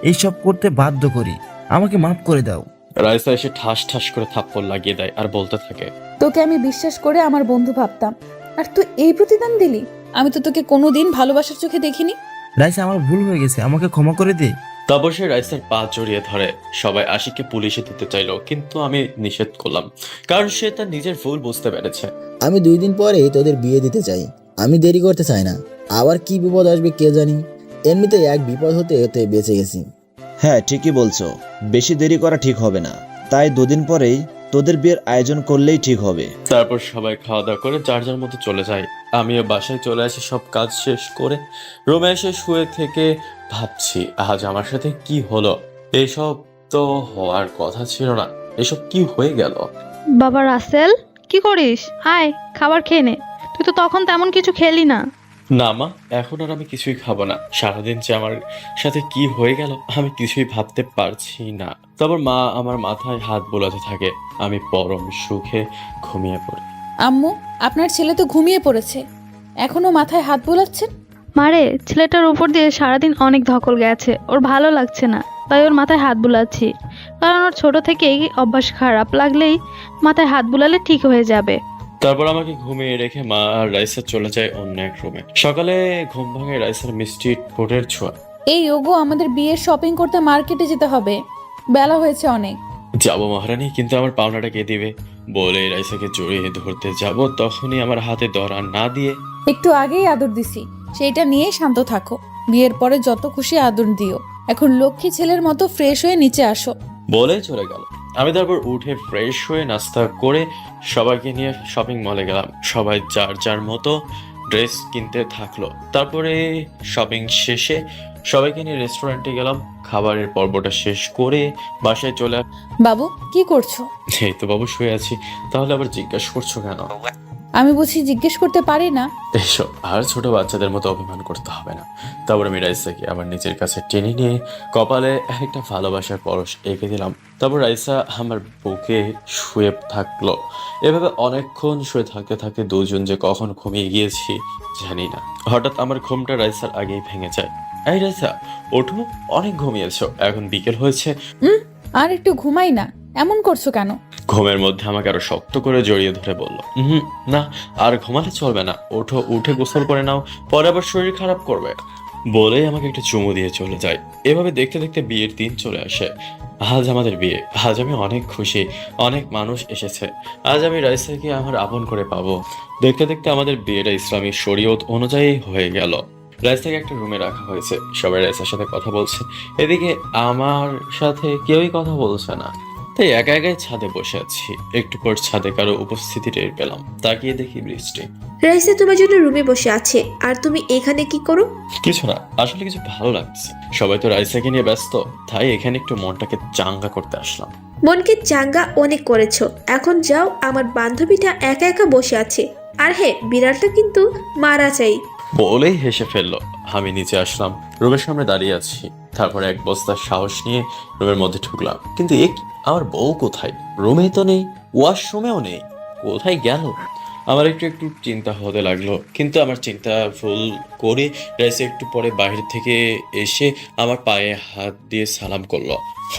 এইসব করতে বাধ্য করি। আমাকে মাফ করে দাও। রাইসা এসে ঠাস ঠাস করে থাপ্পড় লাগিয়ে দেয়, আর বলতে থাকে, তোকে আমি বিশ্বাস করে আমার বন্ধু ভাবতাম, আর তুই এই প্রতিদান দিলি? আমি তো তোকে কোনোদিন ভালোবাসার চোখে দেখিনি। রাইসা, আমার ভুল হয়ে গেছে, আমাকে ক্ষমা করে দে। তারপর সে রাইসার পা জড়িয়ে ধরে। সবাই আশিককে পুলিশে দিতে চাইলো, কিন্তু আমি নিষেধ করলাম, কারণ সে তার নিজের ভুল বুঝতে পেরেছে। আমি 2 দিন পরে তোদের বিয়ে দিতে চাই, আমি দেরি করতে চাই না। আবার কি বিপদ আসবে কে জানি, এমনিতে এক বিপদ হতে হতে বেঁচে গেছি। হ্যাঁ, ঠিকই বলছো, বেশি দেরি করা ঠিক হবে না। তাই 2 দিন পরেই তোদের বিয়ের আয়োজন করলেই ঠিক হবে। তারপর সবাই খাওয়া দাওয়া করে যার যার মতো চলে যায়। আমিও বাসায় চলে আসি সব কাজ শেষ করে। রুমে এসে শুয়ে থেকে ভাবছি, আজ আমার সাথে কি হলো? এসব তো হওয়ার কথা ছিল না, এসব কি হয়ে গেল? বাবা রাসেল, কি করিস? আয় খাবার খেয়ে নে। তুই তো তখন তেমন কিছু খেলি না। না মা, এখন আর আমি কিছুই খাবো না। সারাদিন যে আমার সাথে কি হয়ে গেল আমি কিছুই ভাবতে পারছি না। তারপর মা আমার মাথায় হাত বোলাতে থাকে, আমি পরম সুখে ঘুমিয়ে পড়ি। আম্মু, আপনার ছেলে তো ঘুমিয়ে পড়েছে, এখনো মাথায় হাত বোলাচ্ছেন? মারে, ছেলেটার উপর দিয়ে সারাদিন অনেক ধকল গেছে, ওর ভালো লাগছে না, তাই ওর মাথায় হাত বুলাচ্ছি। কারণ ওর ছোট থেকেই অভ্যাস, খারাপ লাগলেই মাথায় হাত বুলালে ঠিক হয়ে যাবে। তারপর আমাকে ঘুমিয়ে রেখে মা আর রাইসা চলে যায় অন্য এক রুমে। সকালে ঘুম ভাঙে রাইসার মিষ্টি ঠোঁটের ছোঁয়া। এই ওগো, আমাদের বিয়ের শপিং করতে মার্কেটে যেতে হবে, বেলা হয়েছে অনেক। যাবো মহারানী, কিন্তু আমার পাওনাটা কে দিবে? বলে রাইসাকে জড়িয়ে ধরতে যাব, তখনই আমার হাতে ধরা না দিয়ে একটু আগেই আদর দিছি, সেইটা নিয়ে শান্ত থাকো। বিয়ের পরে যত খুশি আদর দিও, এখন লক্ষ্মী ছেলের মতো ফ্রেশ হয়ে নিচে আসো। বলে চলে গেল। আমি তারপর উঠে ফ্রেশ হয়ে নাস্তা করে সবাইকে নিয়ে শপিং মলে গেলাম। সবাই যার যার মতো ড্রেস কিনতে থাকলো। তারপরে শপিং শেষে সবাইকে নিয়ে রেস্টুরেন্টে গেলাম। খাবারের পর্বটা শেষ করে বাসায় চলে বাবু, কি করছো? এই তো বাবু, শুয়ে আছি। তাহলে আবার জিজ্ঞাসা করছো কেন? আমি বুঝি জিজ্ঞেস করতে পারি না? এসব আর ছোট বাচ্চাদের মতো অভিমান করতে হবে না। তারপর আমি রাইসাকে আমার নিজের কাছে টেনে নিয়ে কপালে একটা ভালোবাসার পরশ এঁকে দিলাম। তারপর রাইসা আমার বুকে শুয়ে থাকলো। এভাবে অনেকক্ষণ শুয়ে থাকতে থাকতে দুজন যে কখন ঘুমিয়ে গিয়েছি জানি না। হঠাৎ আমার ঘুমটা রাইসার আগেই ভেঙে যায়। এই রাইসা, ওঠো, অনেক ঘুমিয়েছো, এখন বিকেল হয়েছে। আর একটু ঘুমাই না, এমন করছো কেন? ঘুমের মধ্যে আমাকে আরো শক্ত করে জড়িয়ে ধরে বলল, না, আর ঘুমালে চলবে না, ওঠো, উঠে গোসল করে নাও, পরে আবার শরীর খারাপ করবে। বলেই আমাকে একটা চুমু দিয়ে চলে যায়। এভাবে দেখতে দেখতে বিয়ের দিন চলে আসে। আজ আমাদের বিয়ে। আজ আমি অনেক খুশি, অনেক মানুষ এসেছে। আজ আমি রাইসাকে আমার আপন করে পাবো। দেখতে দেখতে আমাদের বিয়েটা ইসলামী শরীয়ত অনুযায়ী হয়ে গেল। রাইসাকে একটা রুমে রাখা হয়েছে, সবাই রাইসার সাথে কথা বলছে। এদিকে আমার সাথে কেউই কথা বলছে না, তাই একা একাই ছাদে বসে আছি। একটু পর ছাদে কারো উপস্থিতি টের পেলাম। তাকিয়ে দেখি বৃষ্টি। রাইসা তোমার জন্য রুমে বসে আছে, আর তুমি এখানে কি করো? কিছু না, আসলে কিছু ভালো লাগছে। সবাই তো রাইসাকে নিয়ে ব্যস্ত, তাই এখানে একটু মনটাকে চাঙ্গা করতে আসলাম। মনকে চাঙ্গা অনেক করেছো, এখন যাও, আমার বান্ধবীটা একা একা বসে আছে। আর হ্যাঁ, বিড়ালটা কিন্তু মারা চাই। বলেই হেসে ফেললো। আমি নিচে আসলাম, রুমের সামনে দাঁড়িয়ে আছি। তারপরে এক বস্তার সাহস নিয়ে রুমের মধ্যে ঢুকলাম। কিন্তু আমার বউ কোথায়? রুমে তো নেই, ওয়াশরুমেও নেই, কোথায় গেল? আমার একটু একটু চিন্তা হতে লাগলো, কিন্তু আমার চিন্তা ভুল করে রাইসা একটু পরে বাইরে থেকে এসে আমার পায়ে হাত দিয়ে সালাম করলো।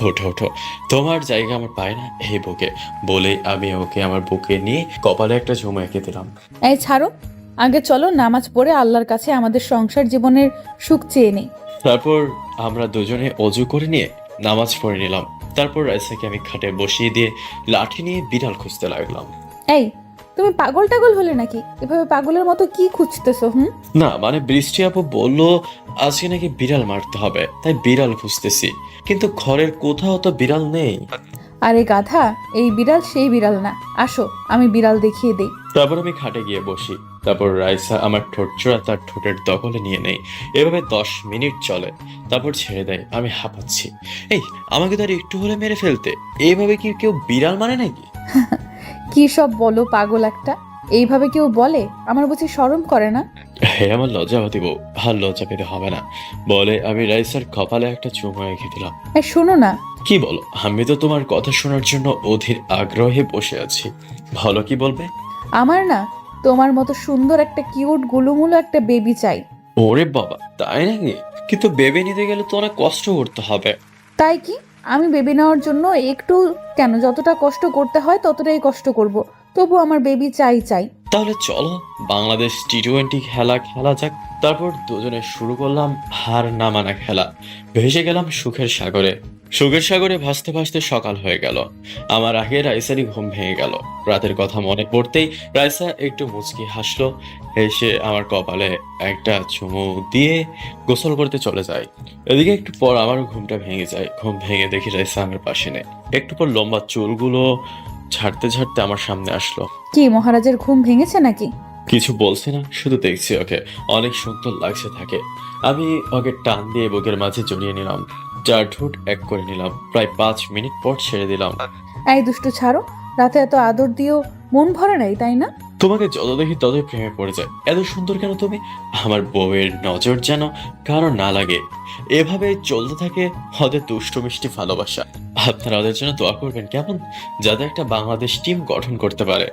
ওঠো ওঠো, তোমার জায়গা আমার পায় না এই বুকে। বলে আমি ওকে আমার বুকে নিয়ে কপালে একটা ঝুমা এঁকে দিলাম। এই ছাড়ো, আগে চলো নামাজ পড়ে আল্লাহর কাছে আমাদের সংসার জীবনের সুখ চেয়ে নেই। তারপর আমরা দুজনে অজু করে নিয়ে নামাজ পড়ে নিলাম। তারপর রাইসাকে আমি খাটে বসিয়ে দিয়ে লাঠি নিয়ে বিড়াল খুঁজতে লাগলাম। এই, তুমি পাগল টাগল হলে নাকি? এভাবে পাগলের মতো কি খুঁজতেছো? না মানে বৃষ্টি আপু বললো আজকে নাকি বিড়াল মারতে হবে, তাই বিড়াল খুঁজতেছি, কিন্তু ঘরের কোথাও তো বিড়াল নেই। আরে গাধা, এই বিড়াল সেই বিড়াল না, আসো আমি বিড়াল দেখিয়ে দেই। তারপর আমি খাটে গিয়ে বসি। তারপর রাইসা আমার ঠোঁট চোরা তার ঠোঁটের দখলে নিয়ে নেই। এভাবে 10 মিনিট চলে, তারপর ছেড়ে দেয়। আমি হাঁপাচ্ছি। এই, আমাকে তো আর একটু হলে মেরে ফেলতে। এইভাবে কি কেউ বিড়াল মানে নাকি? কি সব বলো পাগল একটা, এইভাবে কেউ বলে? আমার বুঝি শরম করে না? হ্যাঁ, আমার লজ্জাবতী বউ, আর লজ্জা পেতে হবে না। বলে আমি রাইসার কপালে একটা চুমু এঁকে দিলাম। শোনো না। কি বলো? আমি তো তোমার কথা শোনার জন্য অধীর আগ্রহে বসে আছি। ভালো, কি বলবে? আমার না তোমার মতো সুন্দর একটা কিউট গুলুমুলু একটা বেবি চাই। ওরে বাবা, তাই নাকি? কিন্তু বেবি নিতে গেলে তো অনেক কষ্ট করতে হবে। তাই কি? আমি বেবি নেওয়ার জন্য একটু কেন, যতটা কষ্ট করতে হয় ততটাই কষ্ট করব, তবু আমার বেবি চাই। তাহলে চলো বাংলাদেশ T20 খেলা খেলা যাক। তারপর দুজনে শুরু করলাম হার না মানা খেলা। ভেসে গেলাম সুখের সাগরে। সুখের সাগরে ভাসতে ভাসতে সকাল হয়ে গেল। আমার আগে রাইসারই ঘুম ভেঙে গেল। রাতের কথা মনে পড়তেই রাইসা একটু মুচকি হাসলো। হেসে আমার কপালে একটা চুমু দিয়ে গোসল করতে চলে যায়। এদিকে একটু পর আমারও ঘুমটা ভেঙে যায়। ঘুম ভেঙে দেখি রাইসা আমার পাশে নেই। একটু পর লম্বা চুলগুলো ঝাড়তে ঝাড়তে আমার সামনে আসলো। কি মহারাজের ঘুম ভেঙেছে নাকি? কিছু বলছি না, শুধু দেখছি ওকে অনেক সুন্দর লাগছে থাকে। আমি ওকে টান দিয়ে বুকের মাঝে জড়িয়ে নিলাম, চার ঠোঁট এক করে নিলাম। প্রায় 5 মিনিট পর ছেড়ে দিলাম। এই দুষ্টু, ছাড়ো, রাতে এত আদর দিও মন ভরে নাই তাই না? তোমাকে যত দেখি ততই প্রেমে পড়ে যায়। এত সুন্দর কেন তুমি? আমার বউয়ের নজর যেন কারো না লাগে। এভাবে চলতে থাকে ওদের দুষ্টু মিষ্টি ভালোবাসা। আপনারা ওদের জন্য দোয়া করবেন কেমন, যাতে একটা বাংলাদেশ টিম গঠন করতে পারে।